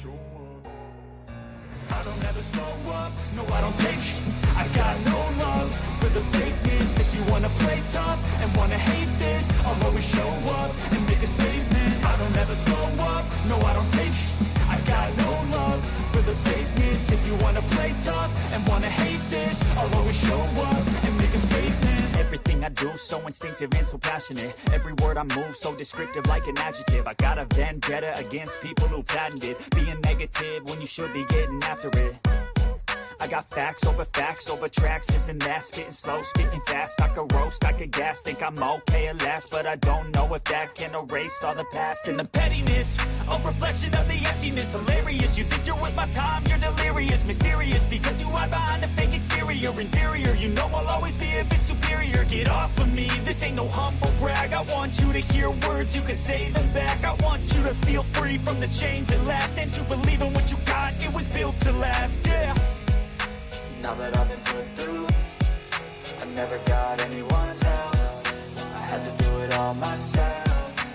show up. I don't ever slow up, no I don't take sh**. I got no love for the fakeness. If you wanna play tough and wanna hate this, I'll always show up and make a statement. I don't ever slow up, no I don't take sh**. I got no love for the fakeness. If you wanna play tough and wanna hate this, I'll always show up and make a statement. Everything I do so instinctive and so passionate. Every word I move so descriptive like an adjective. I got a vendetta against people who patented being negative when you should be getting after it. I got facts over tracks, this and that, spitting slow, spitting fast. I could roast, I could gas, think I'm okay at last, but I don't know if that can erase all the past. And the pettiness, a reflection of the emptiness. Hilarious, you think you're worth my time, you're delirious. Mysterious, because you hide behind a fake exterior. Inferior, you know I'll always be a bit superior. Get off of me, this ain't no humble brag. I want you to hear words, you can say them back. I want you to feel free from the chains that last, and to believe in what you got, it was built to last, yeah. Now that I've been put through, I never got anyone's help. I had to do it all myself.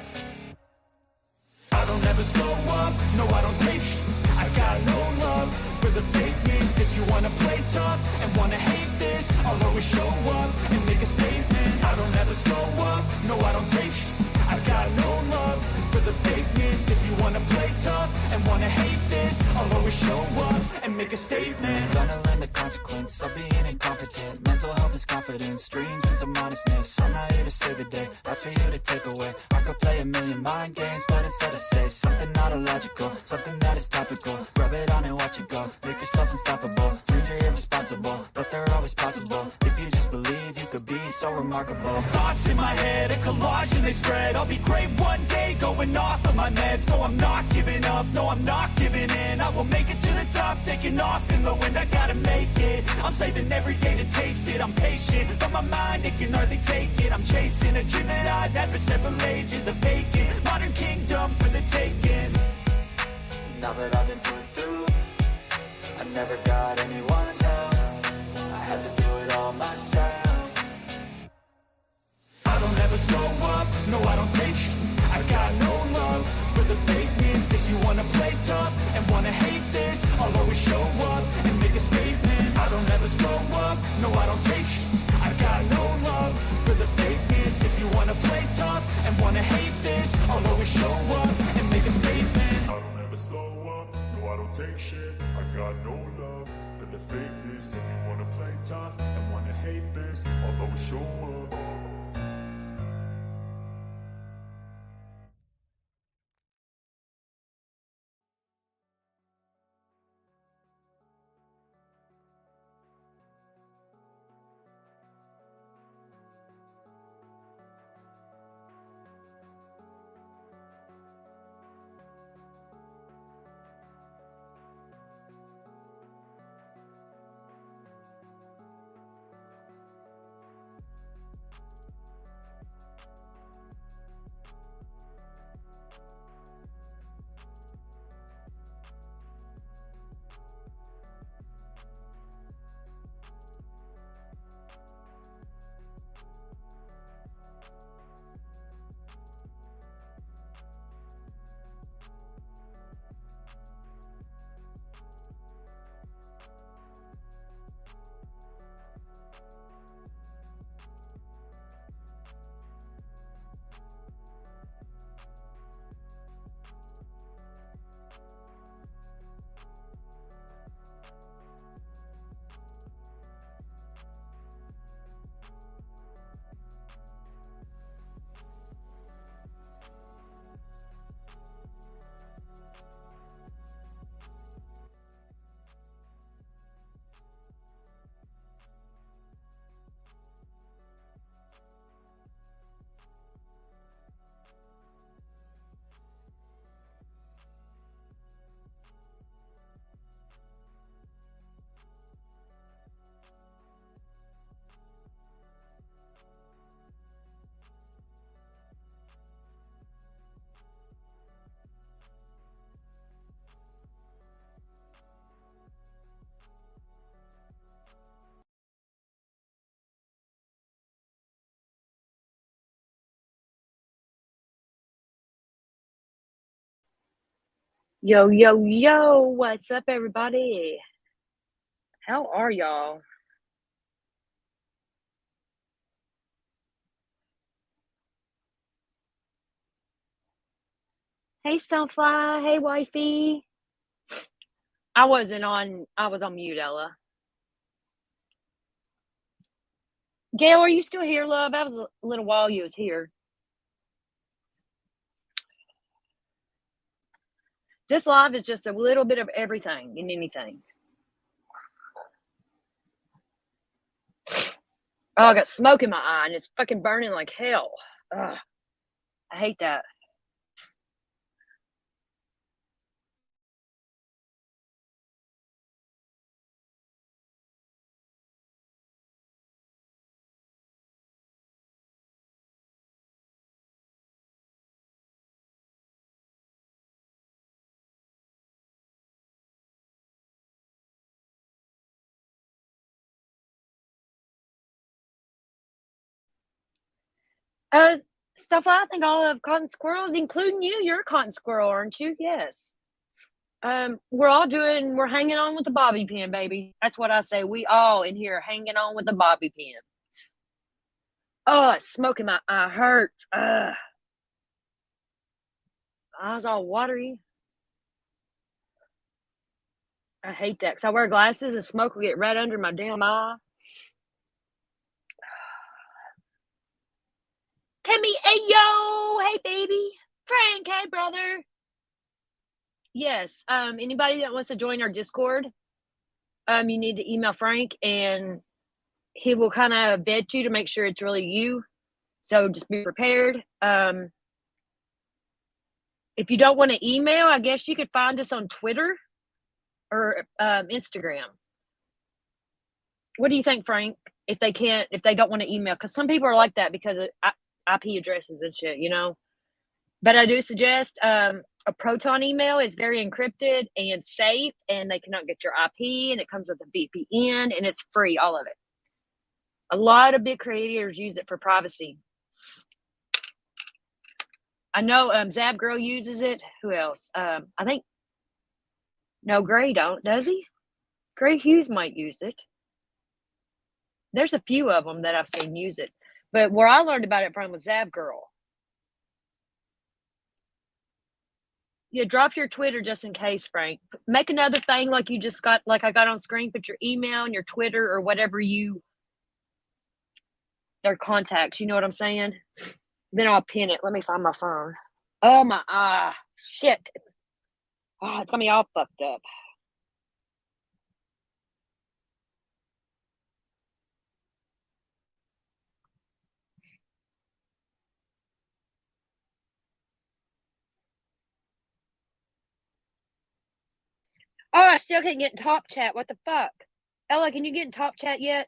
I don't ever slow up, no I don't take sh**. I got no love for the fakeness. If you wanna play tough and wanna hate this, I'll always show up and make a statement. I don't ever slow up, no I don't take sh**. I got no love for the fakeness. If you wanna play tough and wanna hate this, I'll always show up and make a statement. Gonna learn the consequence of being incompetent. Mental health is confidence, dreams and some honestness. I'm not here to save the day, that's for you to take away. I could play a million mind games, but instead I say something not illogical, something that is topical. Rub it on and watch it go, make yourself unstoppable. Dreams are irresponsible, but they're always possible. If you just believe, you could be so remarkable. Thoughts in my head, a collage and they spread. I'll be great one day, going off of my meds. No, I'm not giving up, no, I'm not giving in. I will make it to the top, taking off in the wind. I gotta make it, I'm saving every day to taste it. I'm patient, but my mind, it can hardly take it. I'm chasing a dream that I've had for several ages. A vacant, modern kingdom for the taking. Now that I've been put through, I never got anyone's help. I had to do it all myself. I don't ever slow up, no I don't take sh**. I got no love for the fakeness. If you wanna play tough and wanna hate this, I'll always show up and make a statement. I don't ever slow up, no I don't take sh**. I got no love for the fakeness. If you wanna play tough and wanna hate this, I'll always show up and make a statement. I don't ever slow up, no I don't take shit. I got no love for the fakeness. If you wanna play tough and wanna hate this, I'll always show up. Yo, yo, yo, what's up, everybody? How are y'all? Hey, Stonefly. Hey, wifey. I was on mute, Ella. Gail, are you still here, love? That was a little while you was here. This live is just a little bit of everything and anything. Oh, I got smoke in my eye and it's fucking burning like hell. Ugh, I hate that. Uh, Stuff I think all of cotton squirrels, including you. You're a cotton squirrel, aren't you? Yes. We're hanging on with the bobby pin, baby. That's what I say. We all in here hanging on with the bobby pin. Oh, it's smoking my eye hurts. Ugh. Eyes all watery. I hate that because I wear glasses and smoke will get right under my damn eye. Timmy, hey yo, hey baby, Frank, hey brother. Yes. Anybody that wants to join our Discord, you need to email Frank and he will kind of vet you to make sure it's really you. So just be prepared. If you don't want to email, I guess you could find us on Twitter or Instagram. What do you think, Frank? If they don't want to email, because some people are like that because of IP addresses and shit, you know. But I do suggest a Proton email. It's very encrypted and safe, and they cannot get your IP, and it comes with a VPN, and it's free, all of it. A lot of big creators use it for privacy. I know Zab Girl uses it. Who else? I think no, Gray don't, does he? Gray Hughes might use it. There's a few of them that I've seen use it, but where I learned about it from was Zab Girl. Yeah, drop your Twitter just in case, Frank. Make another thing like you just got, like I got on screen. Put your email and your Twitter or whatever their contacts. You know what I'm saying? Then I'll pin it. Let me find my phone. Oh my shit. Oh, it's got me all fucked up. Oh, I still can't get in top chat. What the fuck? Ella, can you get in top chat yet?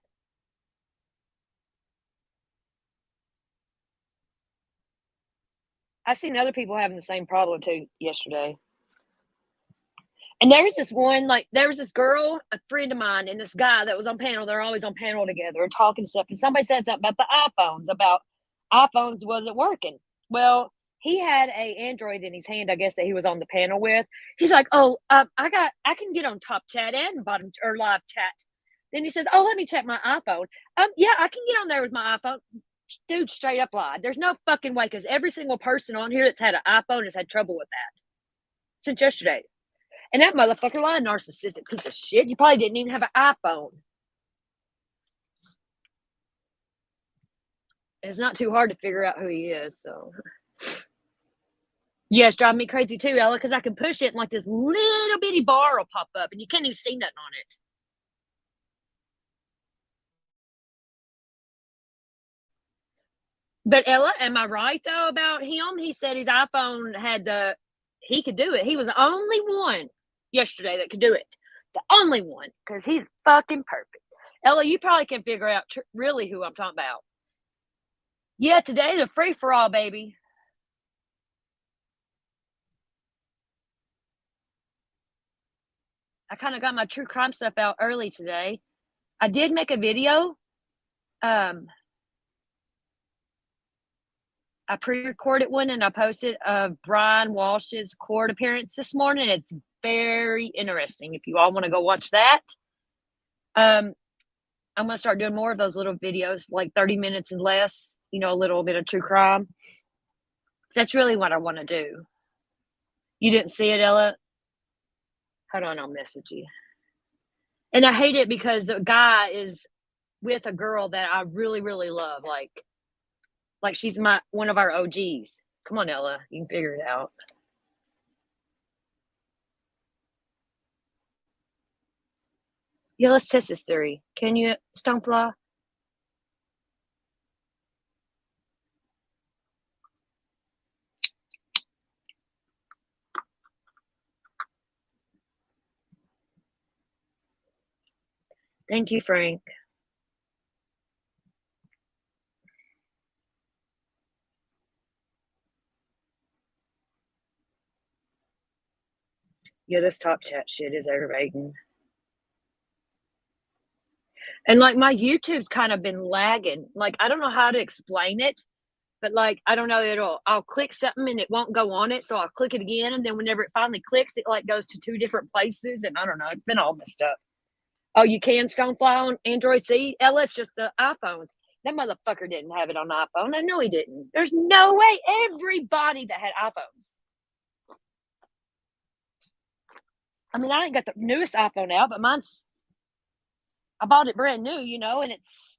I seen other people having the same problem too yesterday. And there was this girl, a friend of mine, and this guy that was on panel. They're always on panel together and talking stuff. And somebody said something about the iPhones wasn't working. Well, he had a Android in his hand, I guess, that he was on the panel with. He's like, "Oh, I can get on top chat and bottom or live chat." Then he says, "Oh, let me check my iPhone." Yeah, I can get on there with my iPhone. Dude, straight up lied. There's no fucking way because every single person on here that's had an iPhone has had trouble with that since yesterday. And that motherfucker lied, narcissistic piece of shit. You probably didn't even have an iPhone. It's not too hard to figure out who he is, so. Yeah, it's driving me crazy too, Ella, because I can push it and like this little bitty bar will pop up and you can't even see nothing on it. But Ella, am I right though about him? He said his iPhone he could do it. He was the only one yesterday that could do it. The only one, because he's fucking perfect. Ella, you probably can figure out really who I'm talking about. Yeah, today the free for all, baby. I kind of got my true crime stuff out early today. I did make a video. I pre-recorded one and I posted of Brian Walsh's court appearance this morning. It's very interesting. If you all want to go watch that, I'm going to start doing more of those little videos, like 30 minutes and less, you know, a little bit of true crime. That's really what I want to do. You didn't see it, Ella? Hold on, I'll message you. And I hate it because the guy is with a girl that I really, really love. Like she's one of our OGs. Come on, Ella, you can figure it out. Yeah, let's test this theory. Can you, Stonefly? Thank you, Frank. Yeah, this top chat shit is aggravating. And like my YouTube's kind of been lagging. Like I don't know how to explain it, but like I don't know, I'll click something and it won't go on it, so I'll click it again, and then whenever it finally clicks, it like goes to 2 different places, and I don't know, it's been all messed up. Oh, you can Stonefly on Android? See, Ella, it's just the iPhones. That motherfucker didn't have it on iPhone. I know he didn't. There's no way. Everybody that had iPhones. I mean, I ain't got the newest iPhone out, but I bought it brand new, you know, and it's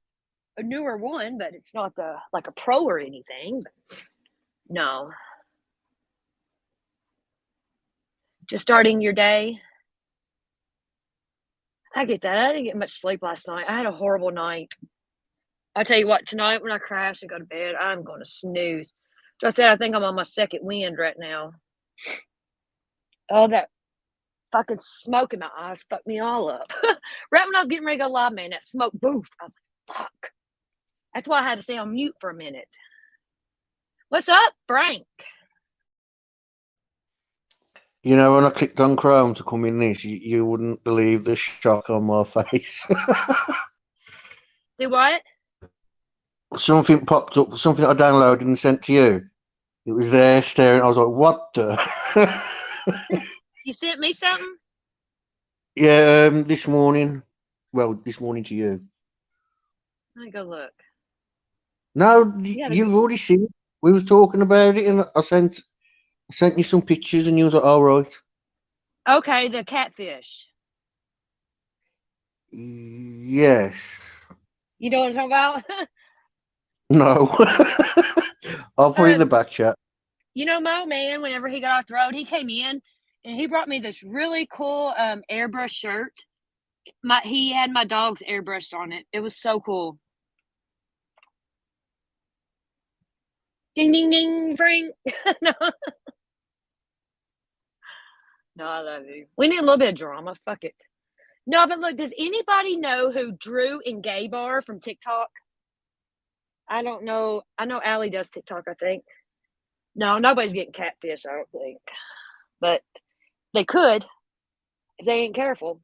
a newer one, but it's not like a pro or anything. But no. Just starting your day. I get that. I didn't get much sleep last night. I had a horrible night. I'll tell you what, tonight when I crash and go to bed, I'm going to snooze. So I said, I think I'm on my second wind right now. Oh, that fucking smoke in my eyes fucked me all up. Right when I was getting ready to go live, man, that smoke, boof. I was like, fuck. That's why I had to stay on mute for a minute. What's up, Frank? You know, when I clicked on Chrome to come in this, you wouldn't believe the shock on my face. Do what? Something popped up, something I downloaded and sent to you. It was there staring. I was like, what the? You sent me something? Yeah, this morning. Well, this morning to you. Let me go look. No, you've already seen it. We was talking about it, and I sent you some pictures, and you was like, "All right." Okay, the catfish. Yes. You know what I'm talking about? No. I'll put it in the back chat. You know, Mo, man, whenever he got off the road, he came in and he brought me this really cool airbrush shirt. He had my dog's airbrushed on it. It was so cool. Ding, ding, ding, Frank. No. No, I love you. We need a little bit of drama. Fuck it. No, but look, does anybody know who Drew and Gay Bar from TikTok? I don't know. I know Allie does TikTok, I think. No, nobody's getting catfish, I don't think. But they could if they ain't careful.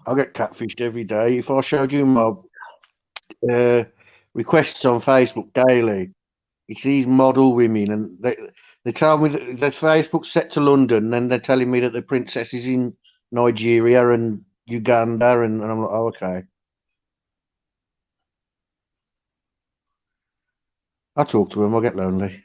I get catfished every day. If I showed you my requests on Facebook daily, it's these model women, and they tell me that Facebook's set to London, and they're telling me that the princess is in Nigeria and Uganda, and I'm like, oh, okay. I talk to them. I get lonely.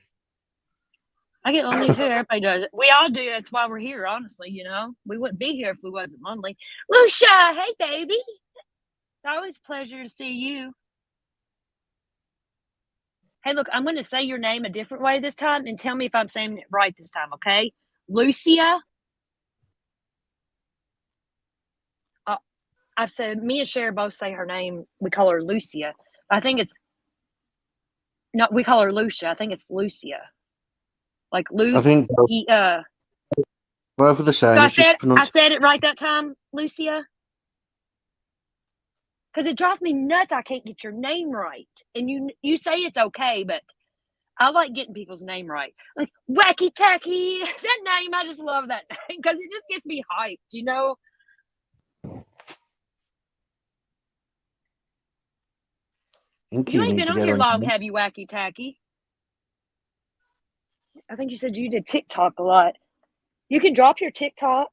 I get lonely too. Everybody does it. We all do. That's why we're here, honestly, you know. We wouldn't be here if we wasn't lonely. Lucia, hey baby. It's always a pleasure to see you. Hey, look, I'm going to say your name a different way this time and tell me if I'm saying it right this time, okay? Lucia. I've said, me and Cher both say her name. We call her Lucia. I think it's, no, we call her Lucia. I think it's Lucia. Like Lucia. I think both of the same. So I said it right that time, Lucia? Because it drives me nuts. I can't get your name right. And you say it's okay, but I like getting people's name right. Like Wacky Tacky. That name, I just love that name because it just gets me hyped, you know? think You you ain't need been to on get here on. long, have you, Wacky Tacky? I think you said you did TikTok a lot. You can drop your TikTok.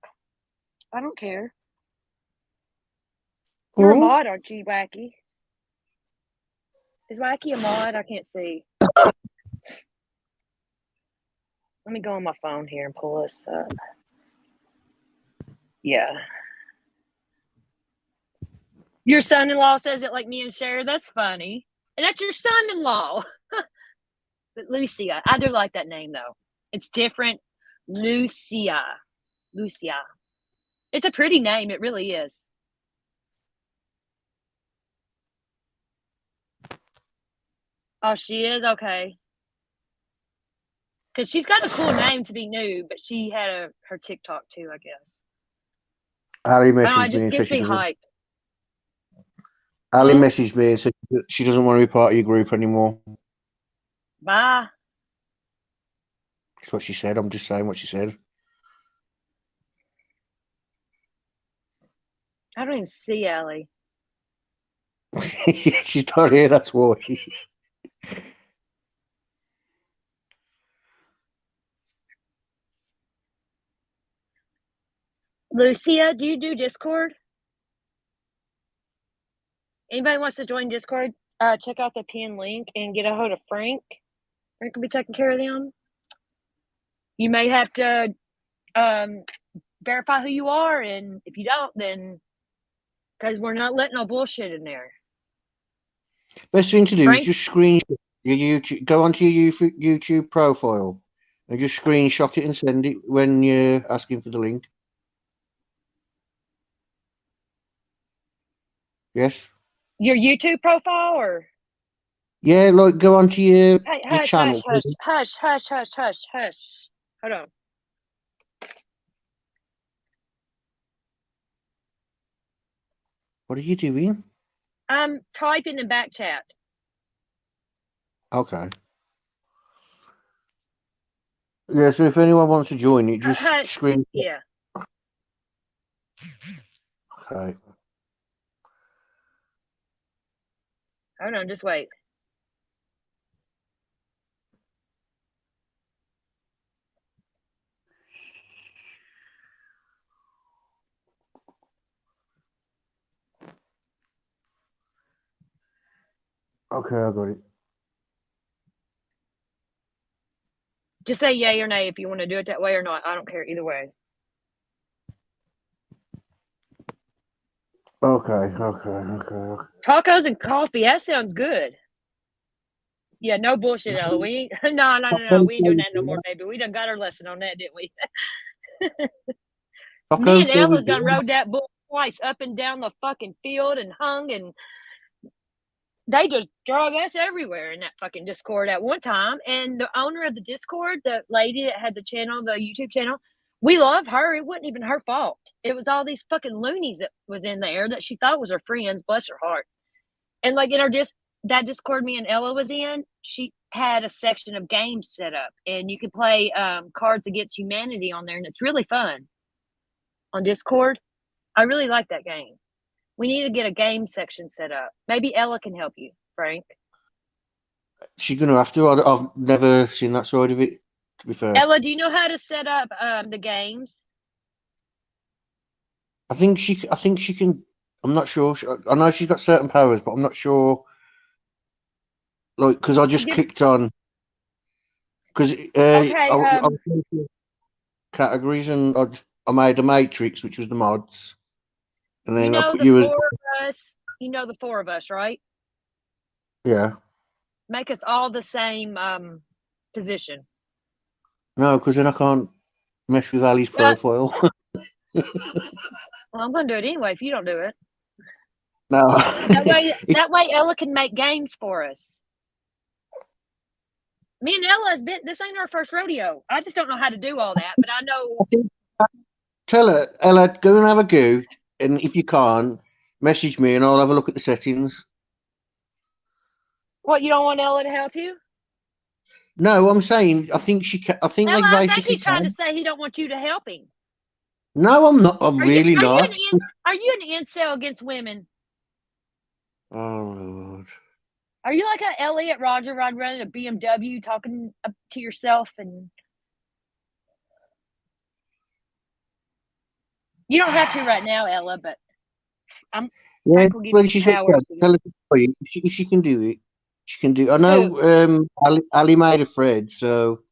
I don't care. You're a Oh, mod, aren't you, Wacky? Is Wacky a mod? I can't see. Let me go on my phone here and pull this up. Yeah. Your son-in-law says it like me and Cher. That's funny. And that's your son-in-law. But Lucia. I do like that name, though. It's different. Lucia. Lucia. It's a pretty name. It really is. Oh, she is? Okay. Because she's got a cool name to be new, but she had her TikTok, too, I guess. Ali I don't know, it messaged me just and said gives she me doesn't. hype. Ali Huh? messaged me and said that she doesn't want to be part of your group anymore. Bye. That's what she said. I'm just saying what she said. I don't even see Ellie. She's not here. That's why. Lucia, do you do Discord? Anybody wants to join Discord? Check out the pinned link and get a hold of Frank. Frank will be taking care of them. You may have to verify who you are, and if you don't, then because we're not letting no bullshit in there. Best thing to do Frank, is just screenshot your YouTube. Go onto your YouTube profile and just screenshot it and send it when you're asking for the link. Yes. your YouTube profile, or Yeah, like go onto your hey, your hush, hush, channel. hush, hush, hush, hush, hush, hush. Hold on. What are you doing? I'm typing in back chat. Okay. Yeah, so if anyone wants to join it, just Hush. screenshot. Yeah. Okay. Hold on. Just wait. Okay, I got it. Just say yay or nay if you want to do it that way or not. I don't care either way. Okay. Tacos and coffee. That sounds good. Yeah, no bullshit, Ella. We ain't no. We ain't doing that no more, baby. We done got our lesson on that, didn't we? Me Tacos and go Ella's with done rode that bull twice up and down the fucking field and hung, and they just drug us everywhere in that fucking Discord at one time. And the owner of the Discord, the lady that had the channel, the YouTube channel, we love her. It wasn't even her fault. It was all these fucking loonies that was in there that she thought was her friends, bless her heart. And like in our that Discord me and Ella was in, she had a section of games set up, and you could play Cards Against Humanity on there, and it's really fun on Discord. I really like that game. We need to get a game section set up. Maybe Ella can help you, Frank. She's gonna have to. I've never seen that side of it. To be fair, Ella, do you know how to set up the games? I think she can. I'm not sure. I know she's got certain powers, but I'm not sure. Like, because I just clicked on. Because Okay. I was going through categories and I made a matrix, which was the mods, and You then I know put the you as four of us. You know the four of us, right? yeah. Make us all the same position. No, because then I can't mess with Ali's profile. Well, I'm going to do it anyway if you don't do it. No, That way Ella can make games for us. Me and Ella's been. This ain't our first rodeo. I just don't know how to do all that, but I know. tell her, Ella, go and have a go, and if you can't, message me and I'll have a look at the settings. What, you don't want Ella to help you? No, I'm saying I think she can. I think Ella, they I think basically he's trying to can. say he don't want you to help him. No, I'm not. I'm Are you really not. are you an incel against women? Oh Lord. Are you like a Elliot Roger ride running a BMW talking up to yourself? And you don't have to right now, Ella, but Yeah, Frank will give well, you she's some powers. tell her to try it. If she can do it, she can do. I Who? know. Ali made a Fred, so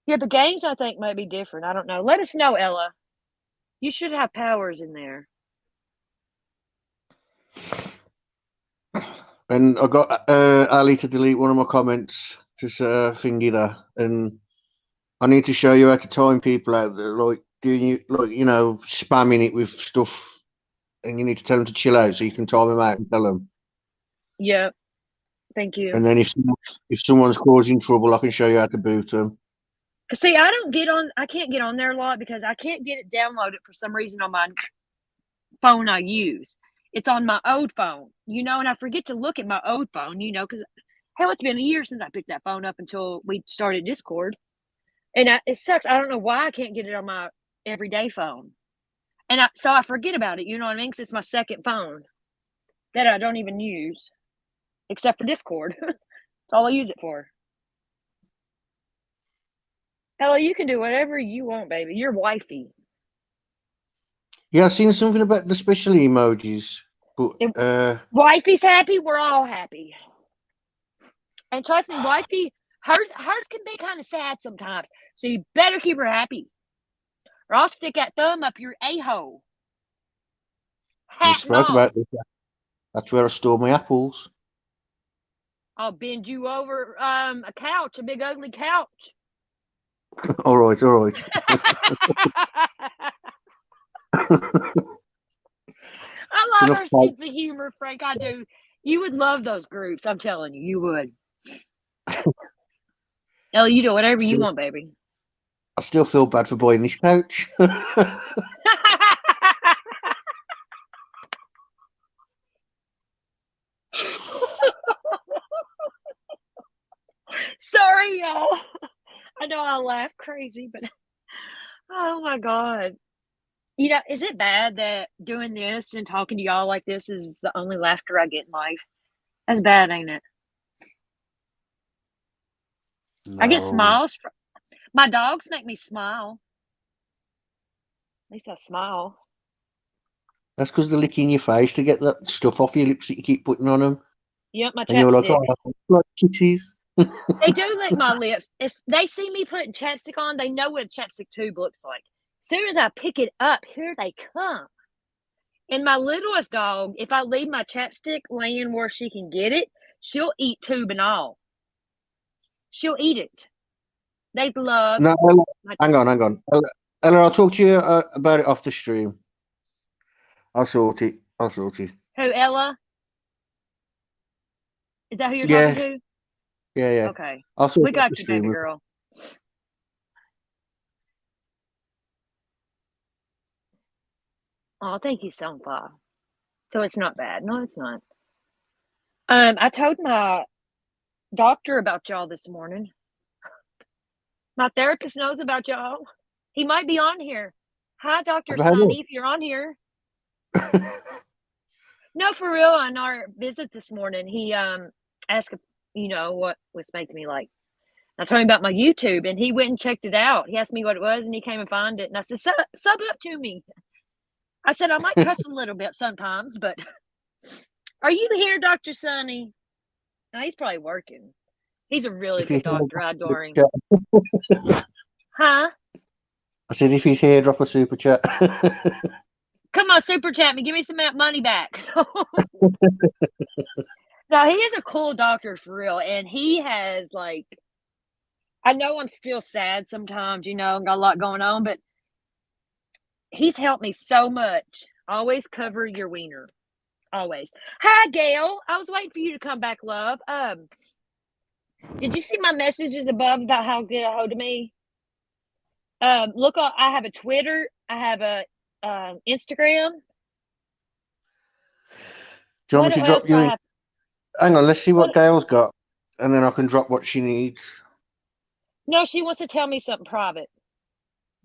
Yeah, the games I think might be different. I don't know. Let us know, Ella. You should have powers in there. and I got Ali to delete one of my comments to thingy there, and I need to show you how to time people out there, like doing you like spamming it with stuff, and you need to tell them to chill out so you can time them out and tell them. Yep. Thank you. And then if someone's causing trouble, I can show you how to boot them. See, I can't get on there a lot because I can't get it downloaded for some reason on my phone I use. It's on my old phone, and I forget to look at my old phone, because hell, it's been a year since I picked that phone up until we started Discord. And it sucks. I don't know why I can't get it on my everyday phone. And so I forget about it, you know what I mean? Because it's my second phone that I don't even use, except for Discord. That's all I use it for. Ella, you can do whatever you want, baby. You're wifey. Yeah, I've seen something about the special emojis, but Wifey's happy. We're all happy. And trust me, wifey, hers can be kind of sad sometimes. So you better keep her happy, or I'll stick that thumb up your a-hole. we Hat and spoke all. about this. That's where I store my apples. I'll bend you over a couch, a big ugly couch. All right. I love enough her fight. sense of humor, Frank. I do. You would love those groups. I'm telling you, you would. Ellie, you do whatever you want, baby. I still feel bad for buying this couch. Sorry, y'all. I know I laugh crazy, but oh my God. Is it bad that doing this and talking to y'all like this is the only laughter I get in life? That's bad, ain't it? No. I get smiles. My dogs make me smile. At least I smile. That's because they're licking your face to get that stuff off your lips that you keep putting on them. Yep, my And you're like, chapstick. oh, like kitties. They do lick my lips. They see me putting chapstick on. They know what a chapstick tube looks like. As soon as I pick it up, here they come. And my littlest dog, if I leave my chapstick laying where she can get it, she'll eat tube and all. She'll eat it. They love. No, Ella, hang on. Ella, I'll talk to you about it off the stream. I'll sort it. Who, Ella? Is that who you're Yeah. talking to? Yeah. Okay. I'll sort We it got off the you, stream. baby girl. Oh, thank you, Sunflower. So it's not bad. No, it's not. I told my doctor about y'all this morning. My therapist knows about y'all. He might be on here. Hi, Dr. Sonny, if you're on here. No, for real, on our visit this morning, he asked, what was making me like. I told him about my YouTube, and he went and checked it out. He asked me what it was, and he came and found it. And I said, sub up to me. I said, I might cuss a little bit sometimes, but are you here, Dr. Sonny? No, he's probably working. He's a really good doctor. I adore him. Huh? I said, if he's here, drop a super chat. Come on, super chat me. Give me some money back. No, he is a cool doctor for real. And he has, I know I'm still sad sometimes, got a lot going on, but he's helped me so much. Always cover your wiener. Always. Hi, Gail. I was waiting for you to come back, love. Did you see my messages above about how to get a hold of me? Look, I have a Twitter. I have a Instagram. Do you want me to drop you in? Hang on, let's see what Gail's got, and then I can drop what she needs. No, she wants to tell me something private.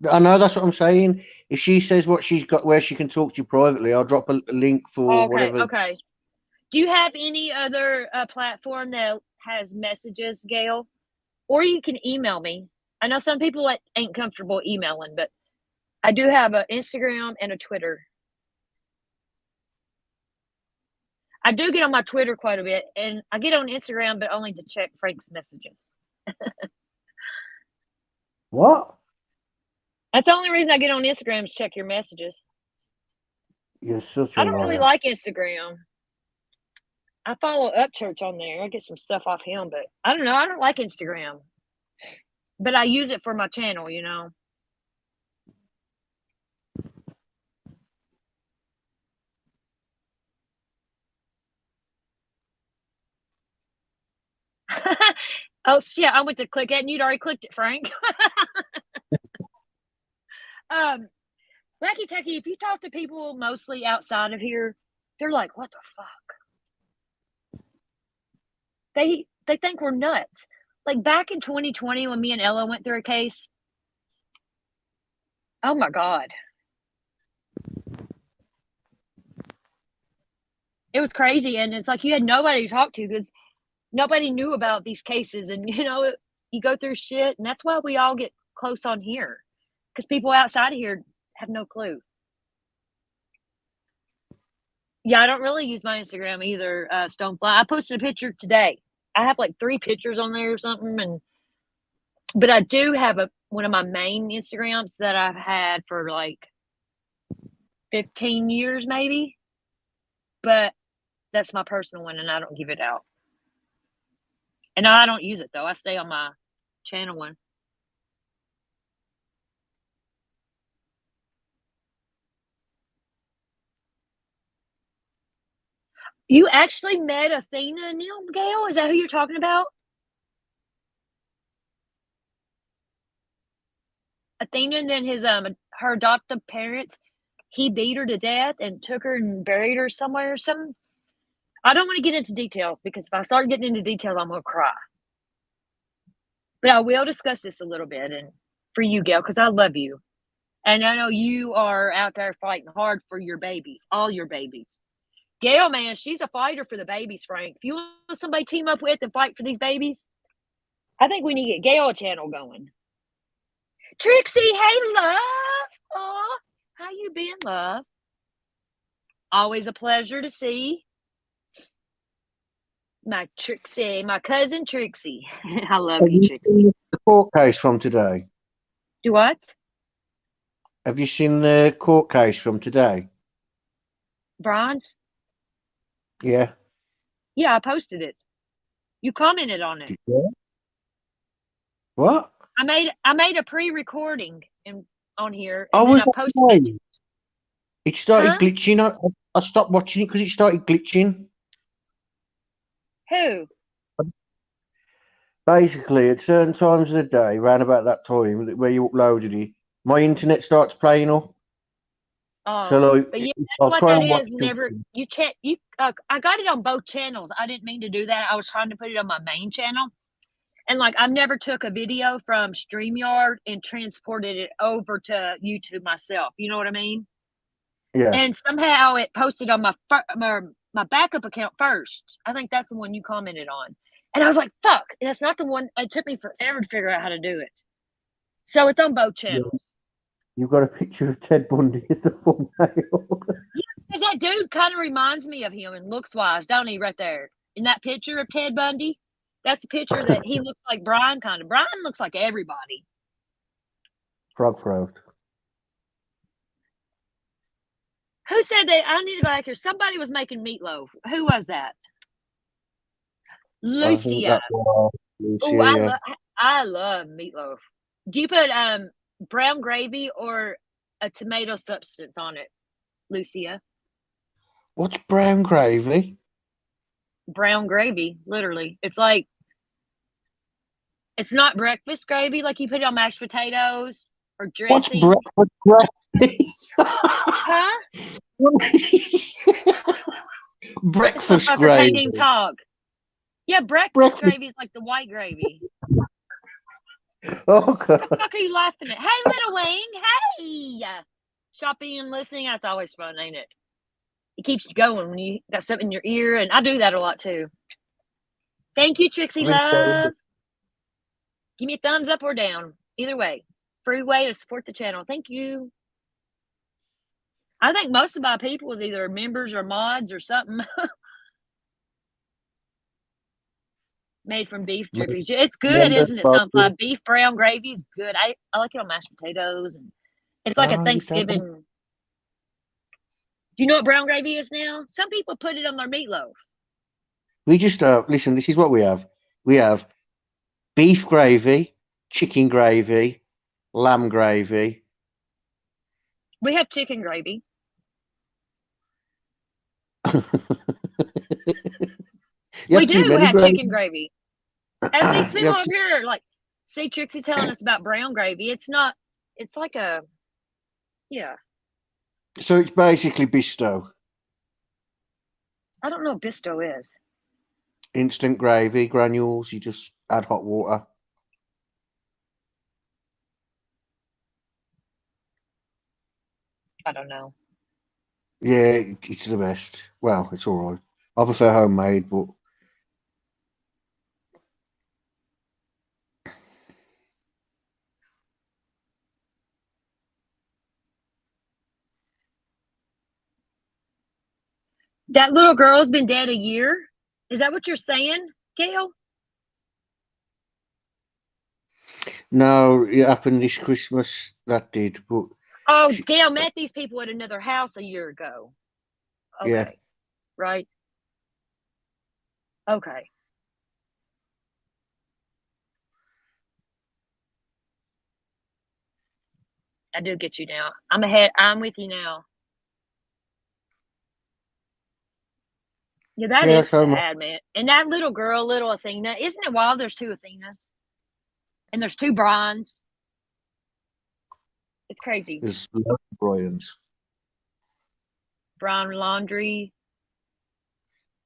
I know, that's what I'm saying. If she says what she's got, where she can talk to you privately, I'll drop a link for whatever. Okay. Do you have any other platform that has messages, Gail? Or you can email me. I know some people ain't comfortable emailing, but I do have an Instagram and a Twitter. I do get on my Twitter quite a bit, and I get on Instagram, but only to check Frank's messages. What? That's the only reason I get on Instagram is check your messages. You're such a I don't really liar. like Instagram. I follow Upchurch on there. I get some stuff off him, but I don't know. I don't like Instagram. But I use it for my channel, you know. Oh, shit. I went to click it, and you'd already clicked it, Frank. Wacky Tacky, if you talk to people mostly outside of here, they're like, what the fuck? They think we're nuts. Like back in 2020 when me and Ella went through a case. Oh my God. It was crazy. And it's like you had nobody to talk to because nobody knew about these cases. And, you know, you go through shit. And that's why we all get close on here because people outside of here have no clue. Yeah, I don't really use my Instagram either, Stonefly. I posted a picture today. I have like 3 pictures on there or something. But I do have one of my main Instagrams that I've had for like 15 years maybe. But that's my personal one and I don't give it out. And I don't use it though. I stay on my channel one. You actually met Athena and Neil, Gail? Is that who you're talking about? Athena and then her adoptive parents, he beat her to death and took her and buried her somewhere or something. I don't want to get into details because if I start getting into details, I'm going to cry. But I will discuss this a little bit and for you, Gail, because I love you. And I know you are out there fighting hard for your babies, all your babies. Gail, man, she's a fighter for the babies, Frank. If you want somebody to team up with and fight for these babies, I think we need to get Gail a channel going. Trixie, hey, love. Aw, how you been, love? Always a pleasure to see. My Trixie, my cousin Trixie. I love Have you, you Trixie. seen the court case from today? Do what? Have you seen the court case from today? Bronze? Yeah. Yeah, I posted it. You commented on it. Yeah. What? I made a pre-recording on here I and then was I posted it. It started Huh? glitching. I stopped watching it because it started glitching. Who? Basically, at certain times of the day, around about that time where you uploaded it, my internet starts playing up. Oh, So like, but yeah, that's I'll what try that and watch is. Whenever something. you check, I got it on both channels. I didn't mean to do that. I was trying to put it on my main channel, and like I never took a video from StreamYard and transported it over to YouTube myself. You know what I mean? Yeah. And somehow it posted on my backup account first. I think that's the one you commented on, and I was like, "Fuck!" And that's not the one. It took me forever to figure out how to do it. So it's on both channels. You've got a picture of Ted Bundy as the thumbnail. Because that dude kind of reminds me of him and looks wise, don't he? Right there in that picture of Ted Bundy, that's the picture that he looks like Brian. Kind of Brian looks like everybody. Frog throat. Who said that? I need to go back here. Somebody was making meatloaf. Who was that? Lucia. Oh, Lucia, Oh, yeah. I love meatloaf. Do you put brown gravy or a tomato substance on it, Lucia? What's brown gravy? Brown gravy, literally. It's like, it's not breakfast gravy like you put it on mashed potatoes or dressing. What's breakfast gravy? Huh? Breakfast Can't gravy. even talk. Yeah, breakfast gravy is like the white gravy. Oh, What the God. fuck are you laughing at? Hey, little wing. Hey. Shopping and listening. That's always fun, ain't it? It keeps you going when you got something in your ear, and I do that a lot too. Thank you, Trixie Love. Give me a thumbs up or down. Either way. Free way to support the channel. Thank you. I think most of my people is either members or mods or something. Made from beef drippings. It's good, isn't it? Sunflower beef brown gravy is good. I like it on mashed potatoes, and it's like a Thanksgiving. Do you know what brown gravy is now? Some people put it on their meatloaf. We just listen. This is what we have. We have beef gravy, chicken gravy, lamb gravy. We have chicken gravy. We do have chicken gravy. As these people over here, like, see, Trixie's telling us about brown gravy. It's not, it's like a, yeah. So it's basically Bisto. I don't know what Bisto is. Instant gravy, granules. You just add hot water. I don't know. Yeah, it's the best. Well, it's all right. I prefer homemade, but that little girl's been dead a year. Is that what you're saying, Gail? no, it happened this Christmas. That did, but Gail met these people at another house a year ago. Okay, yeah. Right. Okay. I do get you now. I'm with you now. Yeah, that is sad, man. And that little girl, little Athena, isn't it wild? There's two Athenas. And there's two Brians. It's crazy. There's lots of Brians. Brian Laundrie,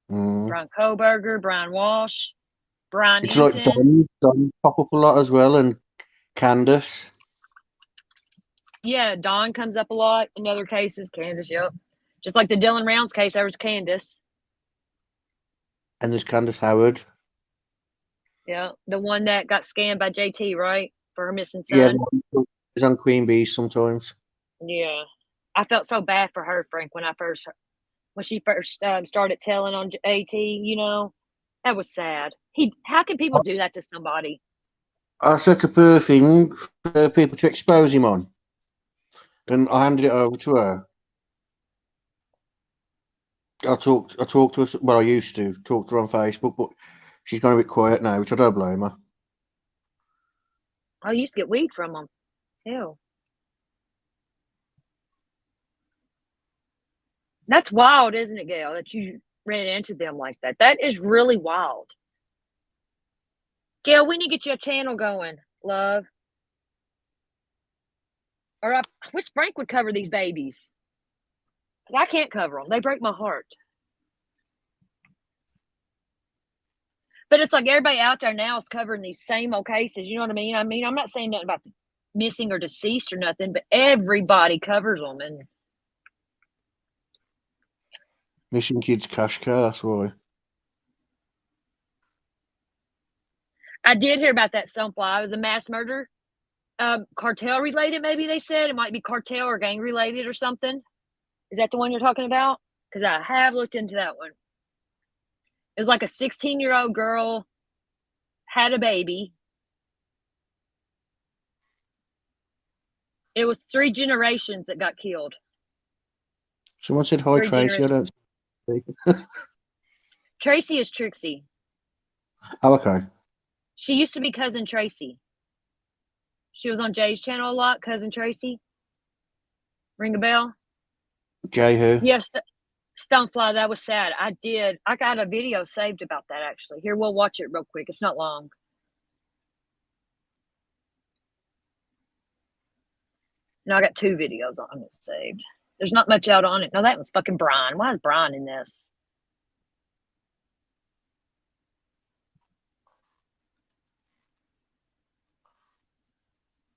Brian Koberger, Brian Walsh, Brian It's Eaton. like Don pop up a lot as well, and Candace. Yeah, Don comes up a lot. In other cases, Candace, yep. Just like the Dylan Rounds case, there was Candace. And there's Candace Howard. Yeah, the one that got scammed by JT, right? For her missing son. Yeah, she's on Queen Bee sometimes. Yeah. I felt so bad for her, Frank, when she first started telling on JT, you know. That was sad. How can people do that to somebody? I set up a thing for people to expose him on. And I handed it over to her. I talked to her. Well, I used to talk to her on Facebook, but she's gone a bit quiet now, which I don't blame her. I used to get weed from them. Hell. That's wild, isn't it, Gail, that you ran into them like that? That is really wild. Gail, we need to get your channel going, love. Or I wish Frank would cover these babies. I can't cover them. They break my heart. But it's like everybody out there now is covering these same old cases. You know what I mean? I'm not saying nothing about missing or deceased or nothing, but everybody covers them. And Missing kids cash cow, that's why. I did hear about that Sunfly. It was a mass murder. Cartel related, maybe they said. It might be cartel or gang related or something. Is that the one you're talking about? Because I have looked into that one. It was like a 16-year-old girl had a baby. It was 3 generations that got killed. Someone said hi, Tracy. I don't speak. Tracy is Trixie. Oh, okay. She used to be Cousin Tracy. She was on Jay's channel a lot, Cousin Tracy. Ring a bell? Jay who? Yes, Stonefly, that was sad. I got a video saved about that, actually. Here, we'll watch it real quick. It's not long. No, I got 2 videos on it saved. There's not much out on it. No, that was fucking Brian. Why is Brian in this?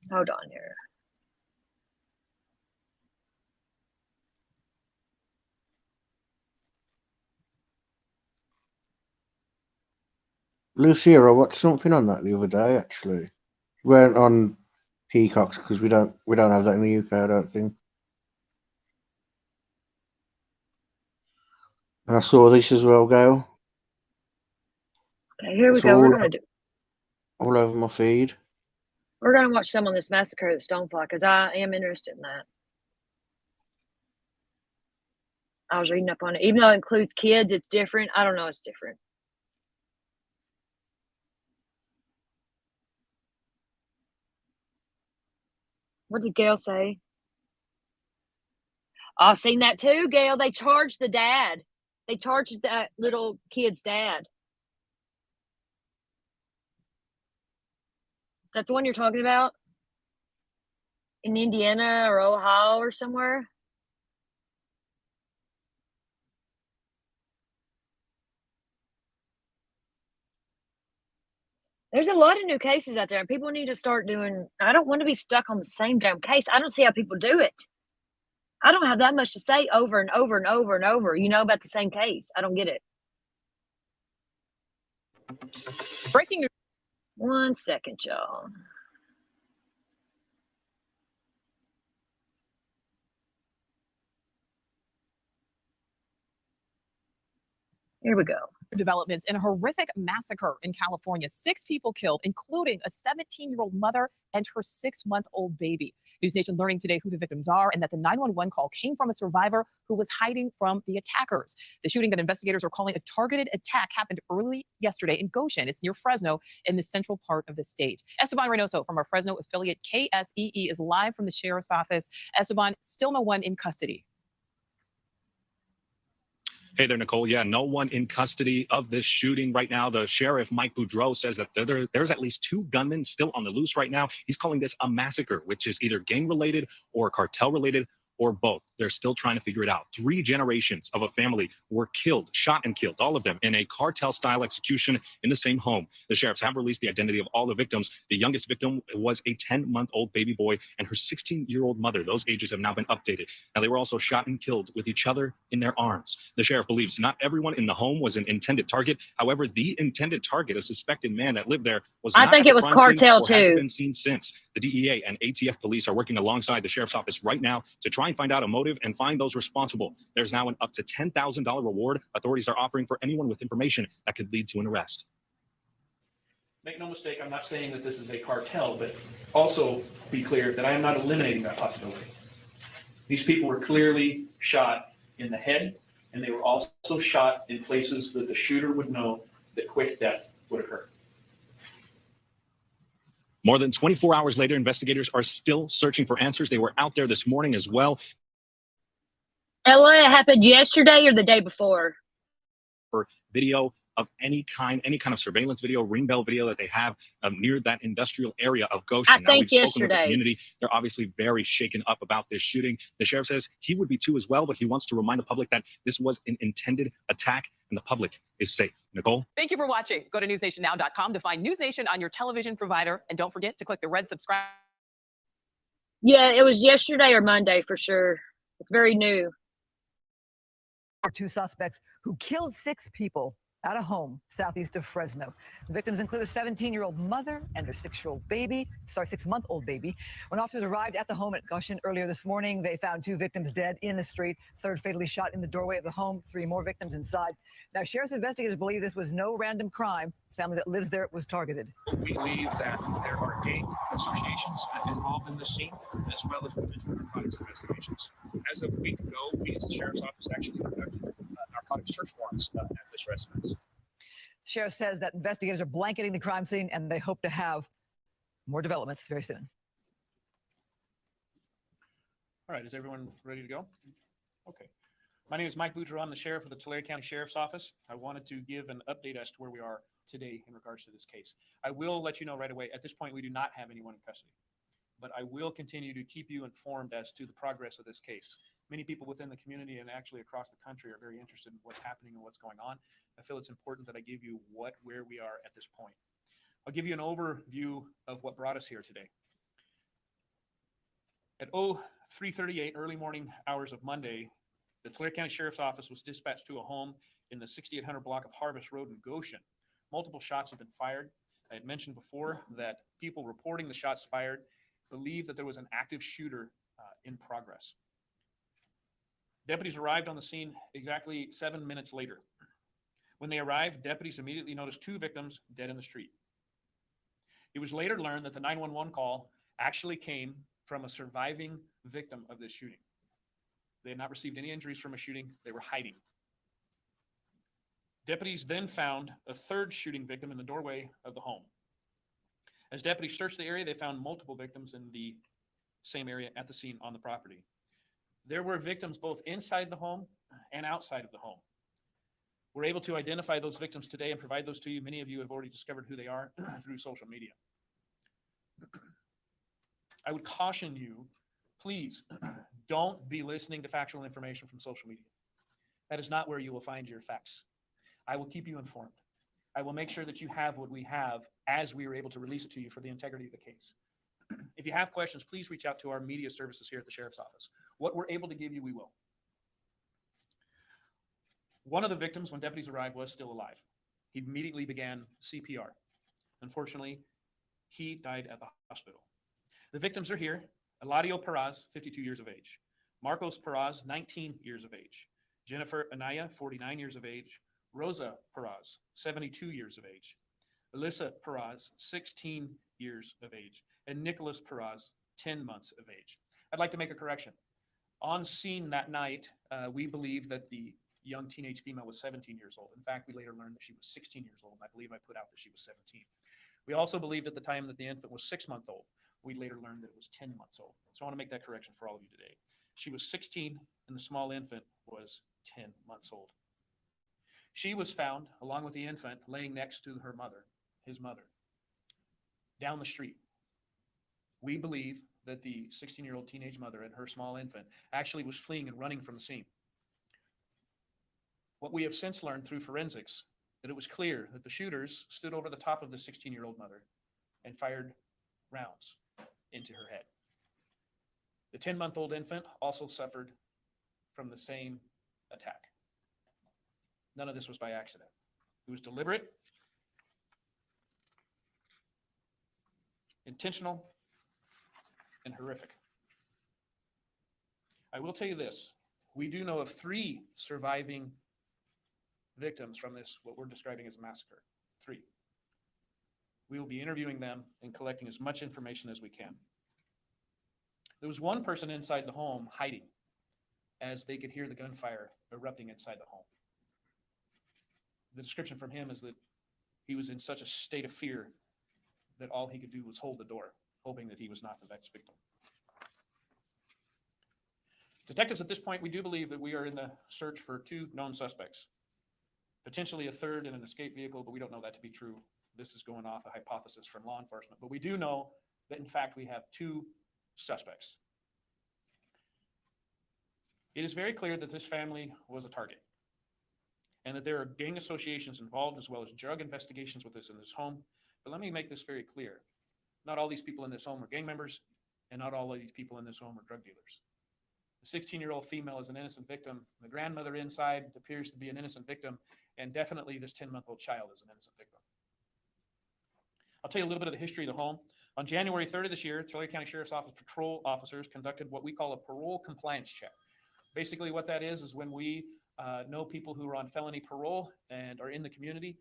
Hold on here. Lucia, I watched something on that the other day. Actually, weren't on Peacocks because we don't have that in the UK. I don't think. And I saw this as well, Gail. Okay, here we It's go. all over my feed. We're gonna watch some on this massacre at Stonefly because I am interested in that. I was reading up on it. Even though it includes kids, it's different. I don't know, it's different. What did Gail say? I've seen that too, Gail. They charged the dad. They charged that little kid's dad. That's the one you're talking about? In Indiana or Ohio or somewhere? There's a lot of new cases out there, and people need to start doing. I don't want to be stuck on the same damn case. I don't see how people do it. I don't have that much to say over and over and over and over, about the same case. I don't get it. Breaking news. 1 second, y'all. Here we go. Developments in a horrific massacre in California. 6 people killed, including a 17-year-old mother and her 6-month-old baby. News Nation learning today who the victims are and that the 911 call came from a survivor who was hiding from the attackers. The shooting that investigators are calling a targeted attack happened early yesterday in Goshen. It's near Fresno in the central part of the state. Esteban Reynoso from our Fresno affiliate KSEE is live from the sheriff's office. Esteban, still no one in custody. Hey there, Nicole. Yeah, no one in custody of this shooting right now. The sheriff, Mike Boudreau, says that there's at least 2 gunmen still on the loose right now. He's calling this a massacre, which is either gang-related or cartel-related or both. They're still trying to figure it out. 3 generations of a family were killed, shot and killed, all of them in a cartel-style execution in the same home. The sheriffs have released the identity of all the victims. The youngest victim was a 10-month-old baby boy and her 16-year-old mother. Those ages have now been updated. Now, they were also shot and killed with each other in their arms. The sheriff believes not everyone in the home was an intended target. However, the intended target, a suspected man that lived there, was not I think at it the was crime scene cartel or hasn't too. been seen since. The DEA and ATF police are working alongside the sheriff's office right now to try and find out a motive and find those responsible. There's now an up to $10,000 reward authorities are offering for anyone with information that could lead to an arrest. Make no mistake, I'm not saying that this is a cartel, but also be clear that I am not eliminating that possibility. These people were clearly shot in the head, and they were also shot in places that the shooter would know that quick death would occur. More than 24 hours later, investigators are still searching for answers. They were out there this morning as well. Ella, it happened yesterday or the day before? For video of any kind of surveillance video, ring bell video that they have near that industrial area of Goshen. I now, think we've spoken with the yesterday. community. They're obviously very shaken up about this shooting. The sheriff says he would be too as well, but he wants to remind the public that this was an intended attack and the public is safe. Nicole? Thank you for watching. Go to newsnationnow.com to find News Nation on your television provider. And don't forget to click the red subscribe. Yeah, it was yesterday or Monday for sure. It's very new. Are 2 suspects who killed 6 people at a home southeast of Fresno. The victims include a 17-year-old mother and her 6-month-old baby. When officers arrived at the home at Goshen earlier this morning, they found 2 victims dead in the street, 3rd fatally shot in the doorway of the home, 3 more victims inside. Now, sheriff's investigators believe this was no random crime. The family that lives there was targeted. We believe that there are gang associations involved in this scene, as well as potential narcotics investigations. As of a week ago, we as the sheriff's office actually conducted narcotics search warrants at this residence. The sheriff says that investigators are blanketing the crime scene and they hope to have more developments very soon. All right, is everyone ready to go? Okay. My name is Mike Boudreau. I'm the sheriff of the Tulare County Sheriff's Office. I wanted to give an update as to where we are today in regards to this case. I will let you know right away, at this point, we do not have anyone in custody, but I will continue to keep you informed as to the progress of this case. Many people within the community and actually across the country are very interested in what's happening and what's going on. I feel it's important that I give you where we are at this point. I'll give you an overview of what brought us here today. At 3:38 early morning hours of Monday, the Tulare County Sheriff's Office was dispatched to a home in the 6800 block of Harvest Road in Goshen, multiple shots have been fired. I had mentioned before that people reporting the shots fired believe that there was an active shooter in progress. Deputies arrived on the scene exactly 7 minutes later. When they arrived, deputies immediately noticed 2 victims dead in the street. It was later learned that the 911 call actually came from a surviving victim of this shooting. They had not received any injuries from a shooting. They were hiding. Deputies then found a 3rd shooting victim in the doorway of the home. As deputies searched the area, they found multiple victims in the same area at the scene on the property. There were victims both inside the home and outside of the home. We're able to identify those victims today and provide those to you. Many of you have already discovered who they are through social media. I would caution you, please don't be listening to factual information from social media. That is not where you will find your facts. I will keep you informed. I will make sure that you have what we have as we are able to release it to you for the integrity of the case. If you have questions, please reach out to our media services here at the Sheriff's Office. What we're able to give you, we will. One of the victims, when deputies arrived, was still alive. He immediately began CPR. Unfortunately, he died at the hospital. The victims are here. Eladio Perez, 52 years of age. Marcos Perez, 19 years of age. Jennifer Anaya, 49 years of age. Rosa Perez, 72 years of age. Alyssa Perez, 16 years of age. And Nicholas Perez, 10 months of age. I'd like to make a correction. On scene that night, we believe that the young teenage female was 17 years old. In fact, we later learned that she was 16 years old. I believe I put out that she was 17. We also believed at the time that the infant was 6 months old. We later learned that it was 10 months old. So I want to make that correction for all of you today. She was 16 and the small infant was 10 months old. She was found, along with the infant, laying next to her mother, his mother, down the street. We believe that the 16-year-old teenage mother and her small infant actually was fleeing and running from the scene. What we have since learned through forensics, that it was clear that the shooters stood over the top of the 16-year-old mother and fired rounds into her head. The 10-month-old infant also suffered from the same attack. None of this was by accident. It was deliberate, intentional, and horrific. I will tell you this. We do know of 3 surviving victims from this, what we're describing as a massacre. 3. We will be interviewing them and collecting as much information as we can. There was one person inside the home hiding as they could hear the gunfire erupting inside the home. The description from him is that he was in such a state of fear that all he could do was hold the door, hoping that he was not the next victim. Detectives, at this point, we do believe that we are in the search for 2 known suspects, potentially a 3rd in an escape vehicle, but we don't know that to be true. This is going off a hypothesis from law enforcement, but we do know that, in fact, we have 2 suspects. It is very clear that this family was a target and that there are gang associations involved as well as drug investigations with us in this home. But let me make this very clear. Not all these people in this home are gang members, and not all of these people in this home are drug dealers. The 16-year-old female is an innocent victim. The grandmother inside appears to be an innocent victim, and definitely this 10-month-old child is an innocent victim. I'll tell you a little bit of the history of the home. On January 3rd of this year, Tulare County Sheriff's Office patrol officers conducted what we call a parole compliance check. Basically what that is when we know people who are on felony parole and are in the community,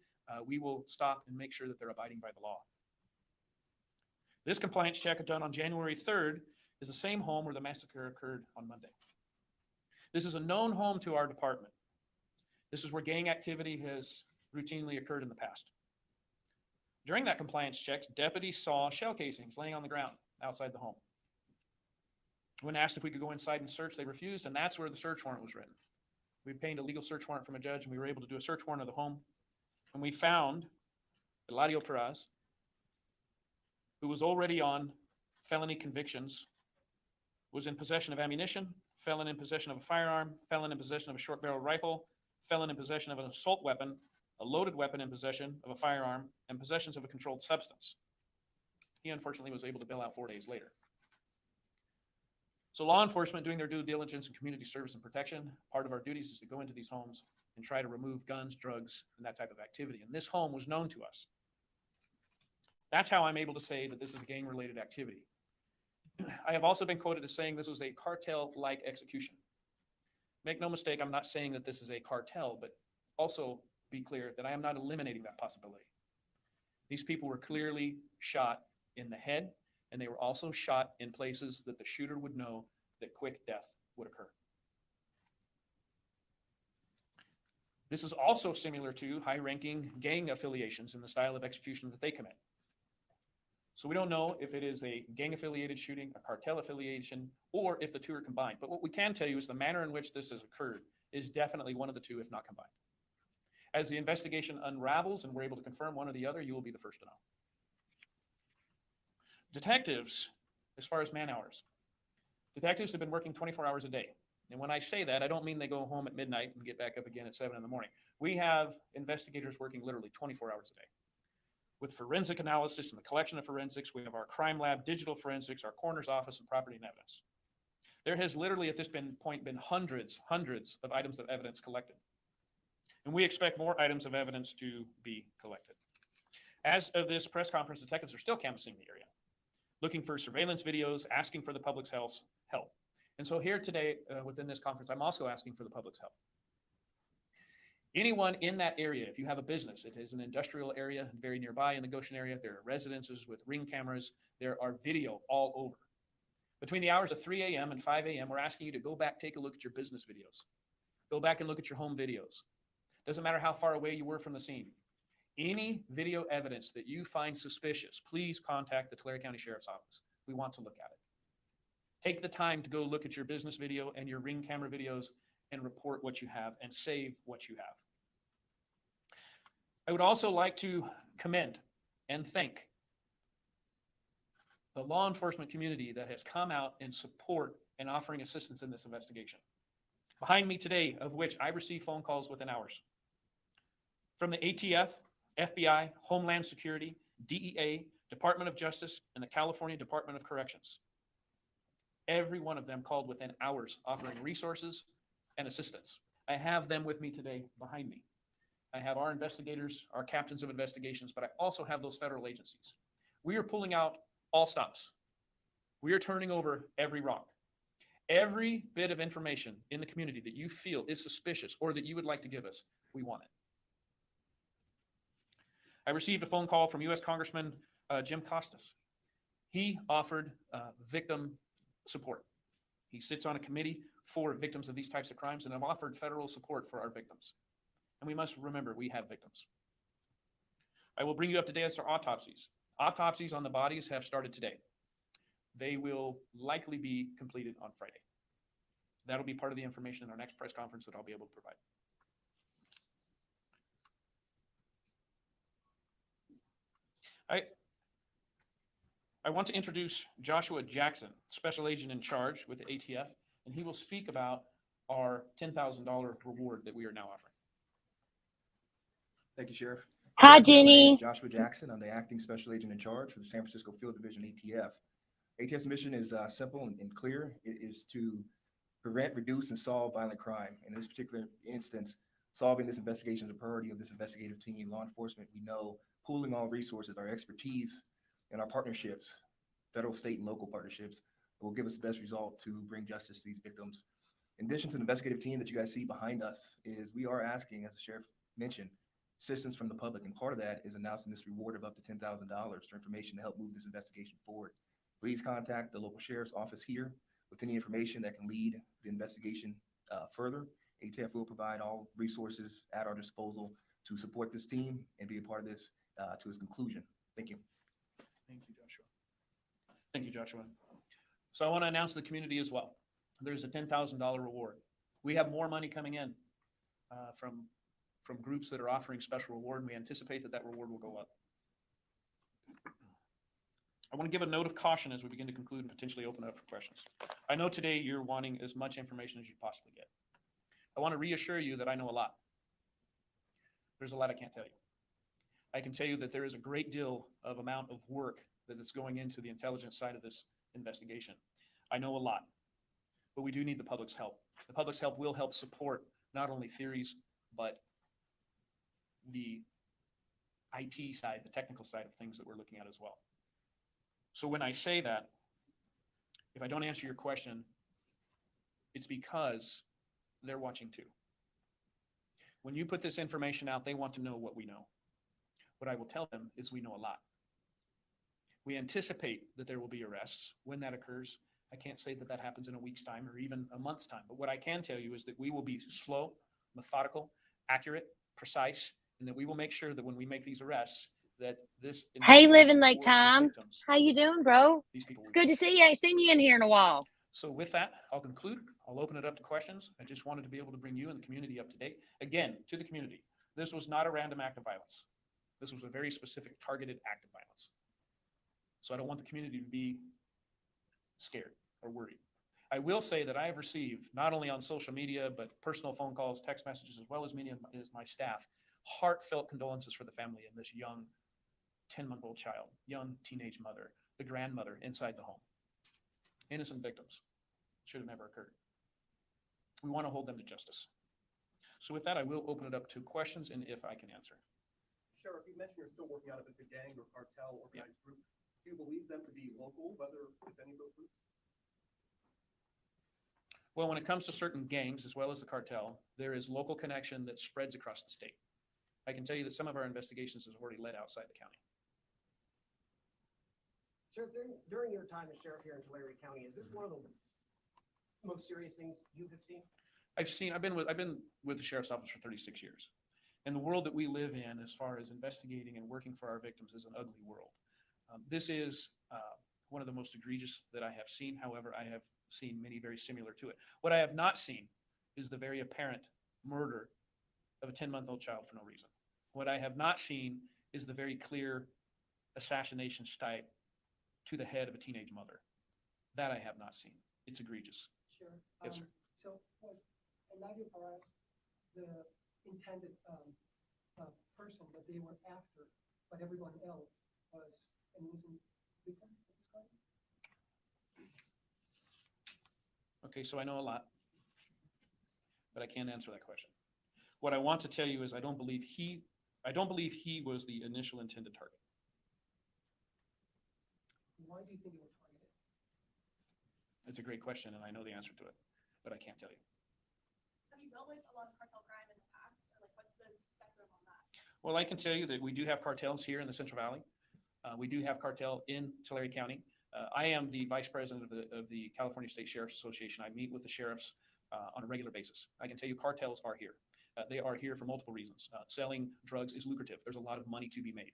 we will stop and make sure that they're abiding by the law. This compliance check done on January 3rd is the same home where the massacre occurred on Monday. This is a known home to our department. This is where gang activity has routinely occurred in the past. During that compliance check, deputies saw shell casings laying on the ground outside the home. When asked if we could go inside and search, they refused, and that's where the search warrant was written. We obtained a legal search warrant from a judge, and we were able to do a search warrant of the home. And we found Eladio Perez, who was already on felony convictions, was in possession of ammunition, felon in possession of a firearm, felon in possession of a short barrel rifle, felon in possession of an assault weapon, a loaded weapon in possession of a firearm, and possessions of a controlled substance. He unfortunately was able to bail out 4 days later. So law enforcement, doing their due diligence in community service and protection, part of our duties is to go into these homes and try to remove guns, drugs, and that type of activity. And this home was known to us. That's how I'm able to say that this is a gang-related activity. I have also been quoted as saying this was a cartel-like execution. Make no mistake, I'm not saying that this is a cartel, but also be clear that I am not eliminating that possibility. These people were clearly shot in the head, and they were also shot in places that the shooter would know that quick death would occur. This is also similar to high-ranking gang affiliations in the style of execution that they commit. So we don't know if it is a gang-affiliated shooting, a cartel affiliation, or if the two are combined. But what we can tell you is the manner in which this has occurred is definitely one of the two, if not combined. As the investigation unravels and we're able to confirm one or the other, you will be the first to know. Detectives, as far as man hours, detectives have been working 24 hours a day. And when I say that, I don't mean they go home at midnight and get back up again at 7 in the morning. We have investigators working literally 24 hours a day. With forensic analysis and the collection of forensics, we have our crime lab, digital forensics, our coroner's office, and property and evidence. There has literally at this point been hundreds of items of evidence collected. And we expect more items of evidence to be collected. As of this press conference, detectives are still canvassing the area, looking for surveillance videos, asking for the public's help. And so here today, within this conference, I'm also asking for the public's help. Anyone in that area, if you have a business, it is an industrial area very nearby in the Goshen area, there are residences with Ring cameras, there are video all over. Between the hours of 3 a.m. and 5 a.m., we're asking you to go back, take a look at your business videos. Go back and look at your home videos. Doesn't matter how far away you were from the scene. Any video evidence that you find suspicious, please contact the Tulare County Sheriff's Office. We want to look at it. Take the time to go look at your business video and your Ring camera videos and report what you have and save what you have. I would also like to commend and thank the law enforcement community that has come out in support and offering assistance in this investigation. Behind me today, of which I received phone calls within hours from the ATF, FBI, Homeland Security, DEA, Department of Justice, and the California Department of Corrections. Every one of them called within hours, offering resources and assistance. I have them with me today behind me. I have our investigators, our captains of investigations, but I also have those federal agencies. We are pulling out all stops. We are turning over every rock. Every bit of information in the community that you feel is suspicious or that you would like to give us, we want it. I received a phone call from U.S. Congressman Jim Costas. He offered victim support. He sits on a committee for victims of these types of crimes and have offered federal support for our victims. And we must remember, we have victims. I will bring you up to date as to autopsies. Autopsies on the bodies have started today. They will likely be completed on Friday. That'll be part of the information in our next press conference that I'll be able to provide. I want to introduce Joshua Jackson, Special Agent in charge with the ATF, and he will speak about our $10,000 reward that we are now offering. Thank you, Sheriff. Hi, My name Jenny. is Joshua Jackson. I'm the Acting Special Agent in charge for the San Francisco Field Division ATF. ATF's mission is simple and clear. It is to prevent, reduce, and solve violent crime. In this particular instance, solving this investigation is a priority of this investigative team. Law enforcement, we know, pooling all resources, our expertise, and our partnerships, federal, state, and local partnerships, will give us the best result to bring justice to these victims. In addition to the investigative team that you guys see behind us, is we are asking, as the Sheriff mentioned, assistance from the public, and part of that is announcing this reward of up to $10,000 for information to help move this investigation forward. Please contact the local sheriff's office here with any information that can lead the investigation further. ATF will provide all resources at our disposal to support this team and be a part of this to its conclusion. Thank you. Thank you, Joshua. Thank you, Joshua. So I want to announce to the community as well. There's a $10,000 reward. We have more money coming in from groups that are offering special reward, and we anticipate that reward will go up. I want to give a note of caution as we begin to conclude and potentially open up for questions. I know today you're wanting as much information as you possibly get. I want to reassure you that I know a lot. There's a lot I can't tell you. I can tell you that there is a great deal of amount of work that is going into the intelligence side of this investigation. I know a lot, but we do need the public's help. The public's help will help support not only theories, but the IT side, the technical side of things that we're looking at as well. So when I say that, if I don't answer your question, it's because they're watching too. When you put this information out, they want to know what we know. What I will tell them is we know a lot. We anticipate that there will be arrests. When that occurs, I can't say that that happens in a week's time or even a month's time. But what I can tell you is that we will be slow, methodical, accurate, precise, and that we will make sure that when we make these arrests, that this. Hey, Living Lake for the Time. victims, How you doing, bro? these people It's will good to see you. I ain't seen you in here in a while. So with that, I'll conclude. I'll open it up to questions. I just wanted to be able to bring you and the community up to date. Again, to the community, this was not a random act of violence. This was a very specific targeted act of violence. So I don't want the community to be scared or worried. I will say that I have received, not only on social media, but personal phone calls, text messages, as well as many of my staff, heartfelt condolences for the family of this young 10-month-old child, young teenage mother, the grandmother inside the home. Innocent victims. Should have never occurred. We want to hold them to justice. So with that, I will open it up to questions and if I can answer. Sheriff, you mentioned you're still working out if it's a gang or cartel organized group. Do you believe them to be local, whether it's any of those groups? Well, when it comes to certain gangs, as well as the cartel, there is local connection that spreads across the state. I can tell you that some of our investigations have already led outside the county. Sheriff, during your time as sheriff here in Tulare County, is this one of the most serious things you have seen? I've been with the sheriff's office for 36 years. And the world that we live in, as far as investigating and working for our victims, is an ugly world. This is one of the most egregious that I have seen. However, I have seen many very similar to it. What I have not seen is the very apparent murder of a 10-month-old child for no reason. What I have not seen is the very clear assassination type to the head of a teenage mother. That I have not seen. It's egregious. Sure. Yes, sir. So was Eladio Perez the intended person that they were after, but everyone else was an innocent victim of this crime? Okay, so I know a lot, but I can't answer that question. What I want to tell you is I don't believe he was the initial intended target. Why do you think they were targeted? It's a great question, and I know the answer to it, but I can't tell you. Have you dealt with a lot of cartel crime in the past? Or like, what's the spectrum on that? Well, I can tell you that we do have cartels here in the Central Valley. We do have cartel in Tulare County. I am the vice president of the California State Sheriff's Association. I meet with the sheriffs on a regular basis. I can tell you cartels are here. They are here for multiple reasons. Selling drugs is lucrative. There's a lot of money to be made,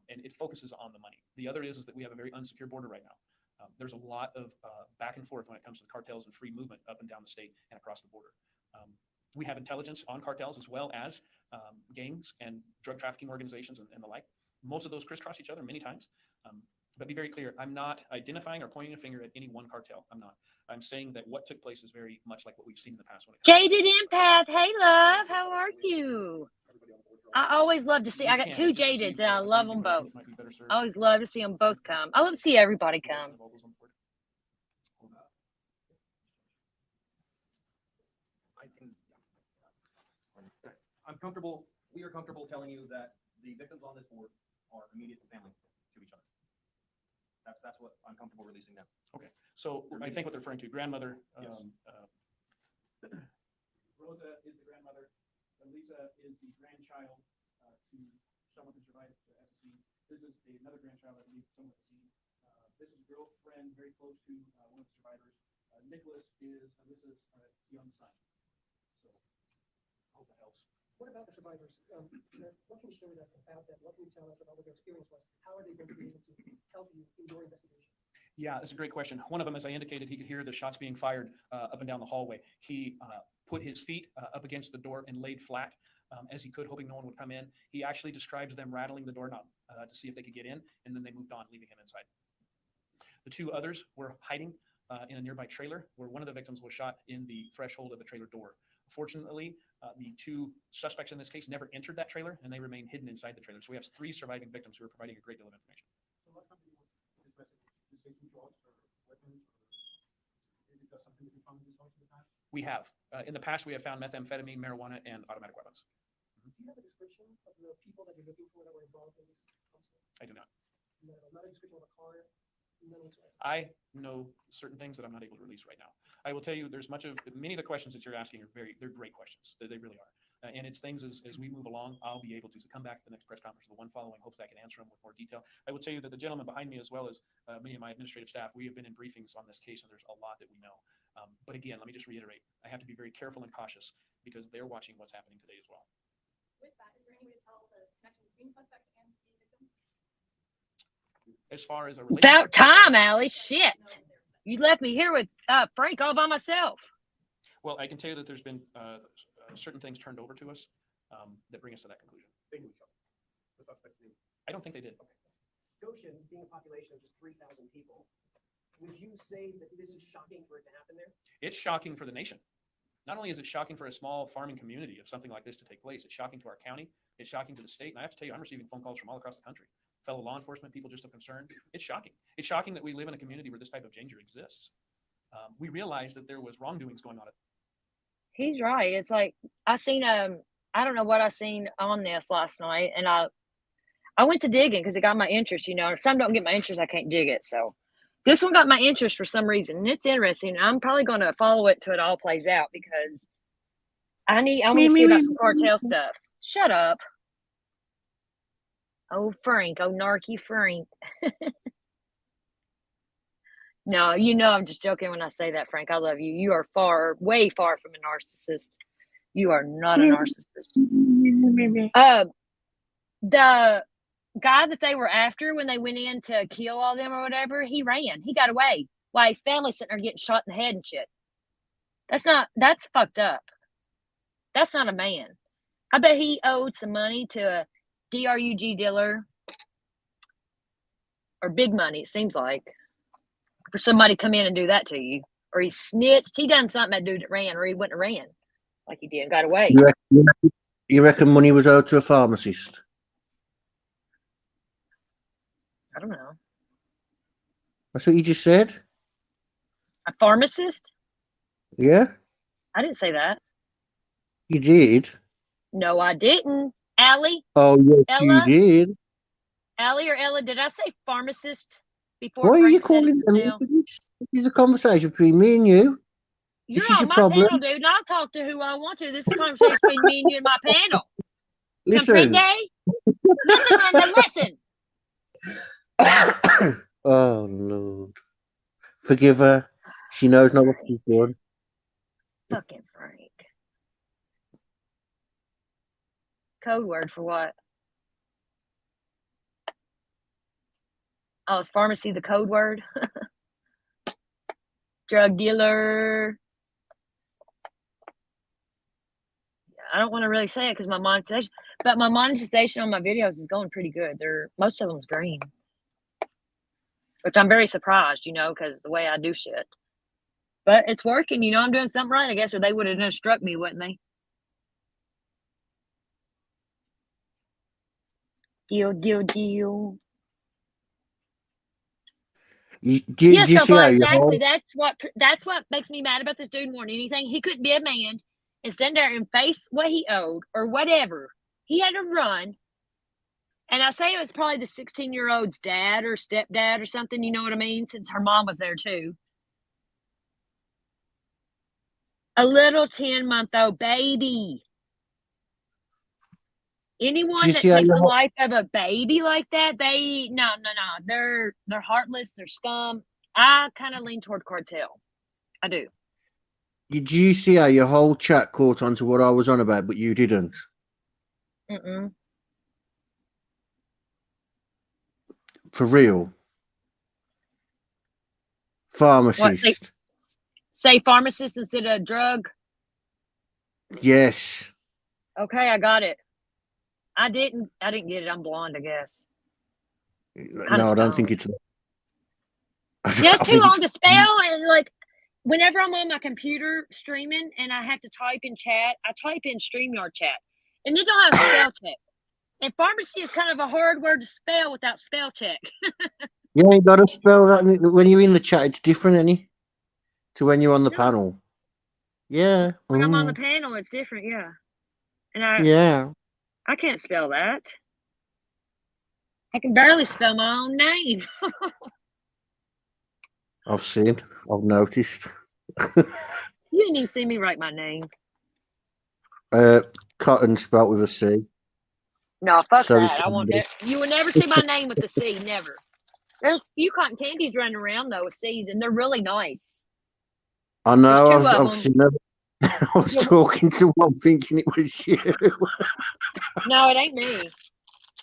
and it focuses on the money. The other is that we have a very unsecure border right now. There's a lot of back and forth when it comes to cartels and free movement up and down the state and across the border. We have intelligence on cartels as well as gangs and drug trafficking organizations and the like. Most of those crisscross each other many times. But be very clear, I'm not identifying or pointing a finger at any one cartel. I'm not. I'm saying that what took place is very much like what we've seen in the past. When it comes Jaded Empath. Hey, love. How are you? I always love to see. I got two Jadeds, and I love them both. I always love to see them both come. I love to see everybody come. I'm comfortable, we are comfortable telling you that the victims on this board are immediate family to each other. That's what I'm comfortable releasing now. Okay, so I think what they're referring to, grandmother. Yes. Rosa is the grandmother. Lisa is the grandchild to someone who survived at the scene. This is another grandchild, I believe, someone at the scene. This is a girlfriend very close to one of the survivors. Nicholas is Alyssa's young son. So I hope that helps. What about the survivors? What can you share with us about them? What can you tell us about what their experience was? How are they going to be able to help you in your investigation? Yeah, that's a great question. One of them, as I indicated, he could hear the shots being fired up and down the hallway. He put his feet up against the door and laid flat as he could, hoping no one would come in. He actually describes them rattling the doorknob to see if they could get in, and then they moved on, leaving him inside. The two others were hiding in a nearby trailer, where one of the victims was shot in the threshold of the trailer door. Fortunately, the two suspects in this case never entered that trailer, and they remain hidden inside the trailer. So we have 3 surviving victims who are providing a great deal of information. So what company was this message? Did you say some drugs or weapons, or is it just something that you found in this house in the past? We have. In the past, we have found methamphetamine, marijuana, and automatic weapons. Do you have a description of the people that you're looking for that were involved in this homicide? I do not. No, not a description of a car, none whatsoever. I know certain things that I'm not able to release right now. I will tell you, there's many of the questions that you're asking they're great questions. They really are. And it's things as we move along, I'll be able to come back to the next press conference, the one following. Hopefully I can answer them with more detail. I will tell you that the gentleman behind me, as well as many of my administrative staff, we have been in briefings on this case, and there's a lot that we know. But again, let me just reiterate, I have to be very careful and cautious because they're watching what's happening today as well. With that, is there any way to tell the connection between suspects and the victim? As far as a relationship, About time, Allie. Shit. You left me here with Frank all by myself. well, I can tell you that there's been certain things turned over to us that bring us to that conclusion. They knew each other. The suspects knew. I don't think they did. Goshen, being a population of just 3,000 people, would you say that this is shocking for it to happen there? It's shocking for the nation. Not only is it shocking for a small farming community of something like this to take place, it's shocking to our county, it's shocking to the state, and I have to tell you, I'm receiving phone calls from all across the country. Fellow law enforcement people just of concern. It's shocking. It's shocking that we live in a community where this type of danger exists. We realized that there was wrongdoings going on. He's right. It's like I seen I don't know what I seen on this last night, and I went to digging because it got my interest. You know, if some don't get my interest, I can't dig it. So this one got my interest for some reason, and it's interesting. I'm probably going to follow it till it all plays out because I want to see about some cartel stuff. Shut up. Oh, Frank. Oh, narky Frank. No, you know I'm just joking when I say that, Frank. I love you. You are way far from a narcissist. You are not a narcissist. The guy that they were after when they went in to kill all them or whatever, he ran. He got away while his family's sitting there getting shot in the head and shit. That's fucked up. That's not a man. I bet he owed some money to a DRUG dealer or big money, it seems like, for somebody to come in and do that to you. Or he snitched. He done something, that dude that ran, or he wouldn't have ran like he did and got away. You reckon money was owed to a pharmacist? I don't know. That's what you just said? A pharmacist? Yeah? I didn't say that. You did? No, I didn't. Allie? Oh, yes, Ella? you did. Allie or Ella, did I say pharmacist before? Why are you Frank said calling it them? now? This is a conversation between me and you. You're This is on your my problem. panel, dude, and I'll talk to who I want to. This is a conversation between me and you and my panel. Listen. Listen, Linda, listen. Oh, Lord. Forgive her. She knows not what she's doing. Fucking Frank. Code word for what? Oh, is pharmacy the code word? Drug dealer. I don't want to really say it because my monetization on my videos is going pretty good. Most of them's green, which I'm very surprised, you know, because the way I do shit. But it's working, you know. I'm doing something right, I guess, or they would have just struck me, wouldn't they? Deal. Exactly. That's what makes me mad about this dude more than anything. He couldn't be a man and stand there and face what he owed or whatever. He had to run. And I say it was probably the 16-year-old's dad or stepdad or something, you know what I mean? Since her mom was there too. A little 10-month-old baby. Anyone that takes the life of a baby like that, no. They're heartless, they're scum. I kind of lean toward cartel. I do. Did you see how your whole chat caught on to what I was on about, but you didn't? Mm-mm. For real? Pharmacist. What, say pharmacist instead of drug? Yes. Okay, I got it. I didn't get it. I'm blonde, I guess. No, I don't think it's. Yeah, it's too long to spell, and like whenever I'm on my computer streaming and I have to type in chat, I type in StreamYard chat, and it don't have spell check. And pharmacy is kind of a hard word to spell without spell check. Yeah, you got to spell that when you're in the chat. It's different, any to when you're on the panel. Yeah. When I'm on the panel, it's different. Yeah. And yeah. I can't spell that. I can barely spell my own name. I've seen. I've noticed. You didn't even see me write my name. Cotton spelt with a C. No, fuck So is that. I won't. candy. You will never see my name with the C. Never. There's a few cotton candies running around though with C's, and they're really nice. I There's know. two of I've them. seen them. I was Yeah, talking to one thinking it was you. no, it ain't me.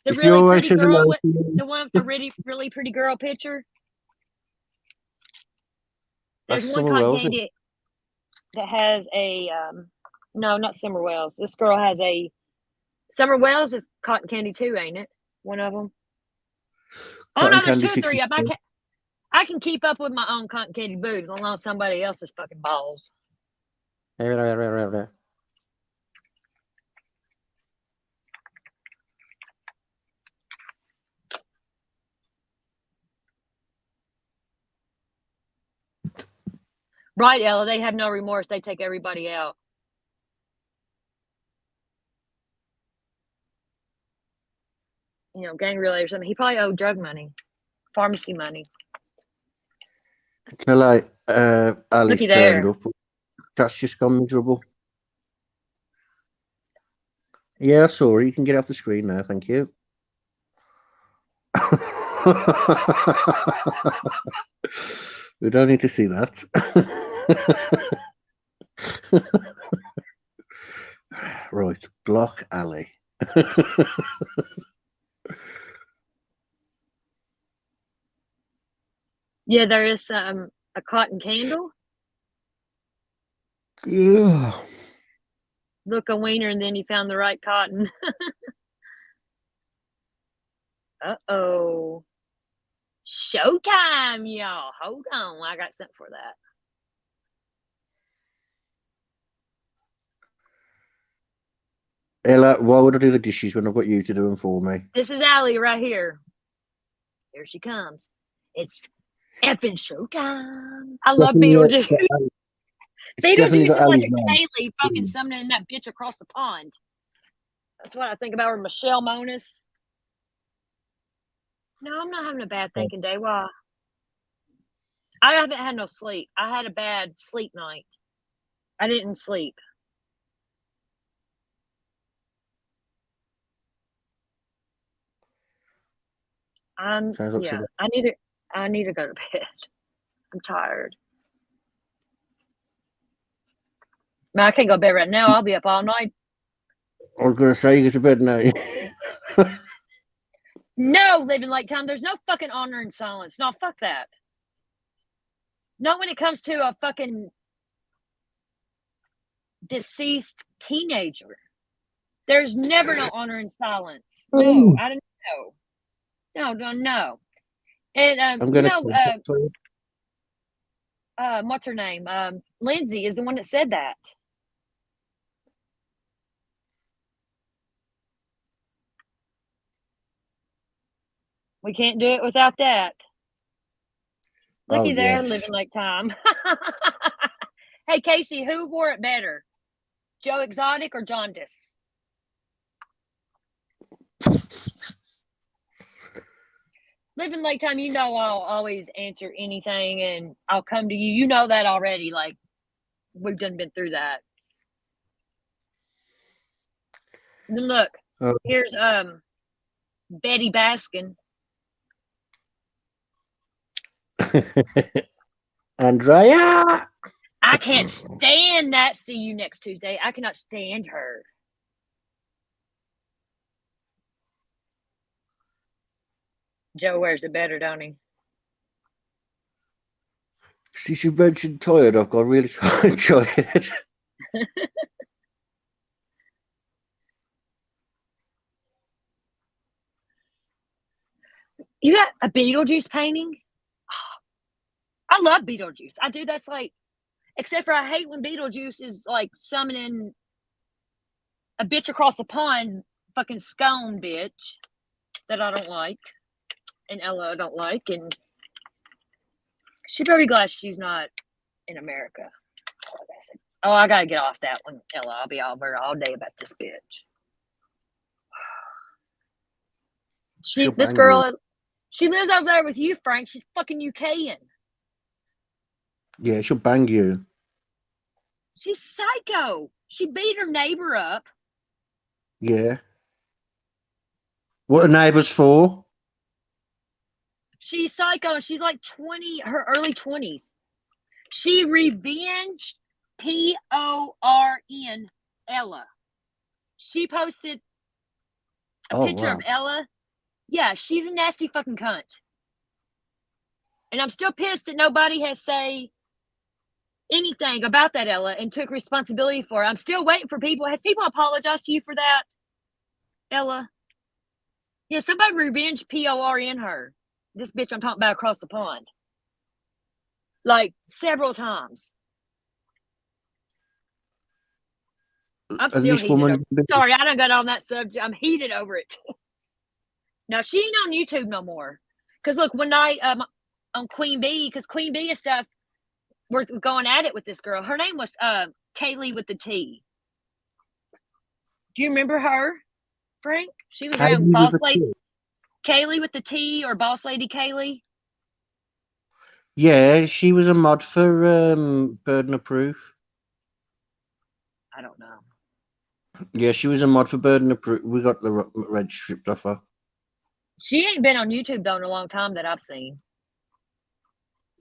The She really always pretty says girl, hello with to you. the one with the really pretty girl picture. There's That's one Summer cotton Wells. candy that has a no, not Summer Wells. This girl has a Summer Wells is cotton candy too, ain't it? One of them. Oh Cotton no, there's Candy 2 or 3 of them. 62. I can keep up with my own cotton candy boobs, along with somebody else's fucking balls. Right, Ella? They have no remorse. They take everybody out. You know, gang related or something. He probably owed drug money, pharmacy money. Tell Alice Looky turned there. up. That's just gone miserable. Yeah, sorry. You can get off the screen now. Thank you. We don't need to see that. Right, block Ali. Yeah, there is a cotton candle. Ugh. Look a wiener, and then you found the right cotton. Uh-oh. Showtime, y'all. Hold on. I got something for that. Ella, why would I do the dishes when I've got you to do them for me? This is Allie right here. Here she comes. It's effing showtime. I love Beetlejuice. It's definitely Beetlejuice got is like Ali's a name. Kaylee fucking summoning that bitch across the pond. That's what I think about her, Michelle Monas. No, I'm not having a bad thinking day. Why? I haven't had no sleep. I had a bad sleep night. I didn't sleep. Sounds like Yeah. something. I need to go to bed. I'm tired. Man, I can't go to bed right now. I'll be up all night. I was going to say you get to bed now. No, living late time. There's no fucking honor in silence. No, fuck that. Not when it comes to a fucking deceased teenager. There's never no honor in silence. No, I don't know. No. And I'm going what's her name? Lindsay is the one that said that. We can't do it without that. Looky there, yes. living like time. Hey, Casey, who wore it better? Joe Exotic or Jaundice? Living late time, you know I'll always answer anything and I'll come to you. You know that already. Like, we've done been through that. And then look, here's Betty Baskin. Andrea. I can't stand that. See you next Tuesday. I cannot stand her. Joe wears it better, don't he? Since you mentioned tired, I've got really tired. You got a Beetlejuice painting? I love Beetlejuice. I do. That's like, except for I hate when Beetlejuice is like summoning a bitch across the pond, fucking scone bitch that I don't like, and Ella I don't like, and she better be glad she's not in America. Oh, I gotta get off that one, Ella. I'll be over all day about this bitch. She'll This bang girl, she lives over there with you, Frank. She's fucking UKing. you. Yeah, she'll bang you. She's psycho. She beat her neighbor up. Yeah. What are neighbours for? She's psycho. She's like 20, her early 20s. She revenged PORN Ella. She posted a picture of Ella. Yeah, she's a nasty fucking cunt. And I'm still pissed that nobody has say anything about that, Ella, and took responsibility for it. I'm still waiting for people. Has people apologized to you for that, Ella? Yeah, somebody revenge PORN her. This bitch I'm talking about across the pond. Like several times. I'm Has still this heated woman over it. Sorry, I done got on that subject. I'm heated over it. Now, she ain't on YouTube no more. Because look, one night on Queen Bee, because Queen Bee and stuff was going at it with this girl. Her name was Kaylee with the T. Do you remember her, Frank? She was around Boss Lady Kaylee with the T, or Boss Lady Kaylee. Yeah, she was a mod for Burden of Proof. I don't know. Yeah, she was a mod for Burden of Proof. We got the red stripped off her. She ain't been on YouTube though in a long time that I've seen.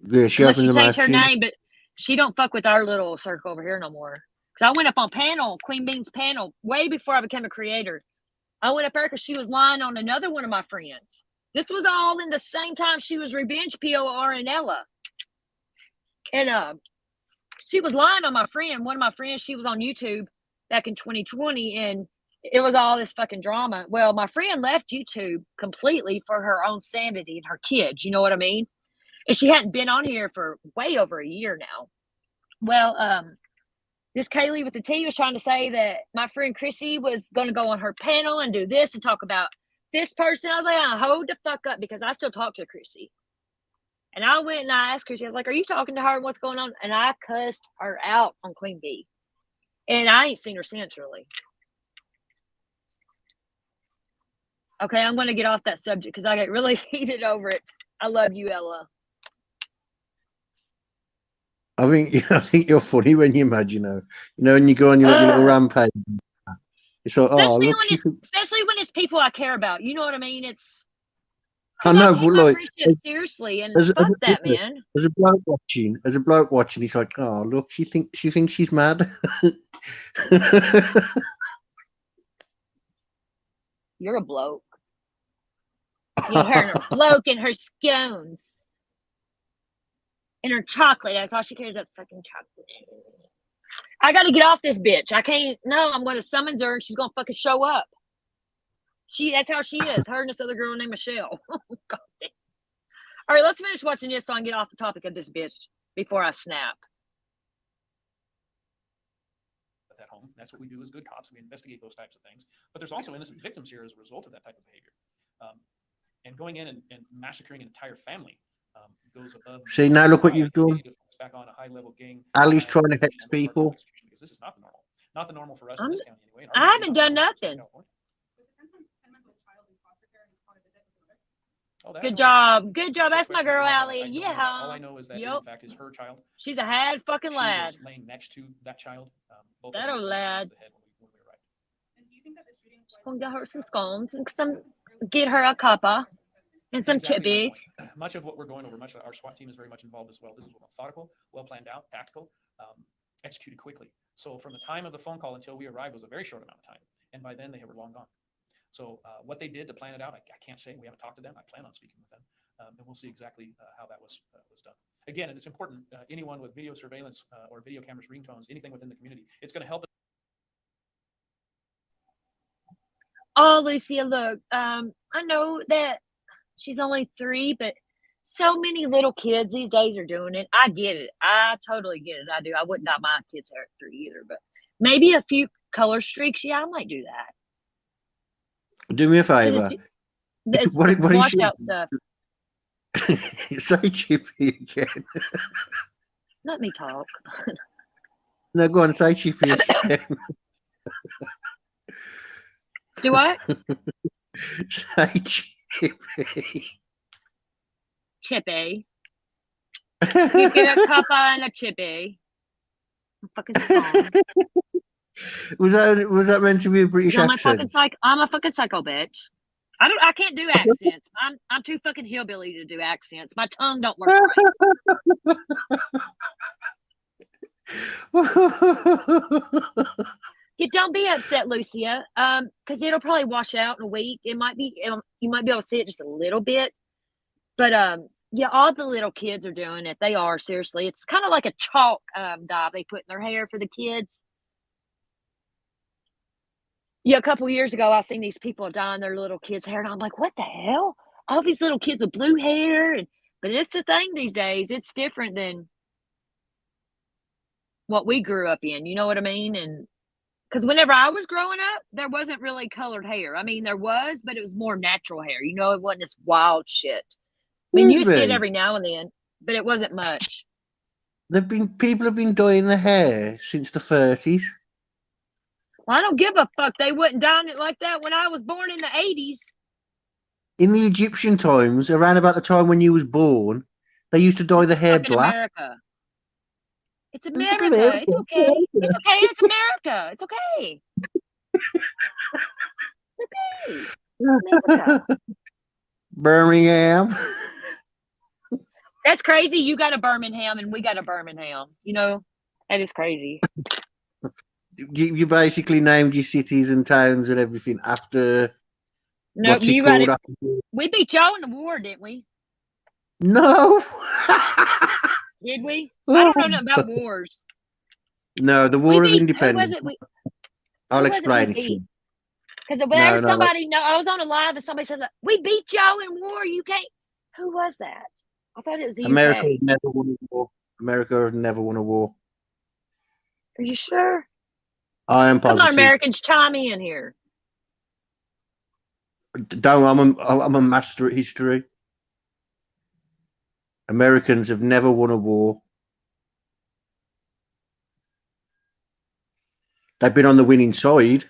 Yeah, she Unless opened she the changed mouth. her name, but she don't fuck with our little circle over here no more. Because I went up on panel, Queen Bean's panel, way before I became a creator. I went up there because she was lying on another one of my friends. This was all in the same time she was revenge POR and Ella. And she was lying on my friend. One of my friends, she was on YouTube back in 2020, and it was all this fucking drama. Well, my friend left YouTube completely for her own sanity and her kids. You know what I mean? And she hadn't been on here for way over a year now. Well, this Kaylee with the T was trying to say that my friend Chrissy was going to go on her panel and do this and talk about this person. I was like, hold the fuck up, because I still talk to Chrissy. And I went and I asked Chrissy, I was like, are you talking to her? What's going on? And I cussed her out on Queen Bee. And I ain't seen her since, really. Okay, I'm going to get off that subject because I get really heated over it. I love you, Ella. I think you're funny when you're mad, you know. You know, when you go on your little rampage. It's like, especially, look, especially when it's people I care about. You know what I mean? It's I know, but my like, friendship seriously, and fuck that, man. As a bloke watching, he's like, oh, look, she thinks she's mad. You're a bloke. You know, her and her bloke and her scones. And her chocolate. That's all she cares about, fucking chocolate. I got to get off this bitch. I can't. No, I'm going to summons her and she's going to fucking show up. That's how she is. Her and this other girl named Michelle. God damn. All right, let's finish watching this so I can get off the topic of this bitch before I snap. At home. That's what we do as good cops. We investigate those types of things. But there's also innocent victims here as a result of that type of behavior. And going in and massacring an entire family goes above. See, now look what you've done. Back on a high level gang. Ali's trying to hex people. Because this is not the normal. Not the normal for us in this county anyway. I haven't done nothing. Good job. Good job. That's my girl, Ali. Yeah. All I know is that in fact is her child. She's a had fucking lad. She was laying next to that child. That old lad. She's gonna get her some scones and get her a cuppa and some chippies. Much of what we're going over, our SWAT team is very much involved as well. This is methodical, well planned out, tactical, executed quickly. So from the time of the phone call until we arrived was a very short amount of time, and by then they were long gone. So what they did to plan it out, I can't say. We haven't talked to them. I plan on speaking with them, and we'll see exactly how that was done. Again, and it's important. Anyone with video surveillance or video cameras, ringtones, anything within the community, it's going to help. Oh, Lucia, look, I know that she's only 3, but so many little kids these days are doing it. I get it. I totally get it. I do. I wouldn't dye my kids' hair at 3 either, but maybe a few color streaks. Yeah, I might do that. Do me a favor. It's what wash out stuff. Say Chippy again. Let me talk. No, go on, say Chippy again. Do what? Say Chippy. You get a cuppa and a chippy. Fucking scum. Was that meant to be a British I'm a accent? fucking psycho bitch. I can't do accents. I'm too fucking hillbilly to do accents. My tongue don't work right. You don't be upset, Lucia. Because it'll probably wash out in a week. It might be you might be able to see it just a little bit. But yeah, all the little kids are doing it. They are, seriously. It's kind of like a chalk dye they put in their hair for the kids. Yeah, a couple years ago, I seen these people dyeing their little kids' hair, and I'm like, what the hell? All these little kids with blue hair, but it's the thing these days. It's different than what we grew up in. You know what I mean? And because whenever I was growing up, there wasn't really colored hair. I mean, there was, but it was more natural hair. You know, it wasn't this wild shit. I mean, you see it every now and then, but it wasn't much. People have been dyeing their hair since the 30s. Well, I don't give a fuck. They wouldn't dye it like that when I was born in the 80s. In the Egyptian times, around about the time when you was born, they used to dye the hair black. America. It's America. It's okay. It's okay. It's America. It's okay. It's okay. America. Birmingham. That's crazy. You got a Birmingham and we got a Birmingham. You know, that is crazy. You basically named your cities and towns and everything after. No, you got it. We beat y'all in the war, didn't we? No. Did we? I don't know nothing about wars. No, the War of Independence. Who was it? I'll explain it to you. Because whenever somebody, I was on a live and somebody said, we beat y'all in war. You can't. Who was that? I thought it was the America UK. has never won a war. America has never won a war. Are you sure? I am positive. Come on, Americans, chime in here. Don't. I'm a master at history. Americans have never won a war. They've been on the winning side,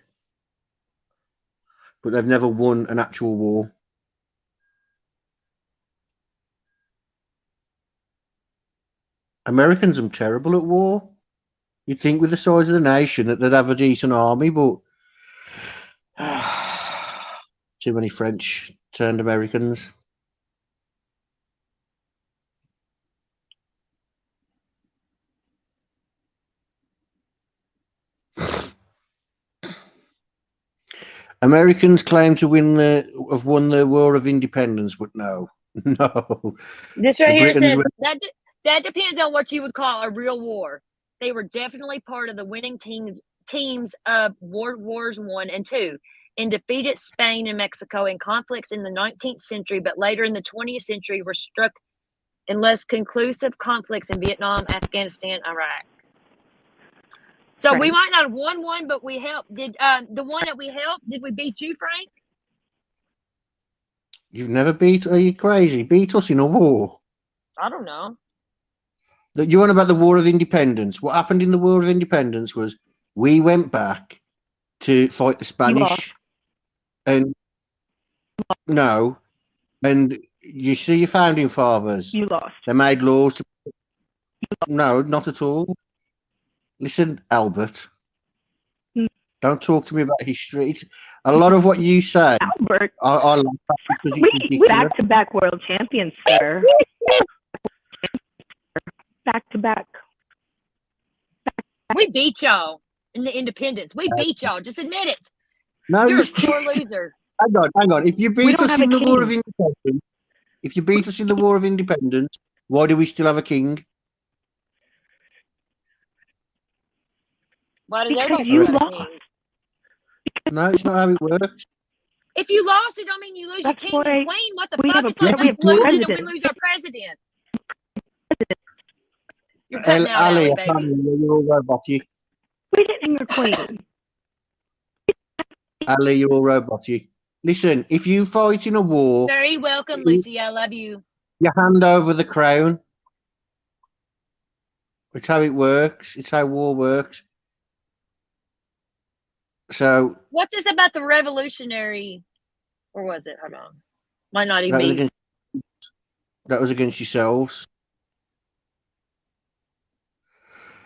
but they've never won an actual war. Americans are terrible at war. You'd think with the size of the nation that they'd have a decent army, but too many French turned Americans. Americans claim to have won the War of Independence, but no. This right here says that depends on what you would call a real war. They were definitely part of the winning teams of World Wars I and II and defeated Spain and Mexico in conflicts in the 19th century, but later in the 20th century were struck in less conclusive conflicts in Vietnam, Afghanistan, Iraq. So we might not have won one, but we helped. Did the one that we helped, did we beat you, Frank? You've never beat? Are you crazy? Beat us in a war? I don't know. You want about the War of Independence? What happened in the War of Independence was we went back to fight the Spanish, and you see your founding fathers. You lost. They made laws. No, not at all. Listen, Albert. Don't talk to me about history. It's, a lot of what you say, Albert, I like that because it's ridiculous. Back-to-back world champions, sir. Back-to-back. We beat y'all in the independence. We beat y'all. Just admit it. No, you're a sore loser. Hang on. If you beat us in the War of Independence, why do we still have a king? Why does everybody you have lost. a king? No, it's not how it works. If you lost, it don't mean you lose your king and queen. What the fuck? It's like we us losing and we president. lose our president. You're cutting out, Ali, baby. you're all robotic. We didn't your queen. Ali, you're all robotic. Listen, if you fight in a war, Very welcome, Lucy. I love you. You hand over the crown. It's how it works. It's how war works. So, what's this about the revolutionary, or was it? Hold on. Might not even That was be. against. That was against yourselves.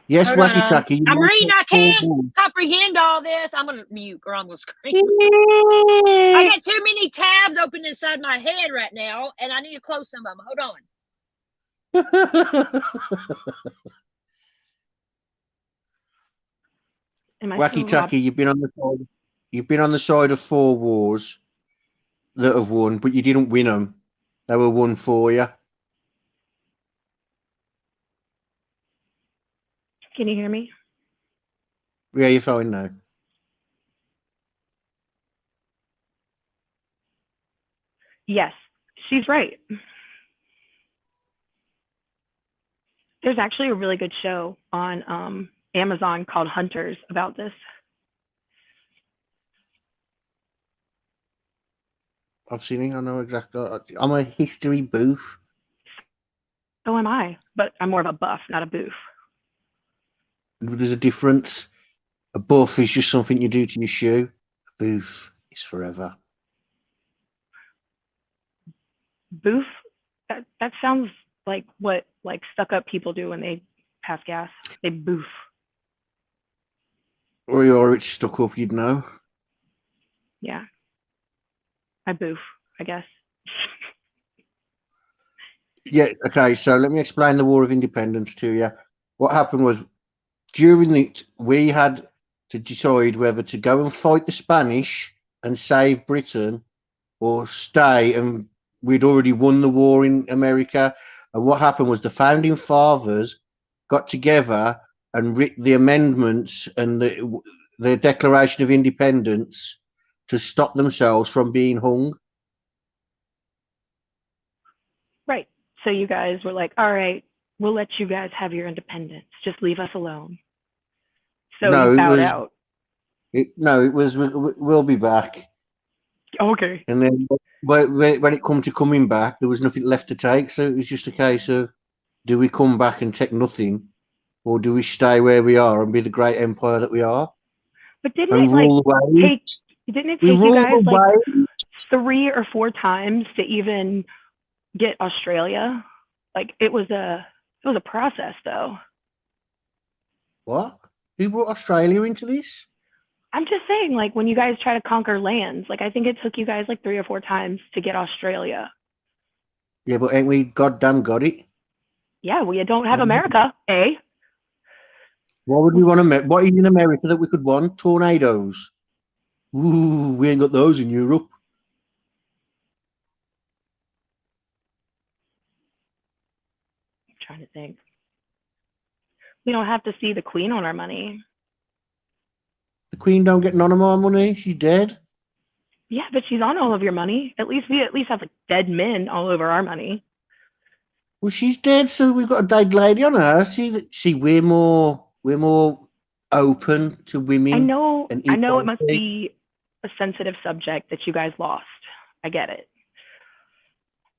Yes, Hold Wacky on. Tacky. I'm reading. I Four can't balls. comprehend all this. I'm gonna mute or I'm gonna scream. I got too many tabs open inside my head right now, and I need to close some of them. Hold on. Am I Wacky still Rob? Tacky, you've been on the side. You've been on the side of 4 wars that have won, but you didn't win them. They were won for you. Can you hear me? Yeah, you're fine now. Yes, she's right. There's actually a really good show on Amazon called Hunters about this. I've seen it. I know exactly. I'm a history booth. So am I, but I'm more of a buff, not a boof. There's a difference. A buff is just something you do to your shoe. A booth is forever. Boof? That sounds like what like stuck up people do when they pass gas. They boof. Or you're it's stuck up, you'd know. Yeah. I boof, I guess. Yeah, okay, so let me explain the War of Independence to you. What happened was during it, we had to decide whether to go and fight the Spanish and save Britain or stay, and we'd already won the war in America. And what happened was the founding fathers got together and writ the amendments and the Declaration of Independence to stop themselves from being hung. Right. So you guys were like, all right, we'll let you guys have your independence. Just leave us alone. So No, you it bowed was out. it was we'll be back. Okay. And then when it come to coming back, there was nothing left to take. So it was just a case of, do we come back and take nothing, or do we stay where we are and be the great empire that we are But didn't and it like rule the waves? didn't it We take you rule guys the like waves. 3 or 4 times to even get Australia? Like it was a process though. What? Who brought Australia into this? I'm just saying, like when you guys try to conquer lands, like I think it took you guys like 3 or 4 times to get Australia. Yeah, but ain't we goddamn got it? Yeah, well, you don't have America, eh? Why would we want to? What is in America that we could want? Tornadoes. Ooh, we ain't got those in Europe. I'm trying to think. We don't have to see the Queen on our money. The Queen don't get none of my money. She's dead. Yeah, but she's on all of your money. At least we have like dead men all over our money. Well, she's dead, so we've got a dead lady on her. See, we're more open to women I know and it must equality. be a sensitive subject that you guys lost. I get it.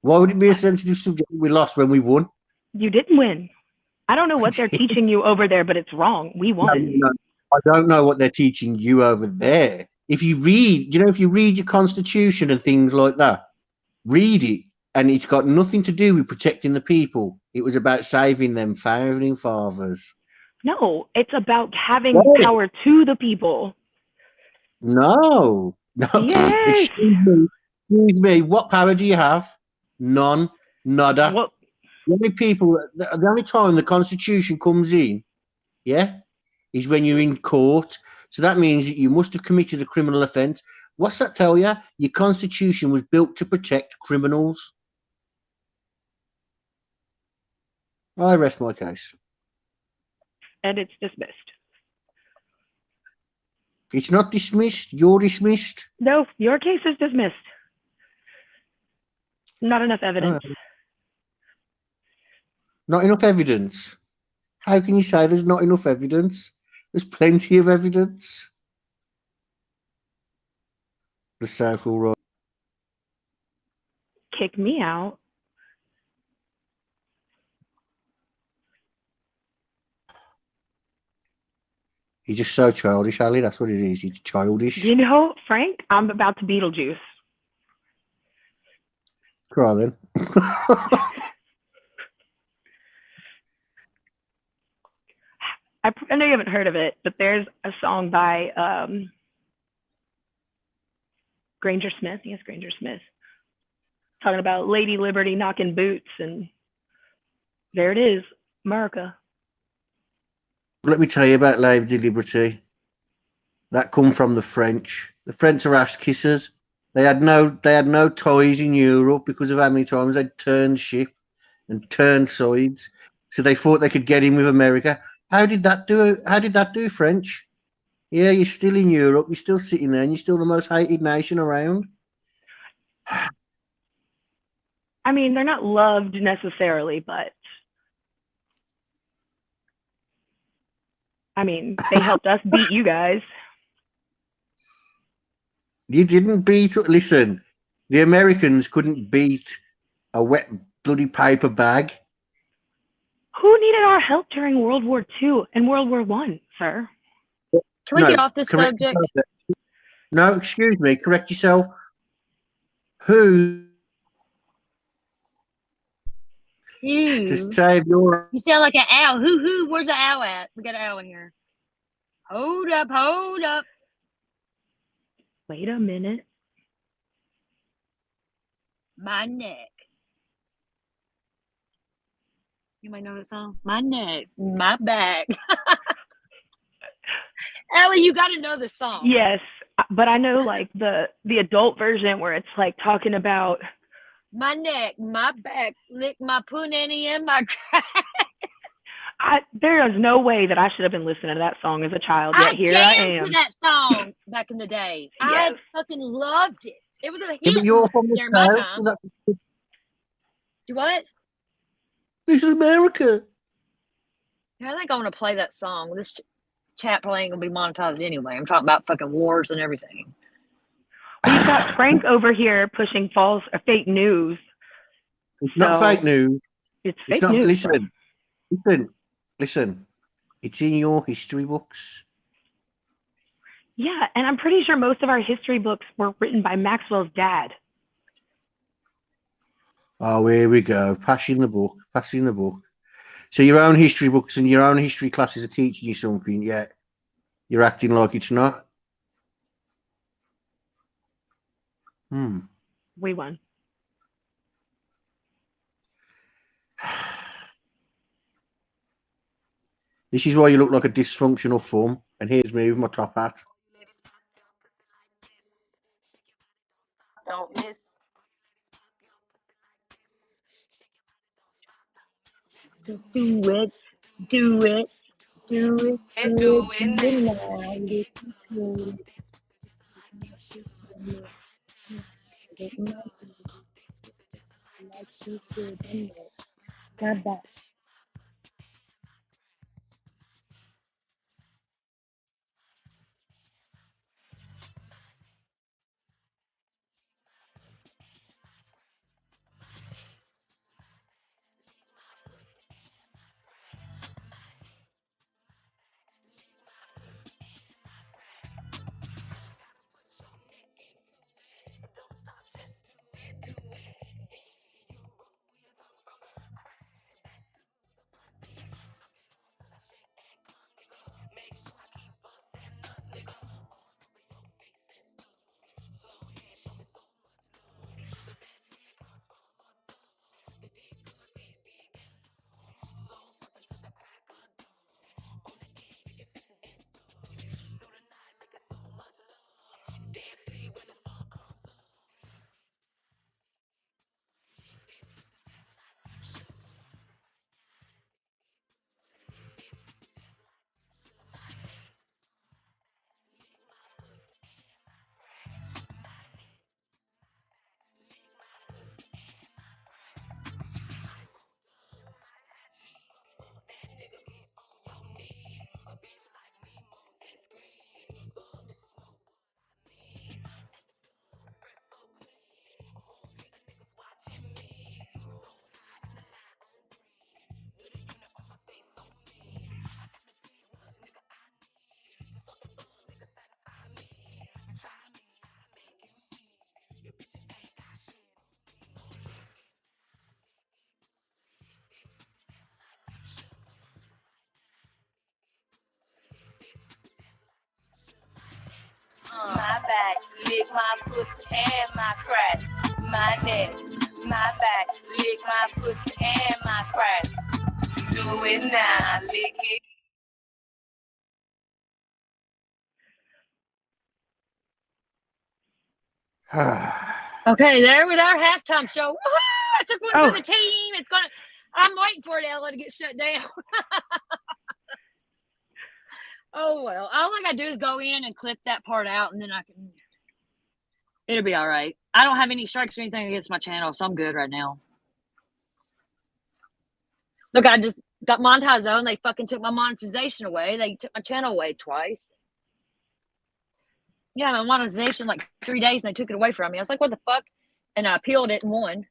Why would it be a sensitive subject we lost when we won? You didn't win. I don't know what they're teaching you over there, but it's wrong. We won. No, I don't know what they're teaching you over there. If you read, if you read your constitution and things like that, read it, and it's got nothing to do with protecting the people. It was about saving them founding fathers. No, it's about having Yeah. power to the people. No. Yes. Excuse me. What power do you have? None. Nada. Well, The only time the Constitution comes in, yeah, is when you're in court. So that means that you must have committed a criminal offence. What's that tell you? Your Constitution was built to protect criminals. I rest my case. and it's dismissed. It's not dismissed. You're dismissed. No, your case is dismissed. Not enough evidence. Not enough evidence. How can you say there's not enough evidence? There's plenty of evidence. The South will rise. Kick me out. He's just so childish, Ali. That's what it is. He's childish. You know, Frank, I'm about to Beetlejuice. Try then. I know you haven't heard of it, but there's a song by Granger Smith. Yes, Granger Smith, talking about Lady Liberty knocking boots, and there it is, America. Let me tell you about Lady Liberty. That come from the French. The French are ass kissers. They had no ties in Europe because of how many times they'd turned ship and turned sides. So they thought they could get in with America. How did that do? How did that do, French? Yeah, you're still in Europe. You're still sitting there, and you're still the most hated nation around. I mean, they're not loved necessarily, but I mean, they helped us beat you guys. You didn't beat. Listen, the Americans couldn't beat a wet bloody paper bag. Who needed our help during World War II and World War One, sir? Can we get off this correct subject? yourself. No, excuse me. Correct yourself. Who to save your? You sound like an owl. Who? Where's the owl at? We got an owl in here. Hold up, hold up. Wait a minute. My neck. You might know the song. My neck, my back. Allie, you got to know the song. Yes, but I know like the adult version where it's like talking about my neck, my back, lick my punani and my crack. There is no way that I should have been listening to that song as a child. Yet here I am. To that song back in the day. Yes. I fucking loved it. It was a hit You're from the during my time. You what? This is America. I think I want to play that song. This chat probably ain't gonna be monetized anyway. I'm talking about fucking wars and everything. We've got Frank over here pushing false or fake news. It's not fake news. It's fake news. Listen. It's in your history books. Yeah, and I'm pretty sure most of our history books were written by Maxwell's dad. Oh, here we go. Passing the book. So your own history books and your own history classes are teaching you something, yet you're acting like it's not. We won. This is why you look like a dysfunctional thumb. And here's me with my top hat. Don't miss. Just do it. Do it. Do it. Do it. Do it. lick my pussy and my crack. My neck, my back, lick my pussy and my crack. Do it now, lick it. Okay, there was our halftime show. Woo-hoo! I took one Oh. for the team. I'm waiting for it, Ella, to get shut down. Oh well. All I gotta do is go in and clip that part out, and then it'll be all right. I don't have any strikes or anything against my channel, so I'm good right now. Look, I just got monetized and they fucking took my monetization away. They took my channel away twice. Yeah, my monetization like 3 days and they took it away from me. I was like, what the fuck? And I appealed it and won.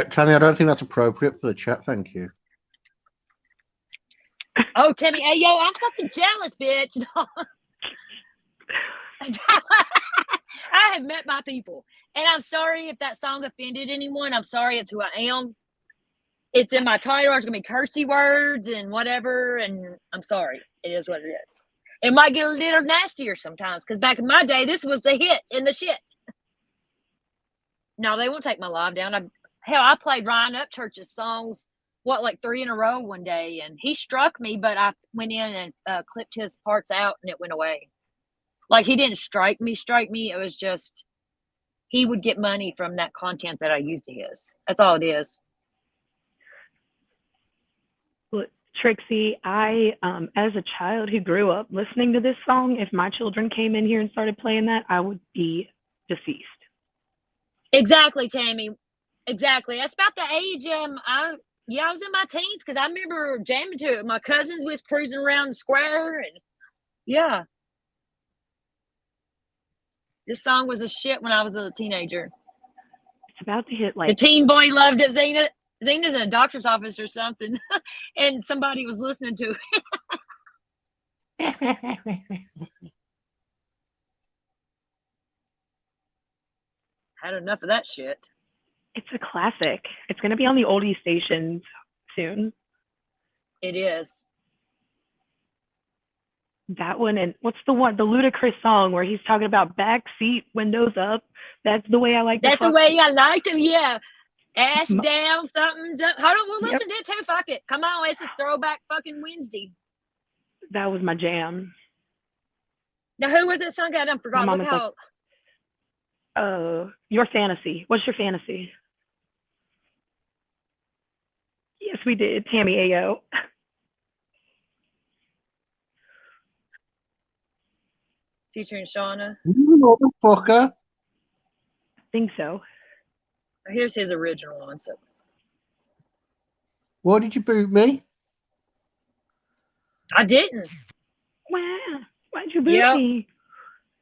Tammy, I don't think that's appropriate for the chat. Thank you. Oh, Timmy, hey, yo, I'm fucking jealous, bitch. I have met my people. And I'm sorry if that song offended anyone. I'm sorry, it's who I am. It's in my title. There's going to be cursey words and whatever. And I'm sorry. It is what it is. It might get a little nastier sometimes because back in my day, this was the hit in the shit. No, they won't take my live down. I played Ryan Upchurch's songs, like 3 in a row one day. And he struck me, but I went in and clipped his parts out and it went away. Like, he didn't strike me. It was just, he would get money from that content that I used to his. That's all it is. Look, Trixie, I, as a child who grew up listening to this song, if my children came in here and started playing that, I would be deceased. Exactly, Tammy. Exactly. That's about the age. I was in my teens because I remember jamming to it. My cousins was cruising around the square, and yeah. This song was a shit when I was a teenager. It's about to hit like the teen boy loved it. Zena's in a doctor's office or something, and somebody was listening to it. Had enough of that shit. It's a classic. It's going to be on the oldie stations soon. It is. That one, and what's the Ludacris song where he's talking about back seat, windows up? That's the way I like. That's the way I liked him. Yeah, ass down, something. Hold on, we'll listen to it too. Fuck it. Come on, it's a throwback fucking Wednesday. That was my jam. Now, who was that song? I done forgot. My mom Look was how. Your fantasy. What's your fantasy? Yes, we did. Tammy Ayo. Featuring Shauna. You motherfucker. I think so. Here's his original one. So. Why did you boot me? I didn't. Wow. Why'd you boot me?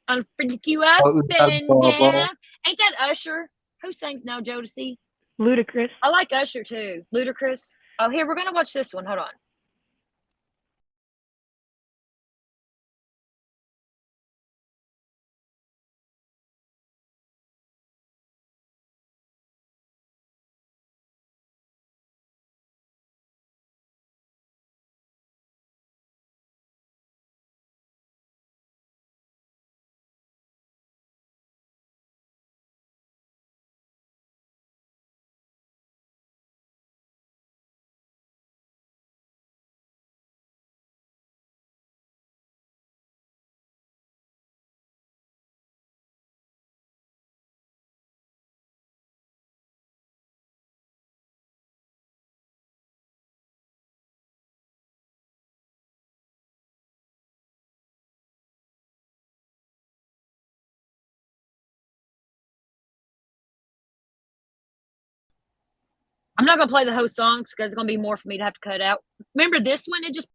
I'll freak you up and down. Ain't that Usher? Who sings now, Jodeci? Ludacris. I like Usher too. Ludacris. Oh, here, we're going to watch this one. Hold on. I'm not going to play the whole songs because it's going to be more for me to have to cut out. Remember this one? It just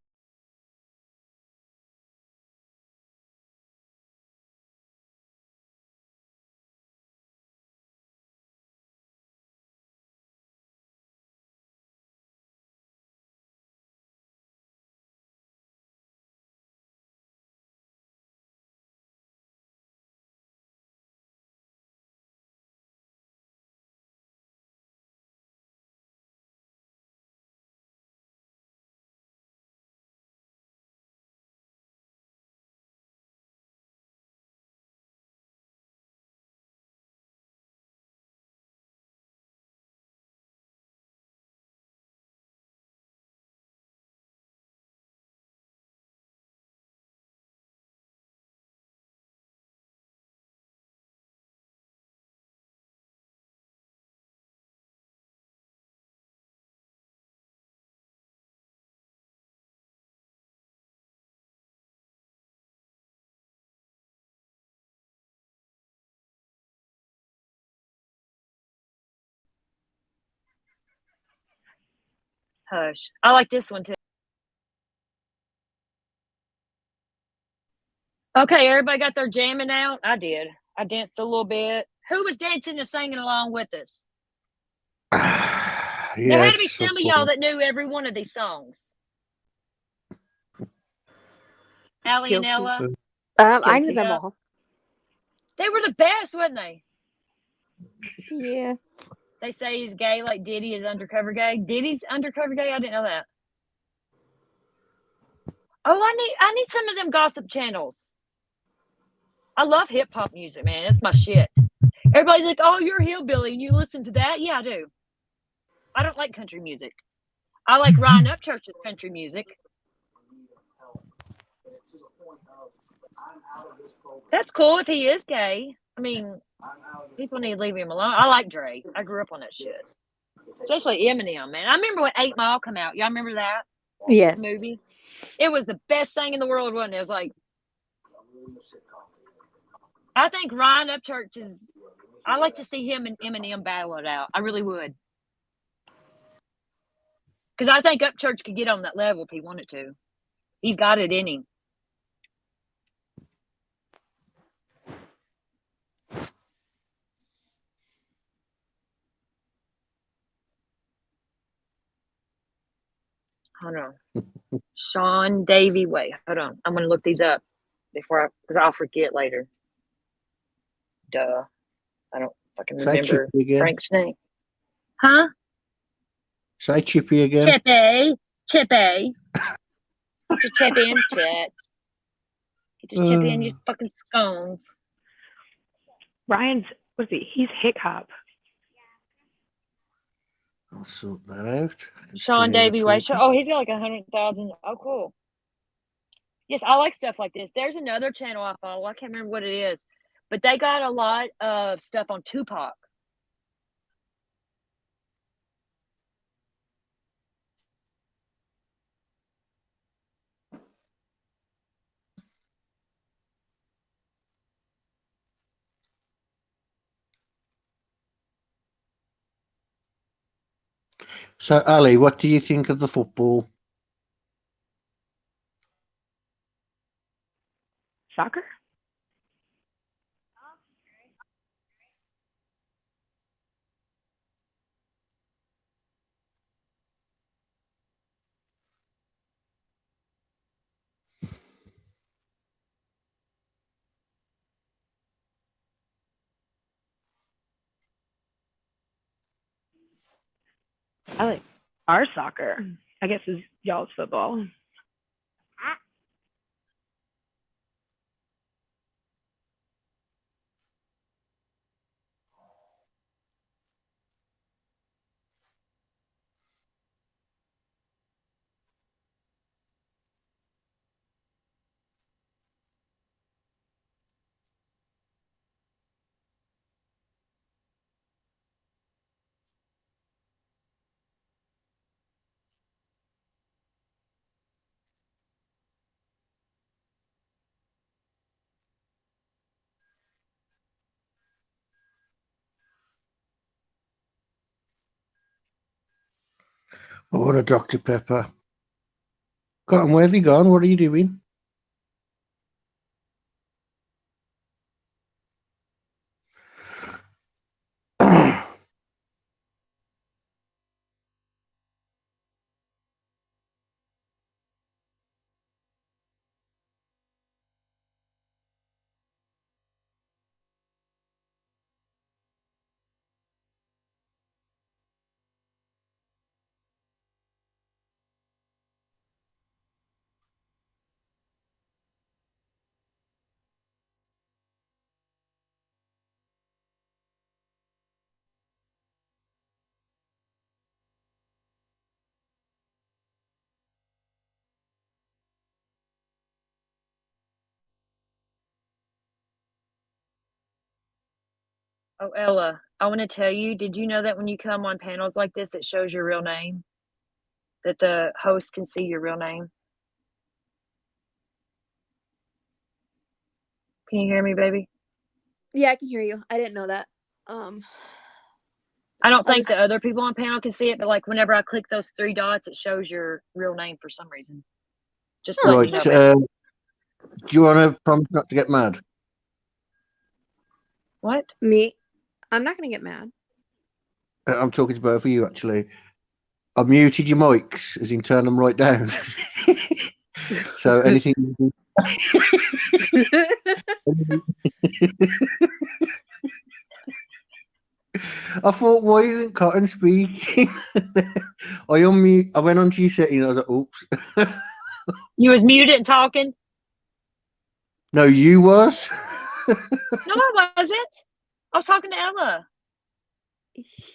Hush. I like this one too. Okay, everybody got their jamming out? I did. I danced a little bit. Who was dancing and singing along with us? There had to be Yes, some of of y'all course. that knew every one of these songs. Allie and Guilty. Ella, I knew Guilty. them yeah. all. They were the best, wasn't they? Yeah. They say he's gay like Diddy is undercover gay. Diddy's undercover gay? I didn't know that. Oh, I need some of them gossip channels. I love hip hop music, man. That's my shit. Everybody's like, "Oh, you're a hillbilly and you listen to that?" Yeah, I do. I don't like country music. I like Ryan Upchurch's country music. That's cool if he is gay. I mean, people need to leave him alone. I like Dre. I grew up on that shit. Especially Eminem, man. I remember when 8 Mile come out. Y'all remember that Yes. movie? It was the best thing in the world, wasn't it? It was like, I think Ryan Upchurch is, I like to see him and Eminem battle it out. I really would. Because I think Upchurch could get on that level if he wanted to. He's got it in him. Hold on. Sean Davy. Wait, hold on. I'm going to look these up because I'll forget later. Duh. I don't fucking Say remember Chippy again. Frank's name. Huh? Say Chippy again. Chippy. Get your chippy in chips. Get your chippy in your fucking scones. Ryan's, what's he? He's hip hop. I'll sort that out. Sean Davy White. Oh, he's got like 100,000. Oh, cool. Yes, I like stuff like this. There's another channel I follow. I can't remember what it is, but they got a lot of stuff on Tupac. So, Ali, what do you think of the football? Soccer? I like our soccer. I guess is y'all's football. I want a Dr. Pepper. Cotton, where have you gone? What are you doing? Oh, Ella, I want to tell you, did you know that when you come on panels like this, it shows your real name? That the host can see your real name? Can you hear me, baby? Yeah, I can hear you. I didn't know that. I don't I think was the other people on panel can see it, but like whenever I click those three dots, it shows your real name for some reason. Just letting you know. Right. Baby. Do you want to promise not to get mad? What? me. I'm not gonna get mad. I'm talking to both of you, actually. I muted your mics, as in turn them right down. So anything you do. I thought, why isn't Cotton speaking? I went on to your setting. I was like, oops. You was muted and talking? No, you was. No, I wasn't. I was talking to Ella.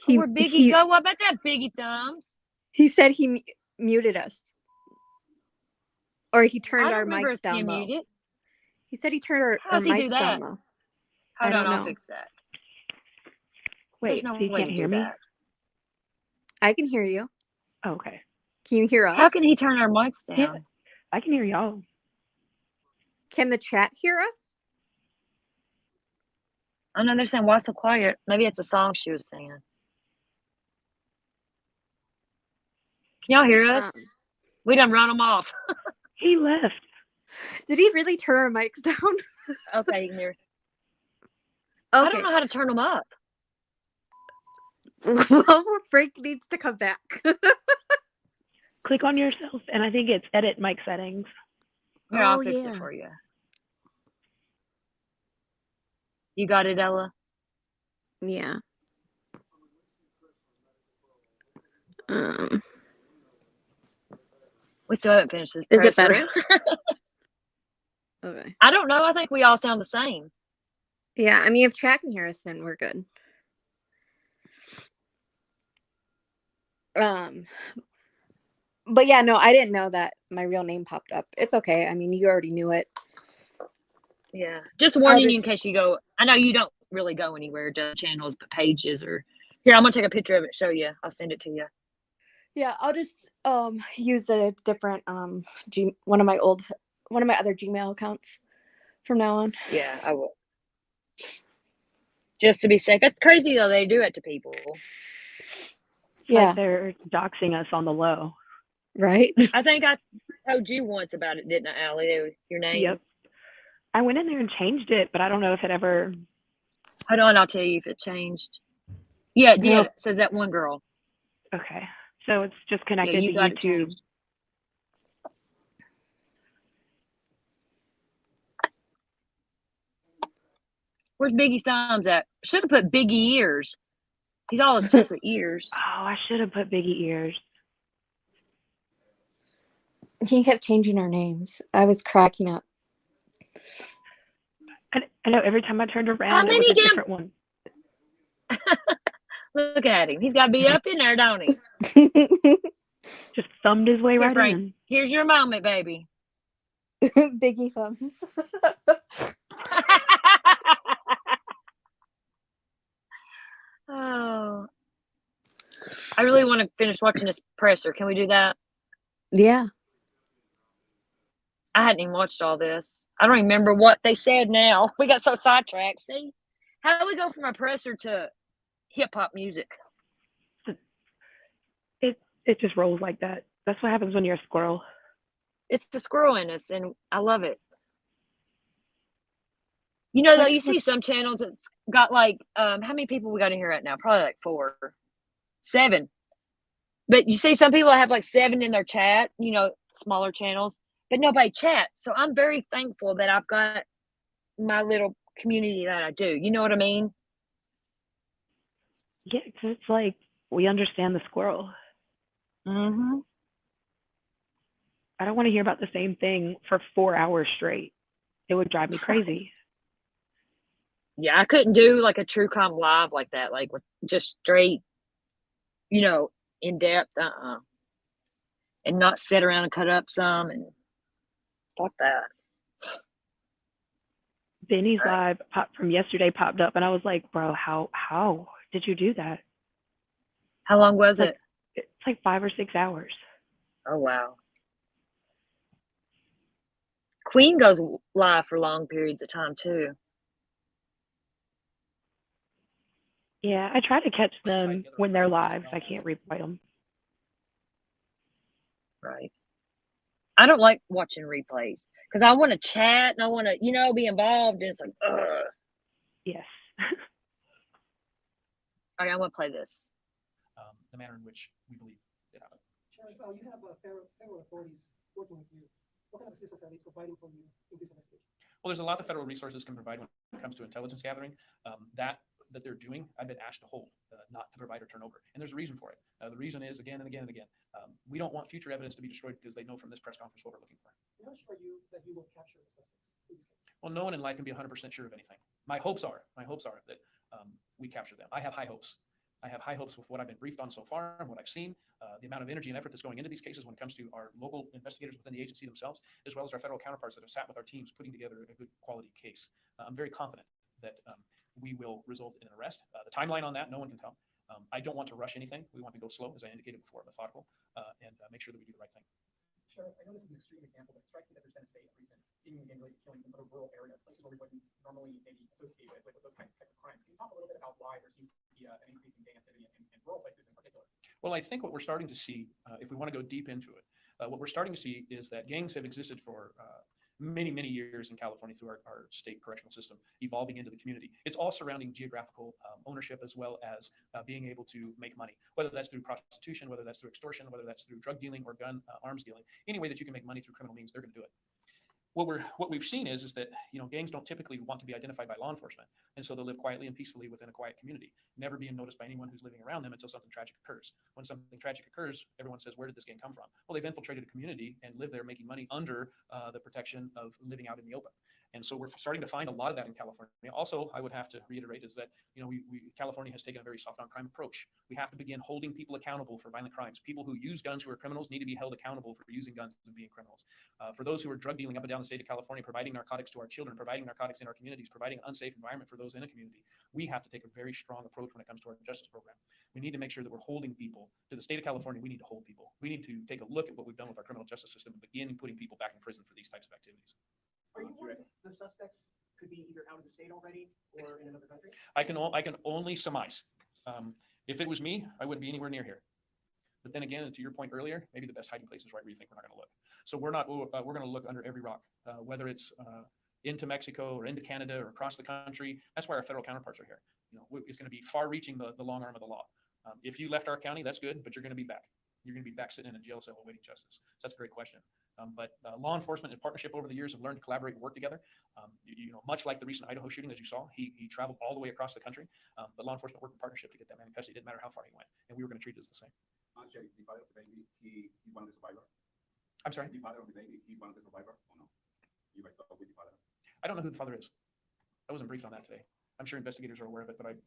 Where'd Biggie go? What about that Biggie thumbs? He said he muted us, or he turned I our don't remember mics us down being low. muted. He said he turned our How does he do mics down that? low. Hold I on, don't I'll know. fix that. Wait, There's no so you way can't to hear do me? that. I can hear you. Oh, okay. Can you hear us? How can he turn our mics down? Yeah, I can hear y'all. Can the chat hear us? I know they're saying, why so quiet? Maybe it's a song she was singing. Can y'all hear us? We done run them off. He left. Did he really turn our mics down? Okay, you can hear. Okay. I don't know how to turn them up. Well, Frank needs to come back. Click on yourself, and I think it's edit mic settings. Here, I'll fix it for you. You got it, Ella? Yeah. We still haven't finished this. Is it better? Okay. I don't know. I think we all sound the same. Yeah, I mean, if chat can hear us, then we're good. But yeah, no, I didn't know that my real name popped up. It's okay. I mean, you already knew it. Yeah. Just warning you in case you go. I know you don't really go anywhere, just channels, but pages or. Here, I'm going to take a picture of it, show you. I'll send it to you. Yeah, I'll just use a different one of my other Gmail accounts from now on. Yeah, I will. Just to be safe. That's crazy though. They do it to people. Yeah, like they're doxing us on the low. Right. I think I told you once about it, didn't I, Allie? Your name. Yep. I went in there and changed it, but I don't know if it ever. Hold on, I'll tell you if it changed. Yeah, it did. No. It says that one girl. Okay, so it's just Yeah, connected you to got it YouTube. changed. Where's Biggie Thumbs at? Should have put Biggie Ears. He's all obsessed with ears. Oh, I should have put Biggie Ears. He kept changing our names. I was cracking up. I know every time I turned around, How it was many a different one. Look at him. He's got to be up in there, don't he? Just thumbed his way Here, right Frank. in. Here's your moment, baby. Biggie Thumbs. Oh. I really want to finish watching this presser. Can we do that? Yeah. I hadn't even watched all this. I don't remember what they said now. We got so sidetracked. See? How do we go from a presser to hip-hop music? It just rolls like that. That's what happens when you're a squirrel. It's the squirrel in us, and I love it. You know, though, you see some channels that's got like, how many people we got in here right now? Probably like 4, 7. But you see some people have like 7 in their chat, you know, smaller channels, but nobody chats. So I'm very thankful that I've got my little community that I do. You know what I mean? Yeah, it's like we understand the squirrel. Mm-hmm. I don't want to hear about the same thing for 4 hours straight. It would drive me crazy. Yeah, I couldn't do like a true crime live like that, like with just straight, you know, in depth, and not sit around and cut up some and fuck that. Benny's live from yesterday popped up, and I was like, bro, how did you do that? How long was it? It's like 5 or 6 hours. Oh, wow. Queen goes live for long periods of time, too. Yeah, I try to catch Let's tie them together when they're priorities live. well I as can't replay them. Right. I don't like watching replays because I want to chat and I want to, be involved. And it's like, ugh. Yes. All right, I want to play this. the manner in which we believe it happened. Sheriff, you have federal authorities working with you. What kind of assistance are they providing for you in this investigation? Well, there's a lot that federal resources can provide when it comes to intelligence gathering. That they're doing, I've been asked to hold, not to provide or turn over. And there's a reason for it. The reason is, again and again and again, we don't want future evidence to be destroyed because they know from this press conference what we're looking for. How sure are you that you will capture the suspects in this case? Well, no one in life can be 100% sure of anything. My hopes are that we capture them. I have high hopes. I have high hopes with what I've been briefed on so far and what I've seen, the amount of energy and effort that's going into these cases when it comes to our local investigators within the agency themselves, as well as our federal counterparts that have sat with our teams putting together a good quality case. I'm very confident that we will result in an arrest. The timeline on that, no one can tell. I don't want to rush anything. We want to go slow, as I indicated before, methodical, and make sure that we do the right thing. Sheriff, I know this is an extreme example, but it strikes me that there's been a spate of recent seemingly gang-related killings in other rural areas, places where we wouldn't normally maybe associate with those types of crimes. Can you talk a little bit about why there seems to be an increase in gang activity in rural places in particular? Well, I think what we're starting to see, if we want to go deep into it, what we're starting to see is that gangs have existed for many, many years in California through our state correctional system, evolving into the community. It's all surrounding geographical ownership as well as being able to make money, whether that's through prostitution, whether that's through extortion, whether that's through drug dealing or gun arms dealing. Any way that you can make money through criminal means, they're going to do it. What we've seen is that gangs don't typically want to be identified by law enforcement, and so they'll live quietly and peacefully within a quiet community, never being noticed by anyone who's living around them until something tragic occurs. When something tragic occurs, everyone says, "Where did this gang come from?" Well, they've infiltrated a community and live there making money under the protection of living out in the open. And so we're starting to find a lot of that in California. Also, I would have to reiterate is that California has taken a very soft on crime approach. We have to begin holding people accountable for violent crimes. People who use guns who are criminals need to be held accountable for using guns and being criminals. For those who are drug dealing up and down the state of California, providing narcotics to our children, providing narcotics in our communities, providing an unsafe environment for those in a community, we have to take a very strong approach when it comes to our justice program. We need to make sure that we're holding people. To the state of California, we need to hold people. We need to take a look at what we've done with our criminal justice system and begin putting people back in prison for these types of activities. Are you worried the suspects could be either out of the state already or in another country? I can only surmise. If it was me, I wouldn't be anywhere near here. But then again, to your point earlier, maybe the best hiding place is right where you think we're not going to look. So we're going to look under every rock, whether it's into Mexico or into Canada or across the country. That's why our federal counterparts are here. It's going to be far-reaching the long arm of the law. If you left our county, that's good, but you're going to be back. You're going to be back sitting in a jail cell awaiting justice. So that's a great question. But law enforcement and partnership over the years have learned to collaborate and work together. Much like the recent Idaho shooting, as you saw, he traveled all the way across the country. But law enforcement worked in partnership to get that man in custody. It didn't matter how far he went, and we were going to treat it as the same. Jerry, the father of the baby, he wanted the survivor. I'm sorry? The father of the baby, he wanted the survivor or no? You guys talked with the father? I don't know who the father is. I wasn't briefed on that today. I'm sure investigators are aware of it, but I'm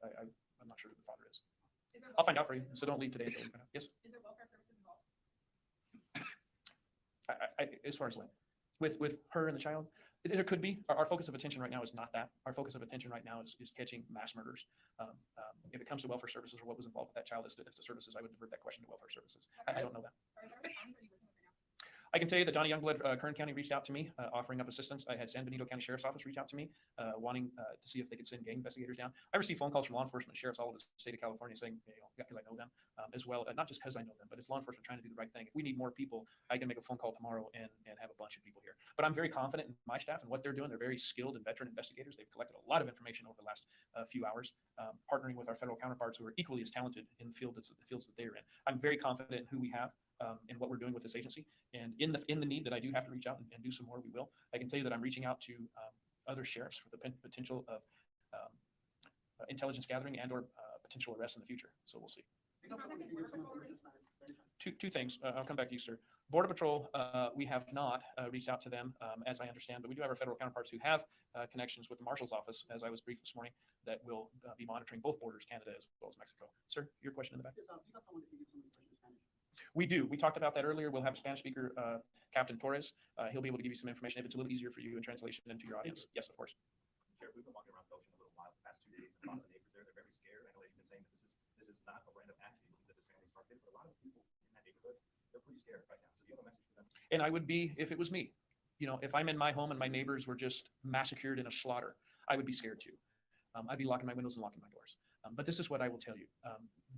not sure who the father is. I'll find out for you, so don't leave today until we find out. Yes? Is there welfare services involved? As far as when? With her and the child? There could be. Our focus of attention right now is not that. Our focus of attention right now is catching mass murders. If it comes to welfare services or what was involved with that child as to services, I would divert that question to welfare services. I don't know that. I can tell you that Donnie Youngblood, Kern County, reached out to me, offering up assistance. I had San Benito County Sheriff's Office reach out to me, wanting to see if they could send gang investigators down. I received phone calls from law enforcement sheriffs all over the state of California saying, because I know them, as well, not just because I know them, but it's law enforcement trying to do the right thing. If we need more people, I can make a phone call tomorrow and have a bunch of people here. But I'm very confident in my staff and what they're doing. They're very skilled and veteran investigators. They've collected a lot of information over the last few hours, partnering with our federal counterparts who are equally as talented in the fields that they're in. I'm very confident in who we have. In what we're doing with this agency, and in the need that I do have to reach out and do some more, we will. I can tell you that I'm reaching out to other sheriffs for the potential of intelligence gathering and or potential arrests in the future. So we'll see. Two things. I'll come back to you, sir. Border Patrol, we have not reached out to them, as I understand, but we do have our federal counterparts who have connections with the Marshal's Office, as I was briefed this morning, that will be monitoring both borders, Canada as well as Mexico. Sir, your question in the back. We do. We talked about that earlier. We'll have a Spanish speaker, Captain Torres. He'll be able to give you some information if it's a little easier for you in translation and to your audience. Yes, of course. Sheriff, we've been walking around Goshen a little while the past 2 days. A lot of the neighbors there, they're very scared. I know you've been saying that this is not a random act. You believe that this family started, but a lot of people in that neighborhood, they're pretty scared right now. So do you have a message for them? And I would be, if it was me, if I'm in my home and my neighbors were just massacred in a slaughter, I would be scared too. I'd be locking my windows and locking my doors. But this is what I will tell you.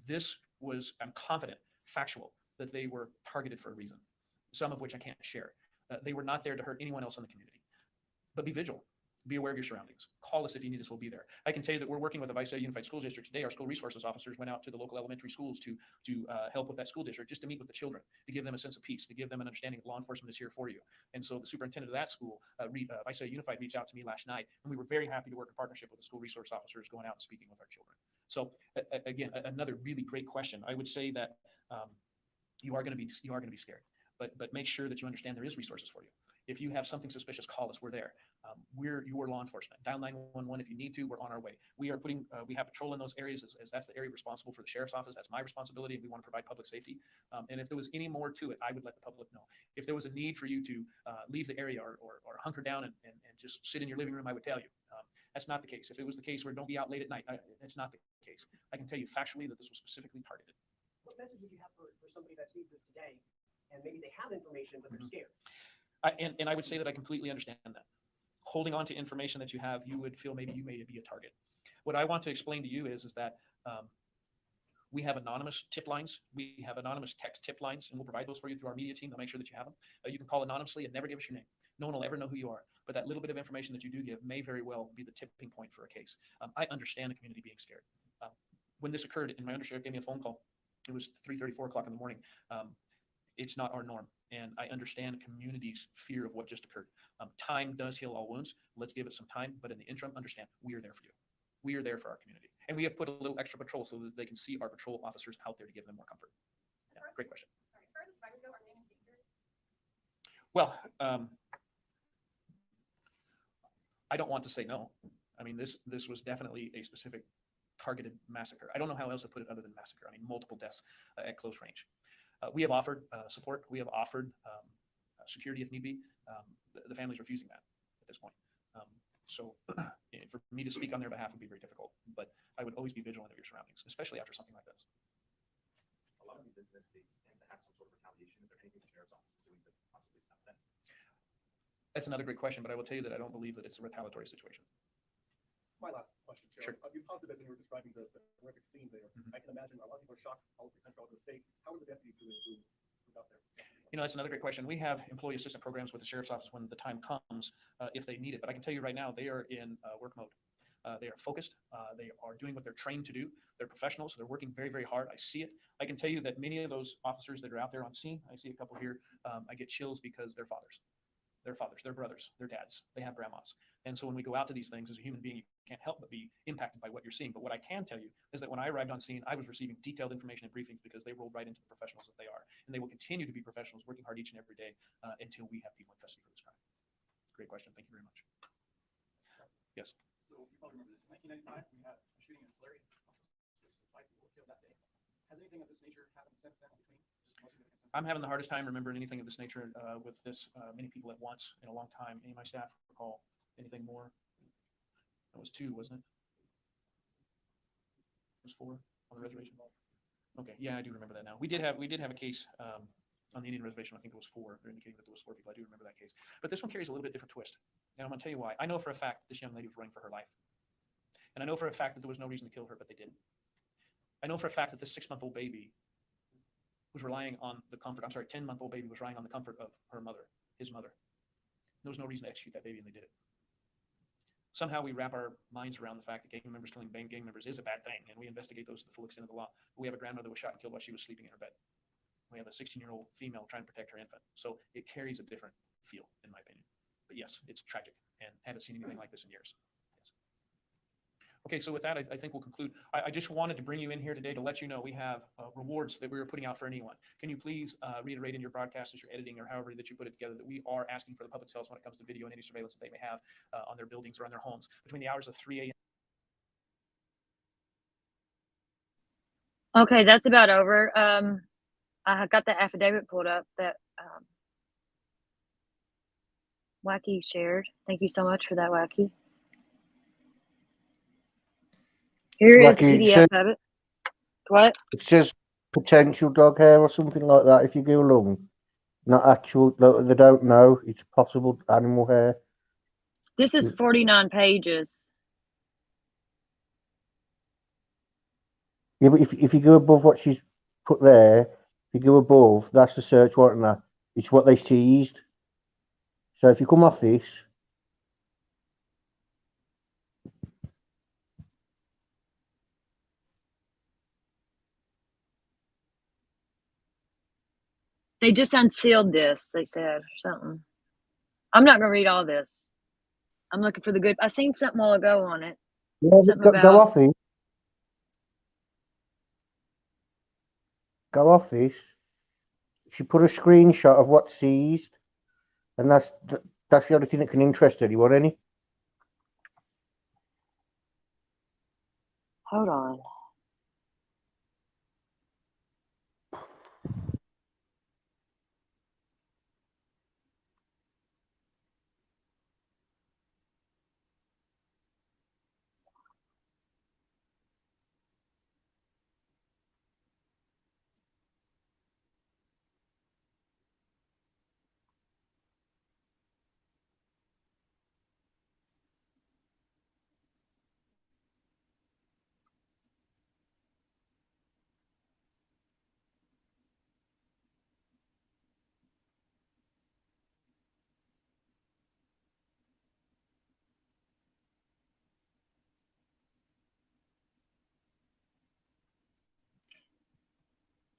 This was, I'm confident, factual, that they were targeted for a reason, some of which I can't share. They were not there to hurt anyone else in the community. But be vigilant. Be aware of your surroundings. Call us if you need us. We'll be there. I can tell you that we're working with the Visalia Unified School District today. Our school resources officers went out to the local elementary schools to help with that school district, just to meet with the children, to give them a sense of peace, to give them an understanding that law enforcement is here for you. And so the superintendent of that school, Visalia Unified, reached out to me last night, and we were very happy to work in partnership with the school resource officers going out and speaking with our children. So again, another really great question. I would say that you are going to be scared, but make sure that you understand there is resources for you. If you have something suspicious, call us. We're there. We're your law enforcement. Dial 911 if you need to. We're on our way. We are putting, we have patrol in those areas as that's the area responsible for the sheriff's office. That's my responsibility. We want to provide public safety. And if there was any more to it, I would let the public know. If there was a need for you to leave the area or hunker down and just sit in your living room, I would tell you. That's not the case. If it was the case where don't be out late at night, that's not the case. I can tell you factually that this was specifically targeted. What message would you have for somebody that sees this today and maybe they have information, but they're scared? And I would say that I completely understand that. Holding on to information that you have, you would feel maybe you may be a target. What I want to explain to you is that we have anonymous tip lines. We have anonymous text tip lines, and we'll provide those for you through our media team. They'll make sure that you have them. You can call anonymously and never give us your name. No one will ever know who you are. But that little bit of information that you do give may very well be the tipping point for a case. I understand the community being scared. When this occurred, and my undersheriff gave me a phone call, it was 3:30, 4 o'clock in the morning. It's not our norm. And I understand community's fear of what just occurred. Time does heal all wounds. Let's give it some time. But in the interim, understand, we are there for you. We are there for our community. And we have put a little extra patrol so that they can see our patrol officers out there to give them more comfort. Yeah, great question. Well, I don't want to say no. I mean, this was definitely a specific targeted massacre. I don't know how else to put it other than massacre. I mean, multiple deaths at close range. We have offered support. We have offered security if need be. The family's refusing that at this point. So for me to speak on their behalf would be very difficult, but I would always be vigilant of your surroundings, especially after something like this. A lot of these incidents, they tend to have some sort of retaliation. Is there anything the sheriff's office is doing to possibly stop that? That's another great question, but I will tell you that I don't believe that it's a retaliatory situation. My last question, Sheriff. Sure. You paused a bit when you were describing the horrific scene there. I can imagine a lot of people are shocked all over the country, all over the state. How are the deputies doing who got there? You know, that's another great question. We have employee assistant programs with the sheriff's office when the time comes, if they need it. But I can tell you right now, they are in work mode. They are focused. They are doing what they're trained to do. They're professionals. They're working very, very hard. I see it. I can tell you that many of those officers that are out there on scene, I see a couple here, I get chills because they're fathers. They're fathers, they're brothers, they're dads, they have grandmas. And so when we go out to these things as a human being, you can't help but be impacted by what you're seeing. But what I can tell you is that when I arrived on scene, I was receiving detailed information and briefings because they rolled right into the professionals that they are. And they will continue to be professionals working hard each and every day until we have people in custody for this crime. Great question. Thank you very much. Yes. So you probably remember this. In 1995, we had a shooting in Tulare. 5 people killed that day. Has anything of this nature happened since then between? I'm having the hardest time remembering anything of this nature with this many people at once in a long time. Any of my staff recall anything more? That was 2, wasn't it? It was 4 on the reservation. Okay, yeah, I do remember that now. We did have a case on the Indian reservation. I think it was 4. They're indicating that there was 4 people. I do remember that case. But this one carries a little bit different twist. And I'm going to tell you why. I know for a fact this young lady was running for her life. And I know for a fact that there was no reason to kill her, but they did. I know for a fact that this 6-month-old baby was relying on the comfort, 10-month-old baby was relying on the comfort of her mother, his mother. There was no reason to execute that baby, and they did it. Somehow we wrap our minds around the fact that gang members killing gang members is a bad thing, and we investigate those to the full extent of the law. But we have a grandmother that was shot and killed while she was sleeping in her bed. We have a 16-year-old female trying to protect her infant. So it carries a different feel, in my opinion. But yes, it's tragic, and haven't seen anything like this in years. Okay, so with that, I think we'll conclude. I just wanted to bring you in here today to let you know we have rewards that we are putting out for anyone. Can you please reiterate in your broadcast as you're editing or however that you put it together that we are asking for the public's help when it comes to video and any surveillance that they may have on their buildings or on their homes between the hours of 3 a.m. Okay, that's about over. I got the affidavit pulled up that Wacky shared. Thank you so much for that, Wacky. Here is the PDF of it. What? It says potential dog hair or something like that if you go along. Not actual, they don't know. It's possible animal hair. This is 49 pages. Yeah, but if you go above what she's put there, if you go above, that's the search warrant. And that it's what they seized. So if you come off this, They just unsealed this, they said, or something. I'm not going to read all this. I'm looking for the good. I seen something a while ago on it. yeah, Something go about. off this. Go off this. She put a screenshot of what's seized, and that's the only thing that can interest anyone. Any? Hold on.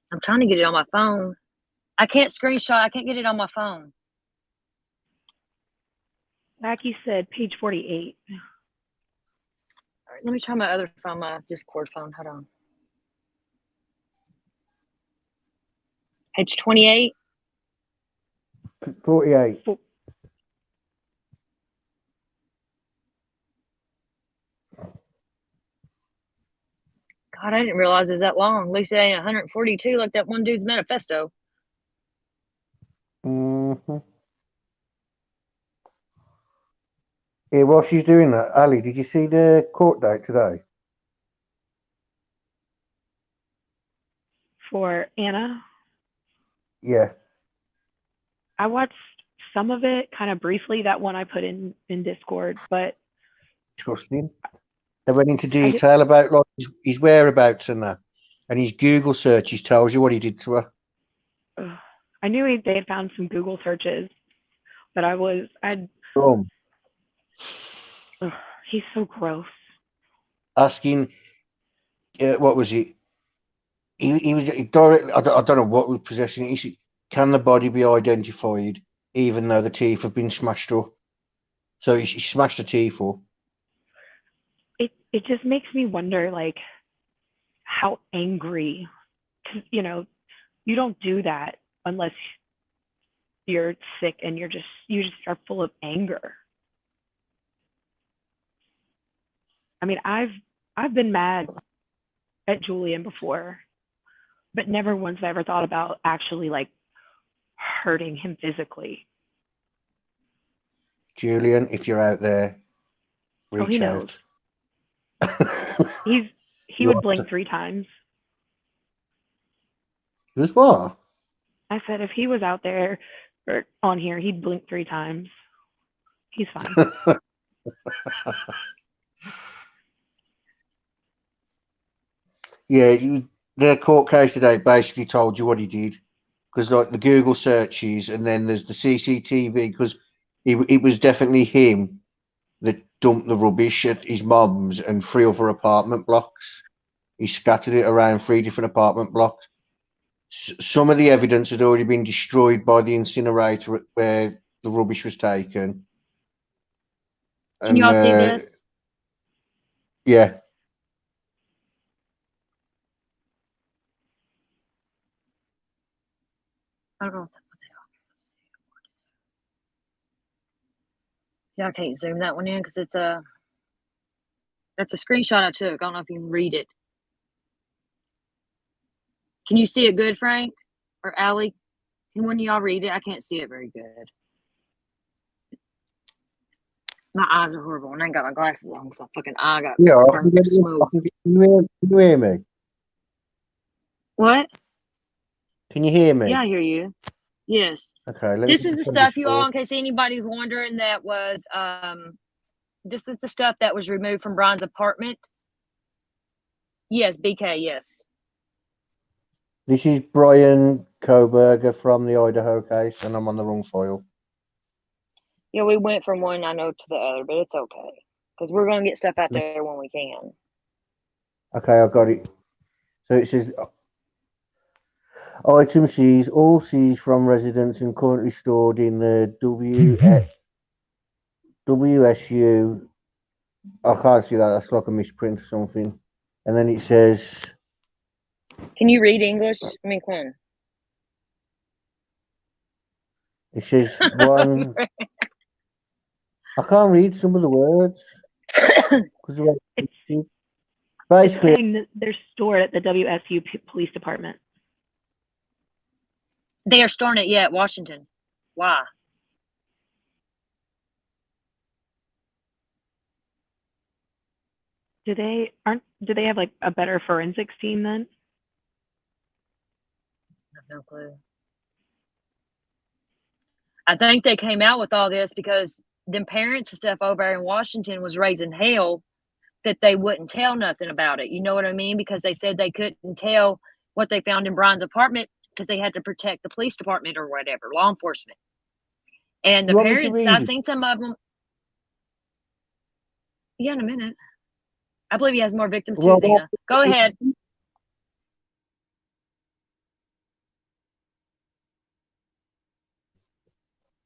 I'm trying to get it on my phone. I can't screenshot. I can't get it on my phone. Mackie said page 48. All right, let me try my other phone, my Discord phone. Hold on. Page 28. 48. God, I didn't realize it was that long. At least it ain't 142 like that one dude's manifesto. Mm-hmm. Yeah, while she's doing that, Ali, did you see the court date today? For Anna, Yeah. I watched some of it kind of briefly, that one I put in Discord, but Disgusting. They went into detail about like his whereabouts and that, and his Google searches tells you what he did to her. I knew they had found some Google searches, but he's so gross. Asking, what was it? He was directly. I don't know what was possessing it. He said, "Can the body be identified, even though the teeth have been smashed up?" So he smashed the teeth up. It just makes me wonder, like, how angry, 'cause, you don't do that unless you're sick and you just are full of anger. I mean, I've been mad at Julian before, but never once I ever thought about actually like hurting him physically. Julian, if you're out there, reach he knows. out. He would blink 3 times. He was what? I said if he was out there or on here, he'd blink 3 times. He's fine. Yeah, the court case today basically told you what he did, because like the Google searches, and then there's the CCTV, because it was definitely him that dumped the rubbish at his mum's and 3 other apartment blocks. He scattered it around 3 different apartment blocks. Some of the evidence had already been destroyed by the incinerator where the rubbish was taken. Can you all see this? Yeah. I don't know what the hell. Yeah, I can't zoom that one in because that's a screenshot I took. I don't know if you can read it. Can you see it good, Frank or Allie? Can one of y'all read it? I can't see it very good. My eyes are horrible, and I ain't got my glasses on because my fucking eye got burned with smoke. Can you hear me? What? Can you hear me? Yeah, I hear you. Yes. Okay. This is the stuff, you all, in case anybody's wondering, that was this is the stuff that was removed from Brian's apartment. Yes, BK. Yes. This is Brian Koberger from the Idaho case, and I'm on the wrong file. Yeah, we went from one I know to the other, but it's okay because we're gonna get stuff out there when we can. Okay, I got it. So it says item seized, all seized from residents and currently stored in the WSU. I can't see that. That's like a misprint or something. And then it says, Can you read English? I mean, come on. it says one. I can't read some of the words because basically It's saying that they're stored at the WSU Police Department. They are storing it, at Washington. Why? Do they have like a better forensics team then? I have no clue. I think they came out with all this because them parents and stuff over in Washington was raising hell that they wouldn't tell nothing about it. You know what I mean? Because they said they couldn't tell what they found in Brian's apartment because they had to protect the police department or whatever, law enforcement. And the you want me to parents, read I've it? seen some of them. Yeah, in a minute. I believe he has more victims too, Well, Zena. Go ahead.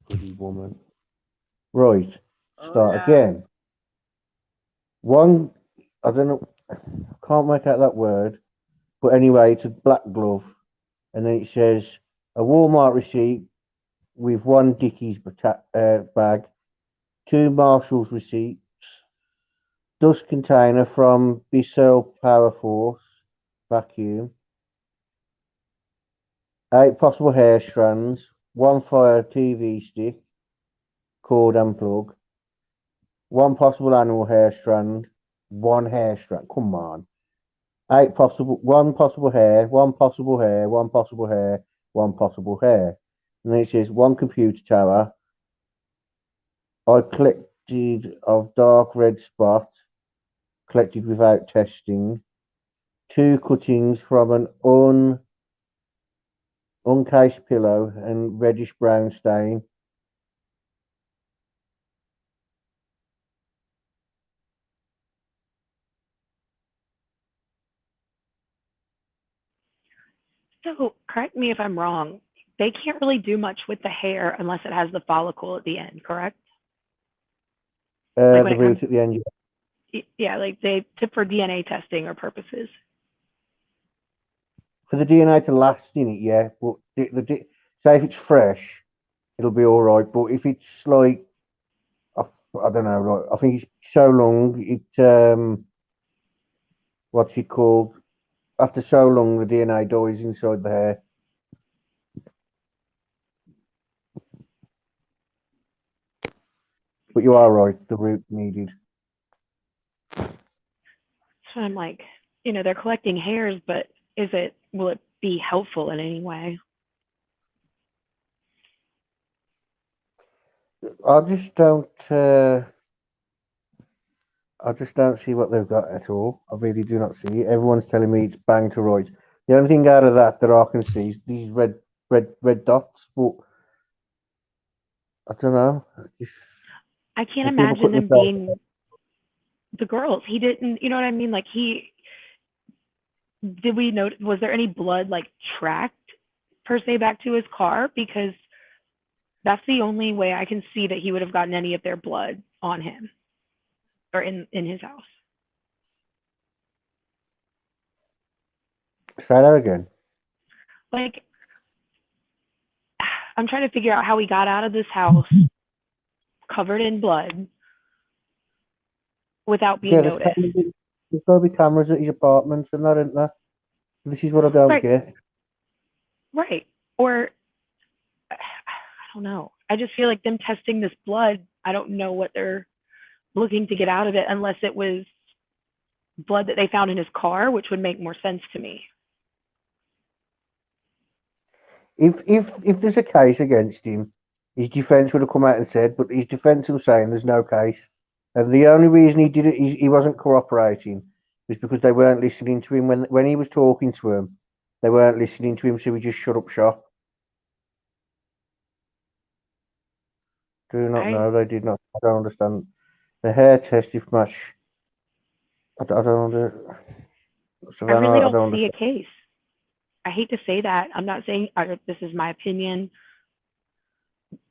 Pretty woman. Right. Start Hola. again. One. I don't know. Can't make out that word. But anyway, it's a black glove, and then it says a Walmart receipt with one Dickies bag, two Marshalls receipts, dust container from Bissell Power Force vacuum, 8 possible hair strands, one Fire TV stick, cord and plug, one possible animal hair strand, one hair strand. Come on. One possible hair, one possible hair, one possible hair, one possible hair. And then it says one computer tower. I collected of dark red spot, collected without testing. Two cuttings from an uncased pillow and reddish brown stain. So correct me if I'm wrong. They can't really do much with the hair unless it has the follicle at the end, correct? Like when The it comes, root at the end. yeah, like for DNA testing or purposes. For the DNA to last in it, yeah. But say if it's fresh, it'll be all right. But if it's like, I don't know, right? I think it's so long. What's it called? After so long, the DNA dies inside the hair. But you are right. The root needed. So I'm like, they're collecting hairs, but will it be helpful in any way? I just don't. I just don't see what they've got at all. I really do not see it. Everyone's telling me it's bang to right. The only thing out of that I can see is these red dots. But I don't know. I can't if people imagine put them themselves, being the girls. He didn't, you know what I mean? Like did we note, was there any blood like tracked per se back to his car? Because that's the only way I can see that he would have gotten any of their blood on him or in his house. Try that again. Like, I'm trying to figure out how he got out of this house covered in blood without being noticed. There's got to be cameras at his apartment and that, isn't there? This is what I don't get. Right. Or, I don't know. I just feel like them testing this blood, I don't know what they're looking to get out of it unless it was blood that they found in his car, which would make more sense to me. If there's a case against him, his defence would have come out and said, but his defence was saying there's no case. And the only reason he did it is he wasn't cooperating. was because they weren't listening to him when he was talking to them. They weren't listening to him, so he just shut up shop. Do not know. They did not. I don't understand. The hair test, if much. I don't under. I really Savannah, I don't don't see a understand. case. I hate to say that. I'm not saying this is my opinion,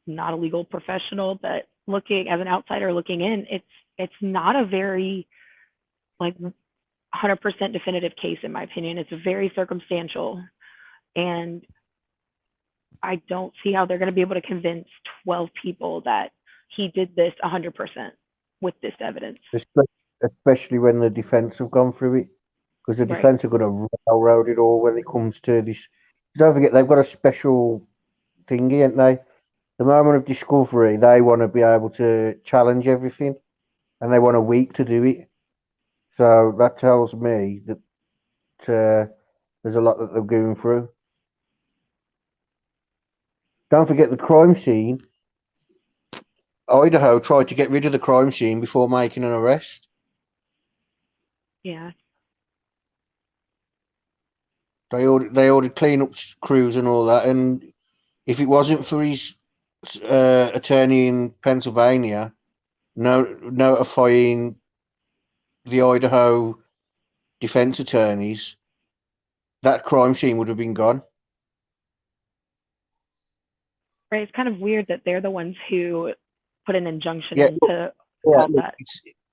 not a legal professional, but looking as an outsider looking in, it's not a very like 100% definitive case in my opinion. It's very circumstantial, and I don't see how they're going to be able to convince 12 people that he did this 100% with this evidence. Especially when the defence have gone through it, because the Right. defence are going to railroad it all when it comes to this. Don't forget, they've got a special thingy, ain't they? The moment of discovery, they want to be able to challenge everything, and they want a week to do it. So that tells me that there's a lot that they're going through. Don't forget the crime scene. Idaho tried to get rid of the crime scene before making an arrest. Yeah. They ordered cleanup crews and all that, and if it wasn't for his attorney in Pennsylvania notifying the Idaho defense attorneys, that crime scene would have been gone. Right. It's kind of weird that they're the ones who put an injunction Yeah, in to halt that.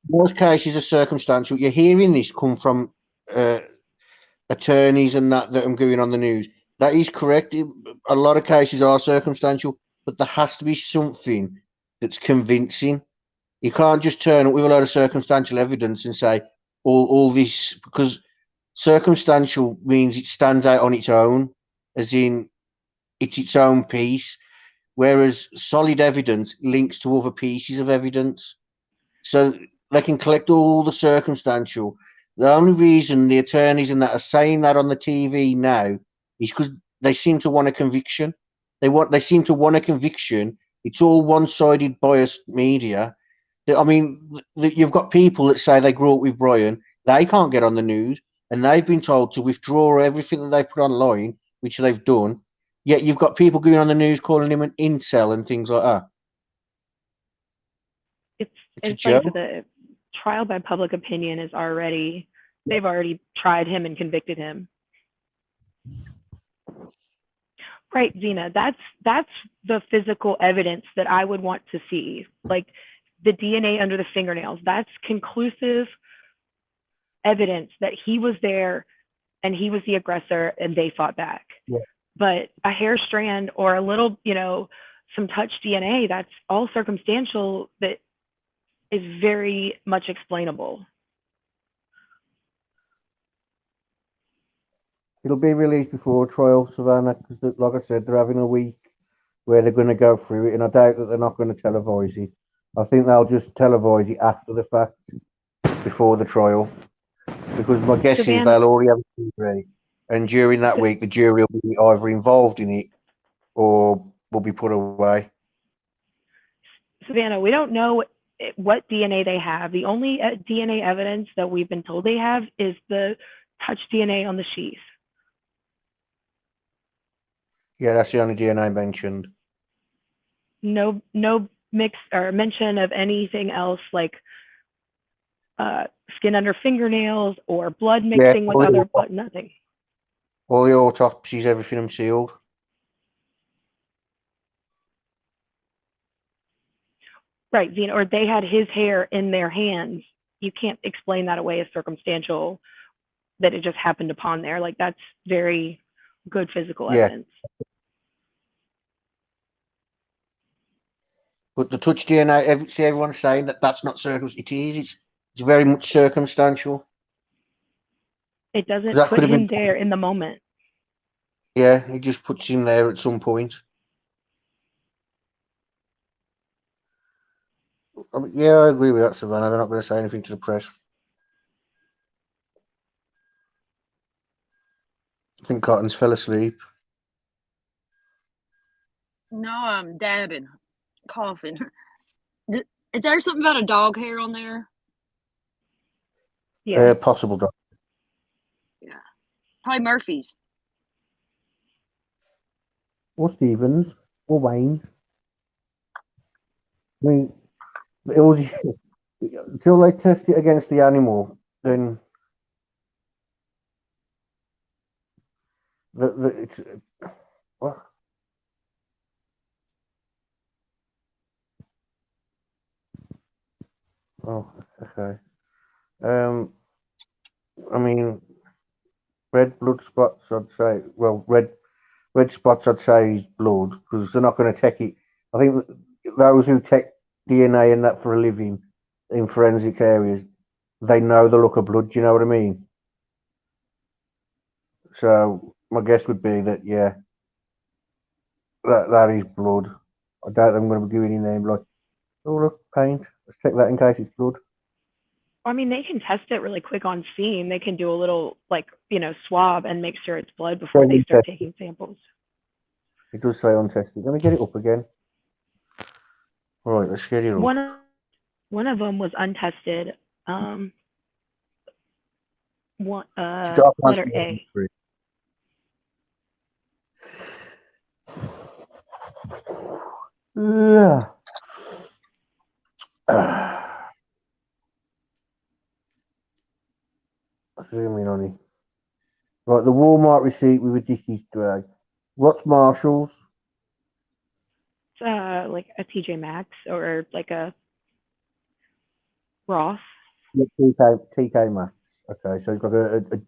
Most cases are circumstantial. You're hearing this come from attorneys and that are going on the news. That is correct. A lot of cases are circumstantial, but there has to be something that's convincing. You can't just turn up with a lot of circumstantial evidence and say all this, because circumstantial means it stands out on its own, as in it's its own piece, whereas solid evidence links to other pieces of evidence. So they can collect all the circumstantial. The only reason the attorneys and that are saying that on the TV now is because they seem to want a conviction. They seem to want a conviction. It's all one-sided, biased media. I mean, you've got people that say they grew up with Brian. They can't get on the news, and they've been told to withdraw everything that they've put online, which they've done. Yet you've got people going on the news calling him an incel and things like that. It's like the trial by public opinion is already, they've already tried him and convicted him. Right, Zena, that's the physical evidence that I would want to see. Like the DNA under the fingernails, that's conclusive evidence that he was there and he was the aggressor and they fought back. Yeah. But a hair strand or a little, some touch DNA, that's all circumstantial that is very much explainable. It'll be released before trial, Savannah, because, like I said, they're having a week where they're going to go through it, and I doubt that they're not going to televise it. I think they'll just televise it after the fact, before the trial, because my guess is they'll already have a jury, and during that week, the jury will be either involved in it or will be put away. Savannah, we don't know what DNA they have. The only DNA evidence that we've been told they have is the touch DNA on the sheath. Yeah, that's the only DNA mentioned. No mix or mention of anything else like skin under fingernails or blood mixing with other blood, nothing. All the autopsies, everything sealed. Right, Zena, or they had his hair in their hands. You can't explain that away as circumstantial, that it just happened upon there. Like that's very good physical evidence. But the touch DNA, see everyone's saying that that's not circumstantial. It is. It's very much circumstantial. It doesn't put him there in the moment. Yeah, it just puts him there at some point. I mean, yeah, I agree with that, Savannah. They're not going to say anything to the press. I think Cotton's fell asleep. No, I'm dabbing, coughing. Is there something about a dog hair on there? Yeah. Possible doctor. Yeah. Probably Murphy's. Or Stevens. Or Wayne. I mean, it was, until they test it against the animal, then it's what? Oh, okay. I mean, red blood spots. I'd say. Well, red spots. I'd say is blood because they're not going to take it. I think those who take DNA and that for a living in forensic areas, they know the look of blood. Do you know what I mean? So my guess would be that yeah, that is blood. I doubt I'm going to be doing any name like, oh look, paint. Let's check that in case it's blood. I mean, they can test it really quick on scene. They can do a little, like, swab and make sure it's blood before they start taking samples. It does say untested. Let me get it up again. All right, let's get it up. One of them was untested. Letter A. Yeah. Zoom in on it. Right, the Walmart receipt with a Dickies drag. What's Marshall's? It's like a TJ Maxx or like a Ross. Yeah, TK Maxx. Okay, so it's like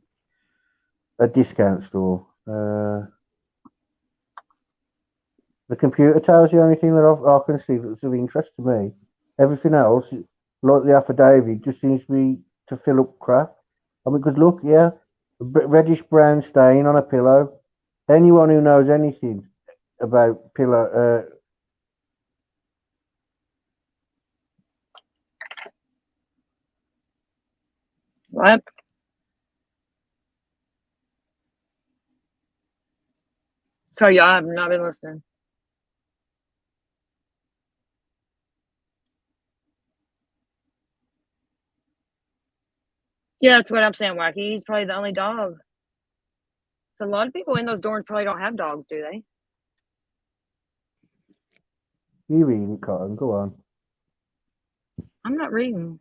a discount store. The computer tower is the only thing that I can see that's of interest to me. Everything else, like the affidavit, just seems to be to fill up crap. I mean, because look, yeah, reddish brown stain on a pillow. Anyone who knows anything about pillow, What? Sorry, y'all. I've not been listening. Yeah, that's what I'm saying, Wacky. He's probably the only dog. So a lot of people in those dorms probably don't have dogs, do they? you read it, Cotton. Go on. I'm not reading.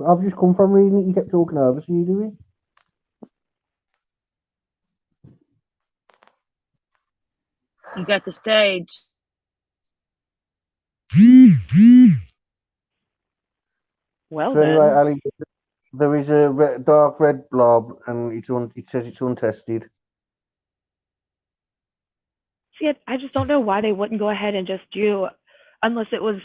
I've just come from reading it. You kept talking over, so you do it. You got the stage. Well So anyway, then. Ali, there is a dark red blob, and it says it's untested. See, I just don't know why they wouldn't go ahead and just do, unless it was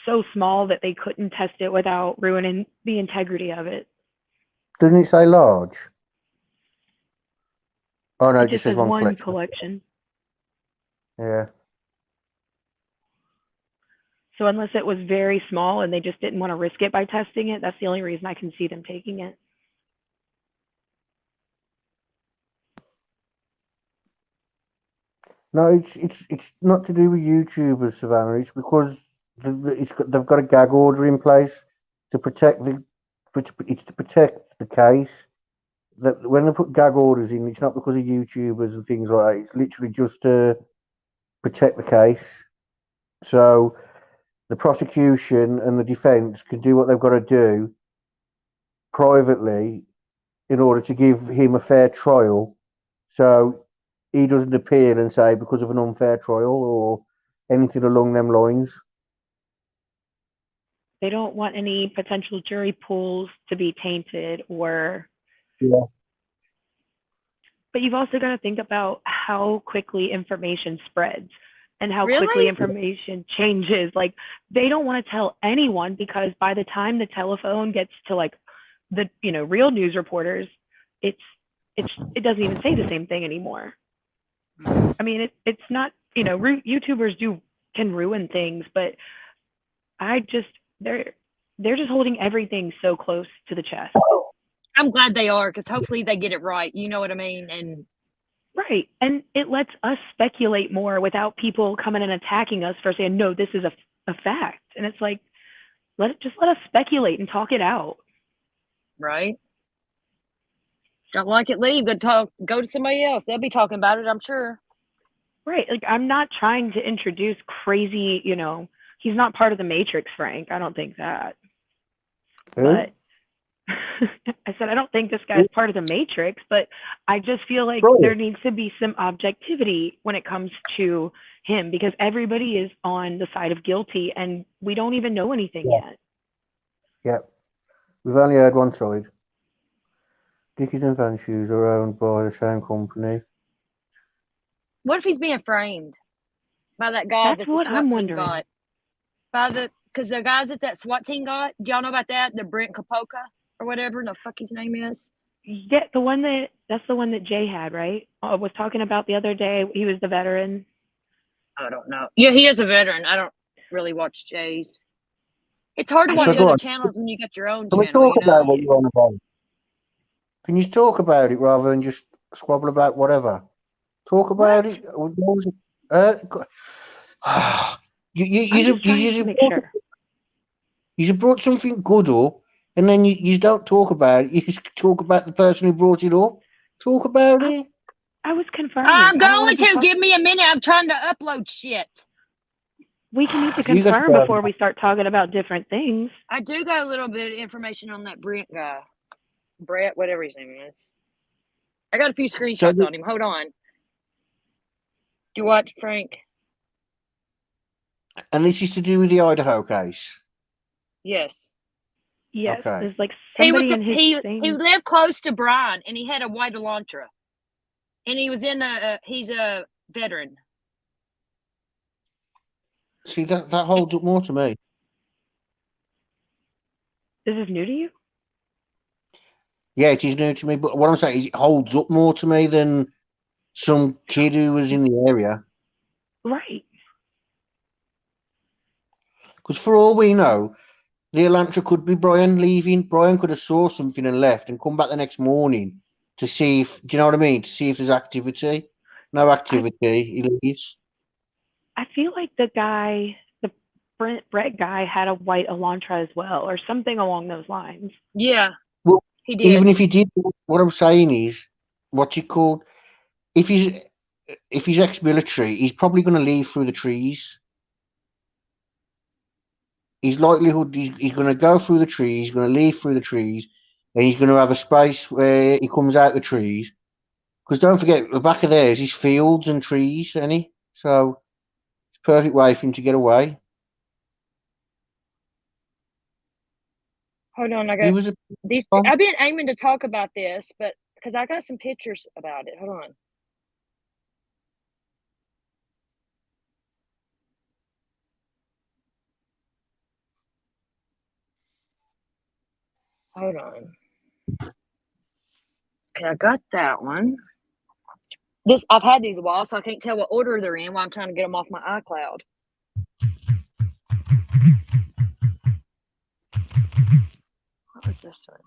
so small that they couldn't test it without ruining the integrity of it. Doesn't it say large? Oh no, It it just just says says one one collection. collection. Yeah. So unless it was very small and they just didn't want to risk it by testing it, that's the only reason I can see them taking it. No, it's not to do with YouTubers, Savannah. It's because they've got a gag order in place to protect it's to protect the case. That when they put gag orders in, it's not because of YouTubers and things like that. It's literally just to protect the case. So the prosecution and the defence can do what they've got to do privately in order to give him a fair trial. So he doesn't appeal and say because of an unfair trial or anything along them lines. They don't want any potential jury pools to be tainted or. Yeah. But you've also got to think about how quickly information spreads and how Really? quickly information changes. Like, they don't want to tell anyone because by the time the telephone gets to like the real news reporters, it doesn't even say the same thing anymore. I mean, it's not, YouTubers can ruin things, but they're just holding everything so close to the chest. I'm glad they are, because hopefully they get it right. You know what I mean? And right. And it lets us speculate more without people coming and attacking us for saying, no, this is a fact. And it's like, let us speculate and talk it out. right? Don't like it, leave. Go to somebody else. They'll be talking about it, I'm sure. Right. Like, I'm not trying to introduce crazy, he's not part of the Matrix, Frank. I don't think that. Who? But I said, I don't think this guy's part of the Matrix, but I just feel like Right. there needs to be some objectivity when it comes to him, because everybody is on the side of guilty and we don't even know anything yet. Yep. We've only heard one side. Dickies and Van Shoes are owned by the same company. What if he's being framed by that guy That's that the what SWAT I'm team wondering. got? Because the guys that SWAT team got, do y'all know about that? The Brent Kapoka or whatever the fuck his name is. Yeah, that's the one that Jay had, right? Was talking about the other day. He was the veteran. I don't know. Yeah, he is a veteran. I don't really watch Jay's. It's hard to I watch So go other on. channels when you got your own Can we channel, talk you about know? what you want about? Can you talk about it rather than just squabble about whatever? Talk about What? it. Uh, I'm just trying to make sure. you brought something good up, and then you don't talk about it. You just talk about the person who brought it up. Talk about it. I was confirming. I'm I don't want going to be to. Give me a minute. I'm trying to upload shit. We can need to You got confirm to before we start talking about different things. I do got a little bit of information on that Brent guy. Brett, whatever his name is. I got a few screenshots on him. Hold on. Do you watch, Frank? And this is to do with the Idaho case. Yes. Yes, Okay. there's like He was somebody in his he same. lived close to Brian, and he had a white Elantra, and he was in he's a veteran. See, that holds up more to me. This is new to you? Yeah, it is new to me, but what I'm saying is it holds up more to me than some kid who was in the area. Right. Because for all we know, the Elantra could be Brian leaving. Brian could have saw something and left and come back the next morning to see if, do you know what I mean? To see if there's activity. No activity, he leaves. I feel like the Brett guy had a white Elantra as well, or something along those lines. Yeah, Well, he did. even if he did, what I'm saying is, what's it called? If he's ex-military, he's probably going to leave through the trees. His likelihood he's going to go through the trees, he's going to leave through the trees, and he's going to have a space where he comes out the trees. Because don't forget, the back of there is his fields and trees, any so it's a perfect way for him to get away. Hold on, I He got was a these. I've been aiming to talk about this, but because I got some pictures about it. Hold on. Hold on. Okay, I got that one. I've had these a while, so I can't tell what order they're in while I'm trying to get them off my iCloud. What was this one?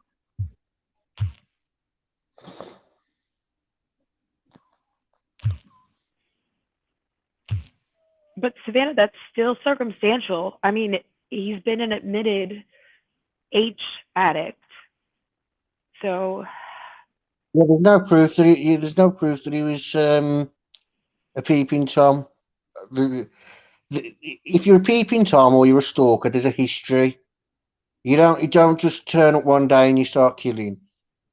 But Savannah, that's still circumstantial. I mean, he's been an admitted H addict. So yeah, there's no proof that he was a peeping tom. If you're a peeping tom or you're a stalker, there's a history. You don't just turn up one day and you start killing.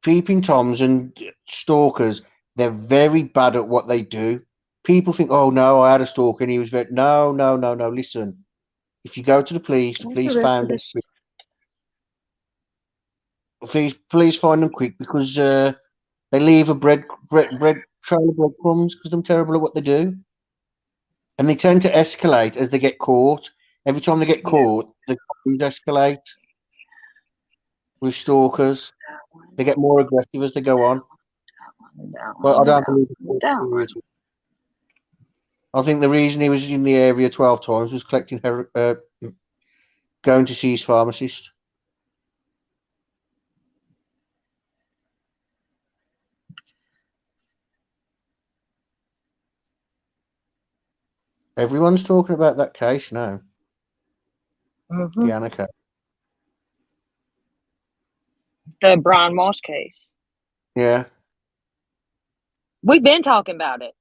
Peeping toms and stalkers, they're very bad at what they do. People think, oh no, I had a stalker and he was very no. Listen, if you go to the police What's the rest of found them this? quick. Please find them quick because they leave a bread trail of breadcrumbs because they're terrible at what they do. And they tend to escalate as they get caught. Every time they get caught, the crimes escalate with stalkers. They get more aggressive as they go on. But I don't believe it's I think the reason he was in the area 12 times was collecting going to see his pharmacist. Everyone's talking about that case now. The Anna case. The Brian Walsh case. Yeah, We've been talking about it.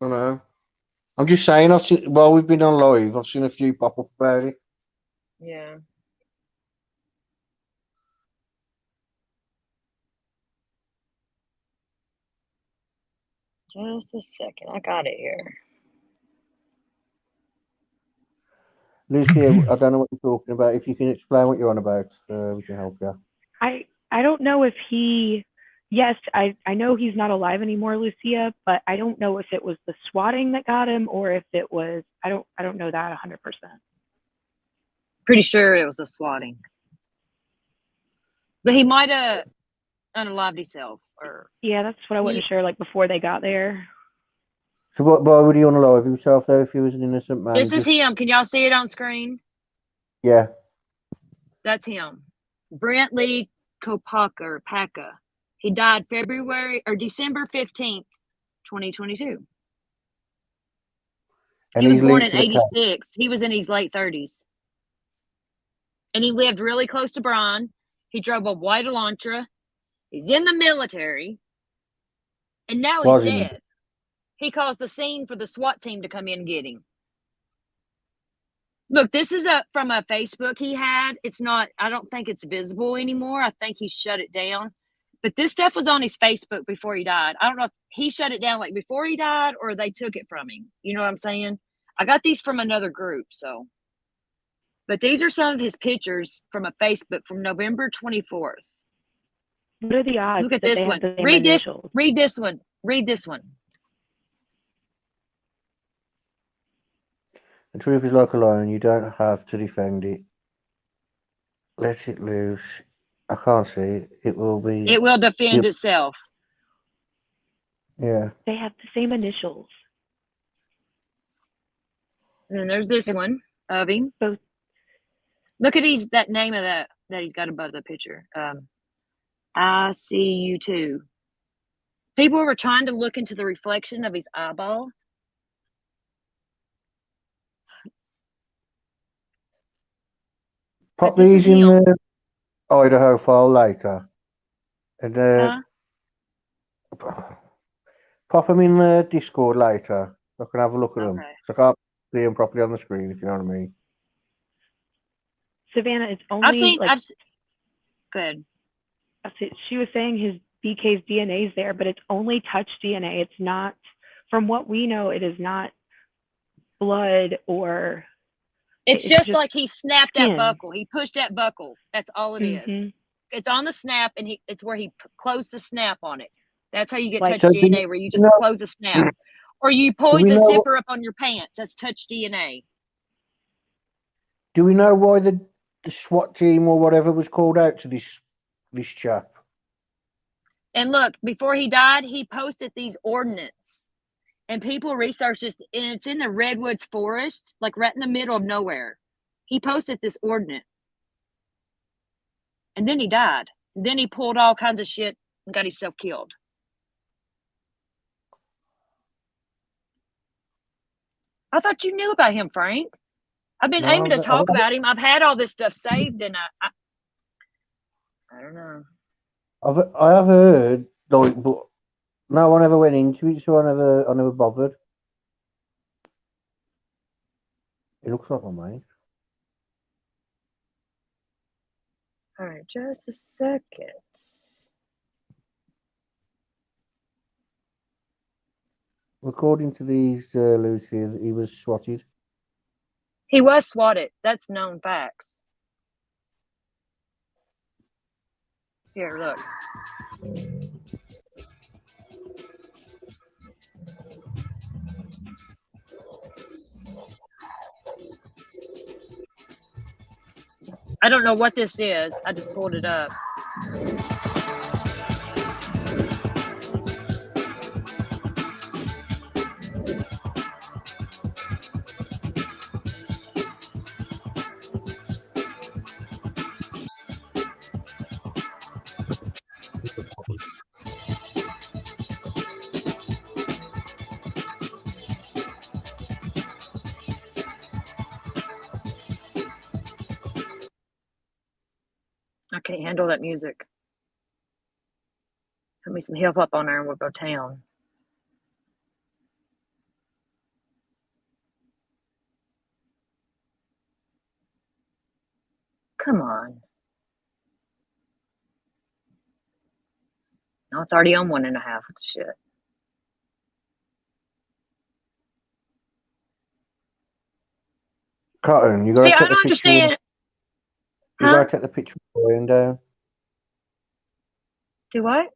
I know. I'm just saying. I've seen while we've been on live, I've seen a few pop up about it. Yeah. Just a second. I got it here. Lucy, I don't know what you're talking about. If you can explain what you're on about, we can help you. I don't know if he, yes, I know he's not alive anymore, Lucia, but I don't know if it was the swatting that got him or if it was, I don't know that 100%. Pretty sure it was a swatting. But he might have unalived himself or Yeah, that's what I wasn't sure, like before they got there. So why would he unalive himself though if he was an innocent man? This is him. Can y'all see it on screen? Yeah. That's him. Brent Lee Paca. He died December 15th, 2022. And He was he's born linked in to the case. 86. He was in his late 30s. And he lived really close to Brian. He drove a white Elantra. He's in the military. And now he's Wasn't he? dead. He caused a scene for the SWAT team to come in and get him. Look, this is from a Facebook he had. It's not, I don't think it's visible anymore. I think he shut it down. But this stuff was on his Facebook before he died. I don't know if he shut it down like before he died or they took it from him. You know what I'm saying? I got these from another group, so. But these are some of his pictures from a Facebook from November 24th. What are the odds Look at that this they one. have the same Read this. initials? Read this one. Read this one. The truth is like a lion. You don't have to defend it. Let it loose. I can't see it. It will be. It will defend itself. Yeah. They have the same initials. And then there's this one of him. Both. Look at that name of that he's got above the picture. I see you too. People were trying to look into the reflection of his eyeball. Pop these in the Idaho file later. And pop them in the Discord later. I can have a look at them. So I can't see them properly on the screen, if you know what I mean. Savannah, it's only good. She was saying his BK's DNA is there, but it's only touch DNA. It's not, from what we know, it is not blood or. It's just like he snapped skin. that buckle. He pushed that buckle. That's all it is. It's on the snap, and it's where he closed the snap on it. That's how you get touch DNA, where you just close the snap. Or you pull the zipper up on your pants. That's touch DNA. Do we know why the SWAT team or whatever was called out to this chap? And look, before he died, he posted these ordinance. And people researched this, and it's in the Redwoods Forest, like right in the middle of nowhere. He posted this ordinance. And then he died. And then he pulled all kinds of shit and got himself killed. I thought you knew about him, Frank. I've been aiming to talk about him. I've had all this stuff saved, and I don't know. I have heard, like, but no one ever went into it, so I never bothered. It looks like my mate. All right, just a second. According to these, Lucy, he was swatted. He was swatted. That's known facts. Here, look. I don't know what this is. I just pulled it up. can't handle that music. Put me some hip hop on there and we'll go town. Come on. No, it's already on 1.5. Shit. Cotton, you See, gotta I take the don't picture. understand. You Huh? gotta take the picture of Brian down. Do what?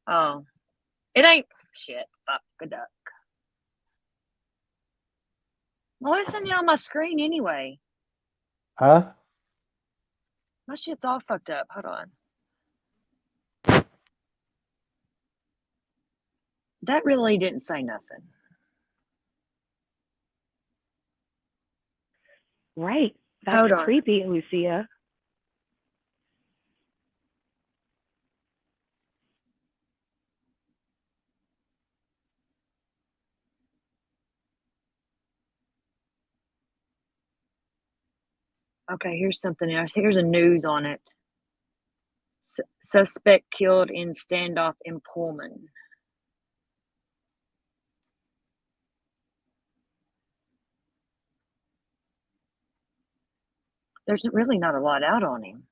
Oh. It ain't shit. Fuck. Good duck. Well, it's in on my screen anyway. Huh? My shit's all fucked up. Hold on. That really didn't say nothing. Right. That's Hold on. creepy, Lucia. Okay, here's something else. Here's a news on it. Suspect killed in standoff in Pullman. There's really not a lot out on him.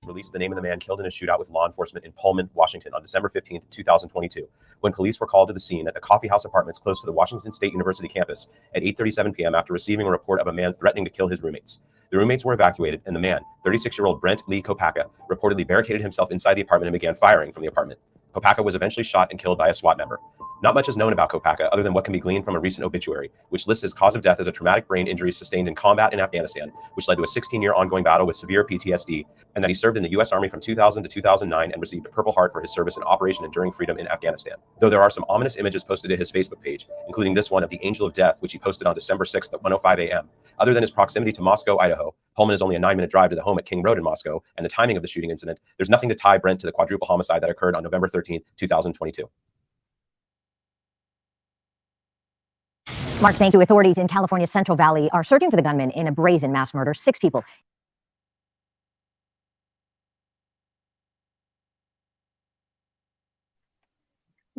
Released the name of the man killed in a shootout with law enforcement in Pullman, Washington on December 15th, 2022, when police were called to the scene at the Coffee House Apartments close to the Washington State University campus at 8:37 p.m. after receiving a report of a man threatening to kill his roommates. The roommates were evacuated, and the man, 36-year-old Brent Lee Kopacka, reportedly barricaded himself inside the apartment and began firing from the apartment. Kopacka was eventually shot and killed by a SWAT member. Not much is known about Kopacka other than what can be gleaned from a recent obituary, which lists his cause of death as a traumatic brain injury sustained in combat in Afghanistan, which led to a 16-year ongoing battle with severe PTSD, and that he served in the U.S. Army from 2000 to 2009 and received a Purple Heart for his service in Operation Enduring Freedom in Afghanistan. Though there are some ominous images posted to his Facebook page, including this one of the Angel of Death, which he posted on December 6th at 1:05 a.m. Other than his proximity to Moscow, Idaho, Pullman is only a 9-minute drive to the home at King Road in Moscow, and the timing of the shooting incident, there's nothing to tie Brent to the quadruple homicide that occurred on November 13th, 2022. Mark, thank you. Authorities in California's Central Valley are searching for the gunman in a brazen mass murder. 6 people.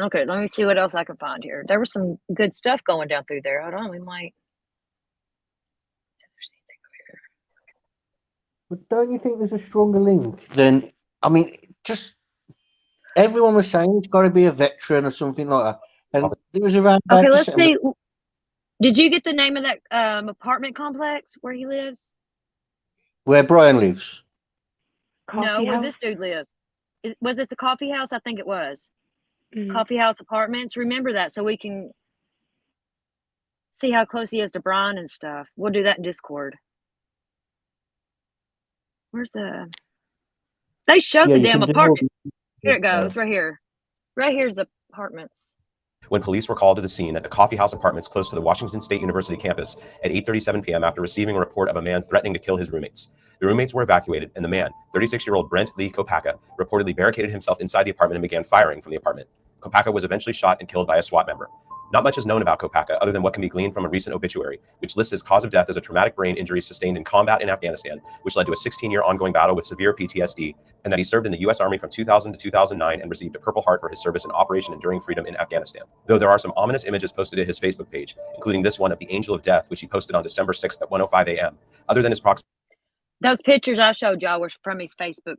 Okay, let me see what else I can find here. There was some good stuff going down through there. Hold on, we might. But don't you think there's a stronger link than, I mean, just everyone was saying it's got to be a veteran or something like that. And there was around Okay, about let's December. see. Did you get the name of that apartment complex where he lives? Where Brian lives. No, where this dude lives. Was it the coffee house? I think it was. Coffee House Apartments. Remember that so we can see how close he is to Brian and stuff. We'll do that in Discord. Where's the... They showed the damn apartment. Here it goes, right here. Right here's the apartments. When police were called to the scene at the Coffee House Apartments close to the Washington State University campus at 8:37 p.m. after receiving a report of a man threatening to kill his roommates. The roommates were evacuated, and the man, 36-year-old Brent Lee Kopacka, reportedly barricaded himself inside the apartment and began firing from the apartment. Kopacka was eventually shot and killed by a SWAT member. Not much is known about Kopacka other than what can be gleaned from a recent obituary, which lists his cause of death as a traumatic brain injury sustained in combat in Afghanistan, which led to a 16-year ongoing battle with severe PTSD, and that he served in the U.S. Army from 2000 to 2009 and received a Purple Heart for his service in Operation Enduring Freedom in Afghanistan. Though there are some ominous images posted to his Facebook page, including this one of the Angel of Death, which he posted on December 6th at 1:05 a.m. Other than his proximity. Those pictures I showed y'all were from his Facebook.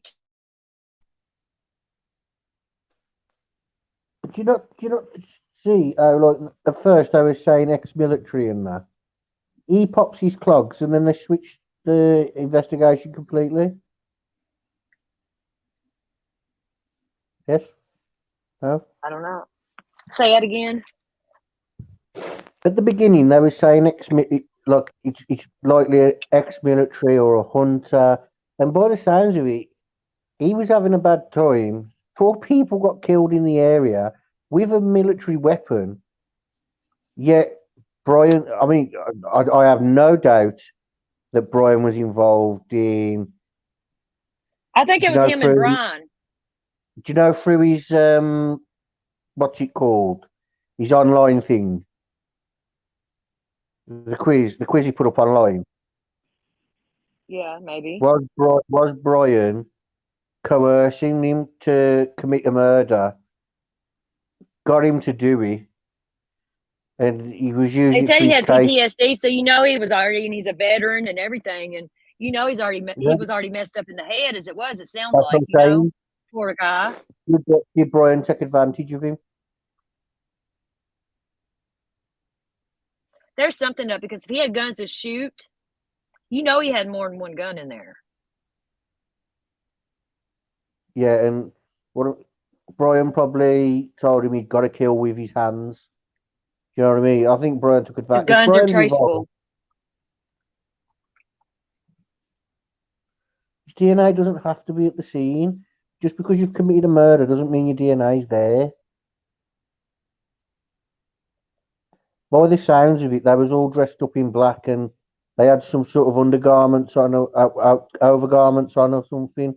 Do you not see? Like at first I was saying ex-military and that. He pops his clogs and then they switch the investigation completely. Yes. No. I don't know. Say it again. At the beginning, they were saying like it's likely an ex-military or a hunter, and by the sounds of it, he was having a bad time. 4 people got killed in the area with a military weapon. Yet Brian, I mean, I have no doubt that Brian was involved in. I think it was him and Brian. Do you know through his what's it called? His online thing. The quiz he put up online. Yeah, maybe. Was Brian coercing him to commit a murder? Got him to do it, and he was using They it said for he his had case. PTSD, so he was already, and he's a veteran and everything, and Yeah, he was already messed up in the head as it was. It sounds that's what like, I'm saying. poor guy. Did Brian take advantage of him? There's something up because if he had guns to shoot, he had more than one gun in there. Yeah, and what Brian probably told him he'd got to kill with his hands. Do you know what I mean? I think Brian took His advantage. If guns are Brian's involved, traceable. his DNA doesn't have to be at the scene. Just because you've committed a murder doesn't mean your DNA's there. By the sounds of it, they was all dressed up in black and they had some sort of undergarments on, overgarments on or something.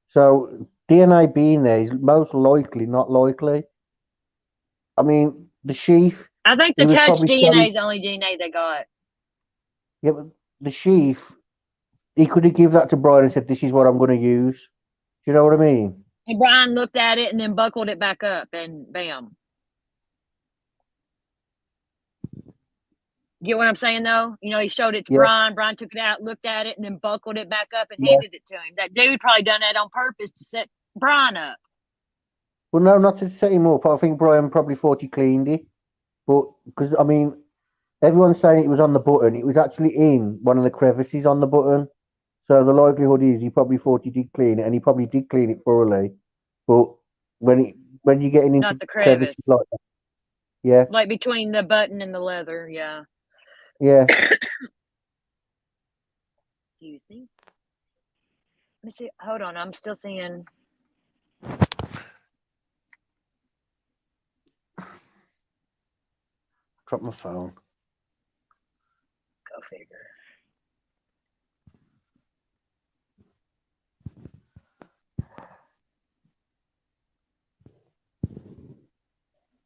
So DNA being there is most likely not likely. I mean, the chief, I think he the was touch probably DNA is the only DNA they got. yeah, but the chief, he could have give that to Brian and said, "This is what I'm going to use." Do you know what I mean? And Brian looked at it and then buckled it back up, and bam. Get what I'm saying, though? He showed it to Yeah, Brian. Brian took it out, looked at it, and then buckled it back up and yeah. handed it to him. That dude probably done that on purpose to set Brian up. Well, no, not to set him up. I think Brian probably thought he cleaned it, but because I mean, everyone's saying it was on the button. It was actually in one of the crevices on the button. So the likelihood is he probably thought he did clean it, and he probably did clean it thoroughly. But when you're getting Not into the crevices crevice. like that, yeah, Like between the button and the leather, yeah. yeah. Excuse me. Let me see. Hold on. I'm still seeing. Drop my phone. Go figure.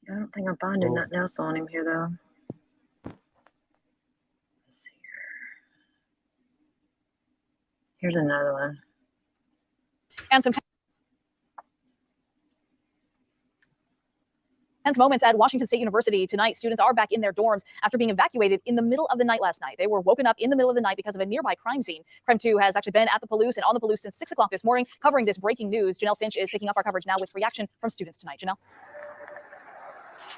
I don't think I'm finding nothing else on him here, though. Let's see here. Here's another one. And some tense moments at Washington State University tonight. Students are back in their dorms after being evacuated in the middle of the night last night. They were woken up in the middle of the night because of a nearby crime scene. Crime 2 has actually been at the Palouse and on the Palouse since 6 o'clock this morning, covering this breaking news. Janelle Finch is picking up our coverage now with reaction from students tonight. Janelle?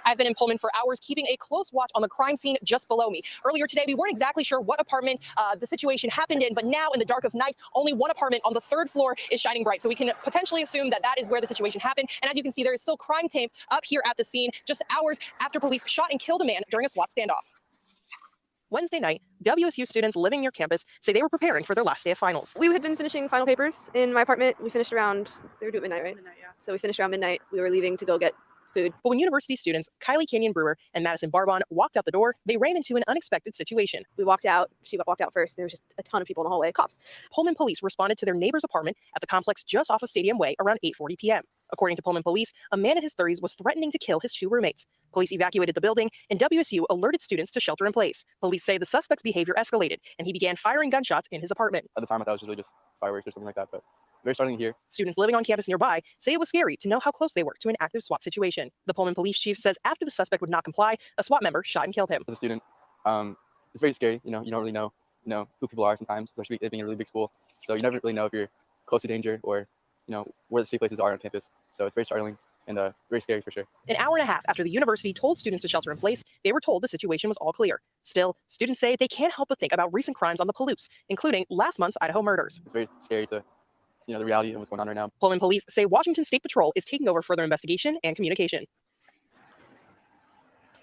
I've been in Pullman for hours, keeping a close watch on the crime scene just below me. Earlier today, we weren't exactly sure what apartment the situation happened in, but now in the dark of night, only one apartment on the 3rd floor is shining bright. So we can potentially assume that that is where the situation happened. And as you can see, there is still crime tape up here at the scene, just hours after police shot and killed a man during a SWAT standoff. Wednesday night, WSU students living near campus say they were preparing for their last day of finals. We had been finishing final papers in my apartment. We finished around, they were due at midnight, right? Midnight, yeah. So we finished around midnight. We were leaving to go get food. But when university students Kylie Canyon Brewer and Madison Barbon walked out the door, they ran into an unexpected situation. We walked out. She walked out first. There was just a ton of people in the hallway. Cops. Pullman police responded to their neighbor's apartment at the complex just off of Stadium Way around 8:40 p.m. According to Pullman police, a man in his 30s was threatening to kill his 2 roommates. Police evacuated the building, and WSU alerted students to shelter in place. Police say the suspect's behavior escalated, and he began firing gunshots in his apartment. At the time, I thought it was really just fireworks or something like that, but very startling here. Students living on campus nearby say it was scary to know how close they were to an active SWAT situation. The Pullman police chief says after the suspect would not comply, a SWAT member shot and killed him. As a student, it's very scary. You don't really know, who people are sometimes, especially it being a really big school. So you never really know if you're close to danger or, where the safe places are on campus. So it's very startling and very scary for sure. An hour and a half after the university told students to shelter in place, they were told the situation was all clear. Still, students say they can't help but think about recent crimes on the Palouse, including last month's Idaho murders. It's very scary to the reality of what's going on right now. Pullman police say Washington State Patrol is taking over further investigation and communication.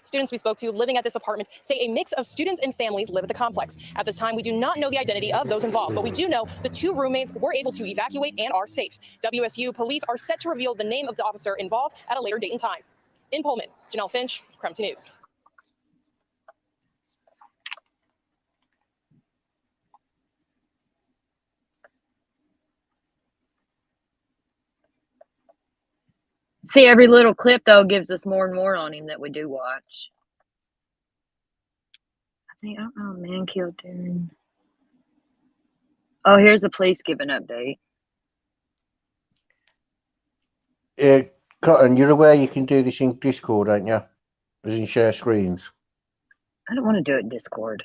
Students we spoke to living at this apartment say a mix of students and families live at the complex. At this time, we do not know the identity of those involved, but we do know the 2 roommates were able to evacuate and are safe. WSU police are set to reveal the name of the officer involved at a later date and time. In Pullman, Janelle Finch, Crime 2 News. See, every little clip, though, gives us more and more on him that we do watch. I think I don't know. Man killed during. Oh, here's the police giving update. Yeah, Cotton, you're aware you can do this in Discord, ain't you? As in share screens. I don't want to do it in Discord.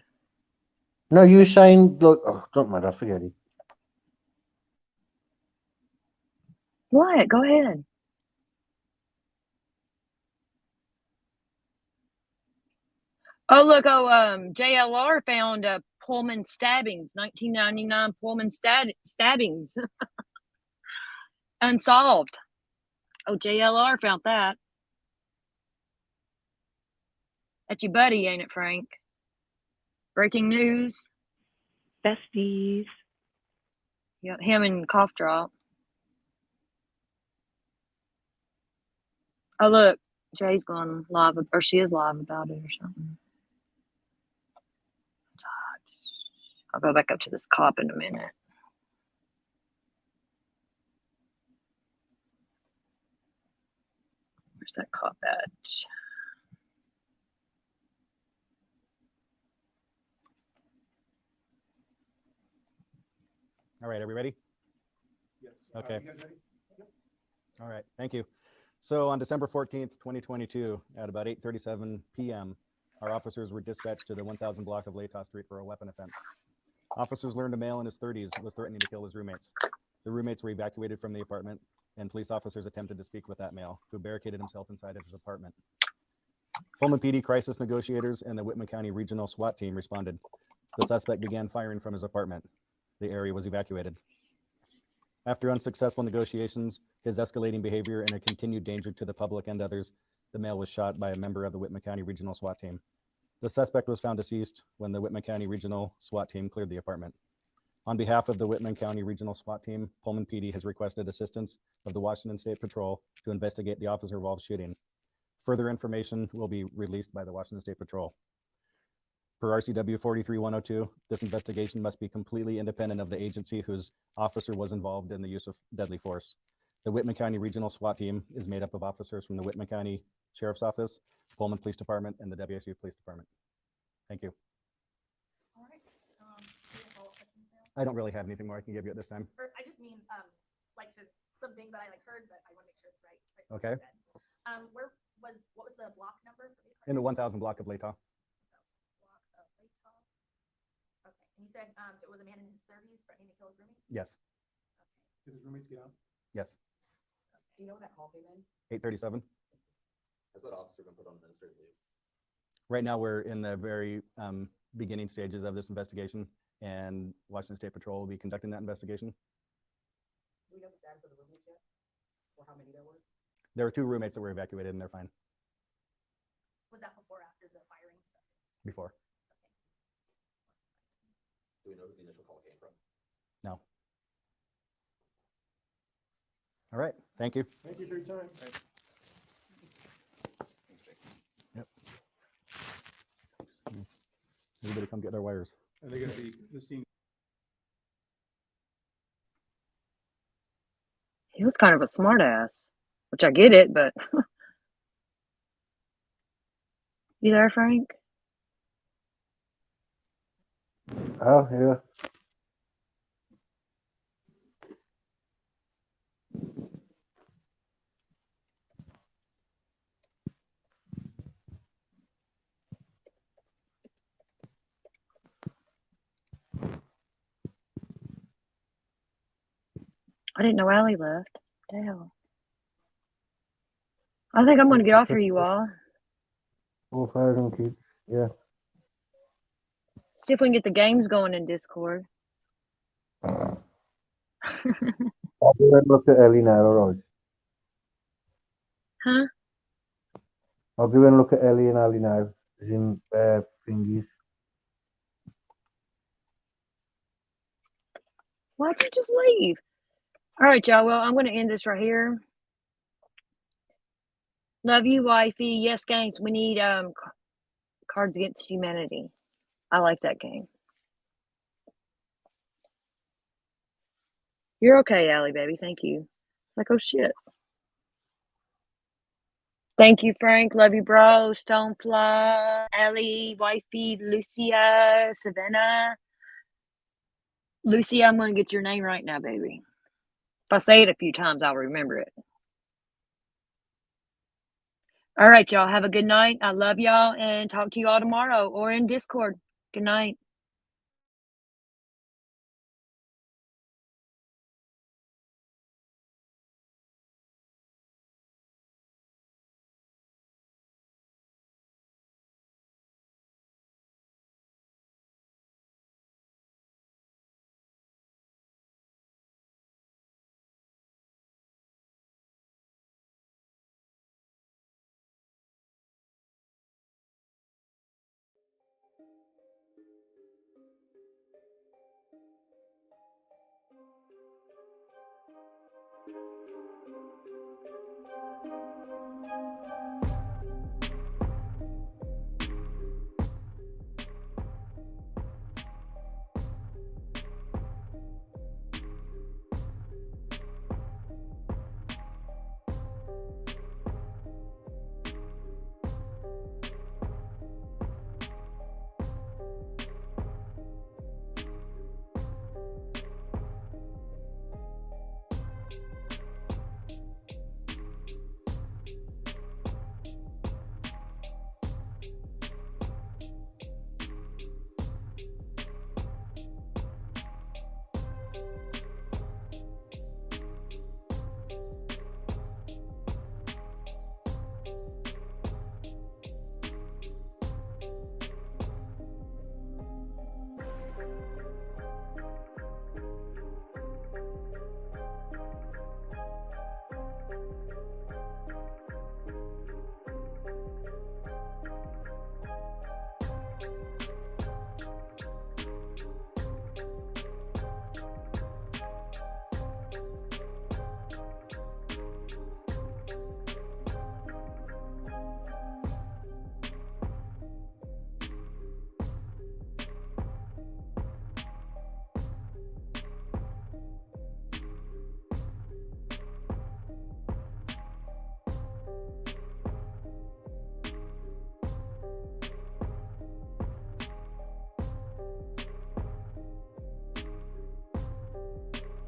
No, you were saying, look, oh, don't matter, forget it. What? Go ahead. Oh, look. Oh, JLR found Pullman stabbings, 1999 Pullman stabbings, unsolved. Oh, JLR found that. That's your buddy, ain't it, Frank? Breaking news. Besties. Yep, him and Cough Drop. Oh, look. Jay's going live, or she is live about it or something. I'll go back up to this cop in a minute. Where's that cop at? All right, are we ready? Yes. Okay. You guys ready? Yep. All right, thank you. So on December 14th, 2022, at about 8:37 p.m., our officers were dispatched to the 1000 block of Latah Street for a weapon offense. Officers learned a male in his 30s was threatening to kill his roommates. The roommates were evacuated from the apartment, and police officers attempted to speak with that male, who barricaded himself inside of his apartment. Pullman PD crisis negotiators and the Whitman County Regional SWAT team responded. The suspect began firing from his apartment. The area was evacuated. After unsuccessful negotiations, his escalating behavior, and a continued danger to the public and others, the male was shot by a member of the Whitman County Regional SWAT team. The suspect was found deceased when the Whitman County Regional SWAT team cleared the apartment. On behalf of the Whitman County Regional SWAT team, Pullman PD has requested assistance of the Washington State Patrol to investigate the officer-involved shooting. Further information will be released by the Washington State Patrol. Per RCW 43102, this investigation must be completely independent of the agency whose officer was involved in the use of deadly force. The Whitman County Regional SWAT team is made up of officers from the Whitman County Sheriff's Office, Pullman Police Department, and the WSU Police Department. Thank you. All right. Do you have follow-up questions now? I don't really have anything more I can give you at this time. Or I just mean, like to some things that I heard, but I want to make sure it's right. What Okay. you said. What was the block number for the In the 1000 block of Latah. block of Latah? Okay. And you said it was a man in his 30s threatening to kill his roommate? Yes. Did his roommates get out? Yes. Do you know when that call came in? 8:37. Has that officer been put on administrative leave? Right now, we're in the very beginning stages of this investigation, and Washington State Patrol will be conducting that investigation. Do we know the status of the roommates yet? Or how many there were? There were 2 roommates that were evacuated, and they're fine. Was that before or after the firing? Before. Do we know who the initial call came from? No. All right. Thank you. Thank you for your time. Yep. Everybody come get their wires. Are they going to be the scene? He was kind of a smart ass, which I get it, but you there, Frank? Oh, yeah. I didn't know Allie left. Damn. I think I'm going to get off here, you all. 4,000 kids, yeah. See if we can get the games going in Discord. I'll go and look at Ellie now, all right? Huh? I'll go and look at Ellie and Ali now, as in thingies. Why'd you just leave? All right, y'all. Well, I'm going to end this right here. Love you, wifey. Yes, games. We need Cards Against Humanity. I like that game. You're okay, Allie, baby. Thank you. It's like, oh, shit. Thank you, Frank. Love you, bro. Stonefly, Ellie, Wifey, Lucia, Savannah. Lucia, I'm going to get your name right now, baby. If I say it a few times, I'll remember it. All right, y'all. Have a good night. I love y'all and talk to you all tomorrow or in Discord. Good night.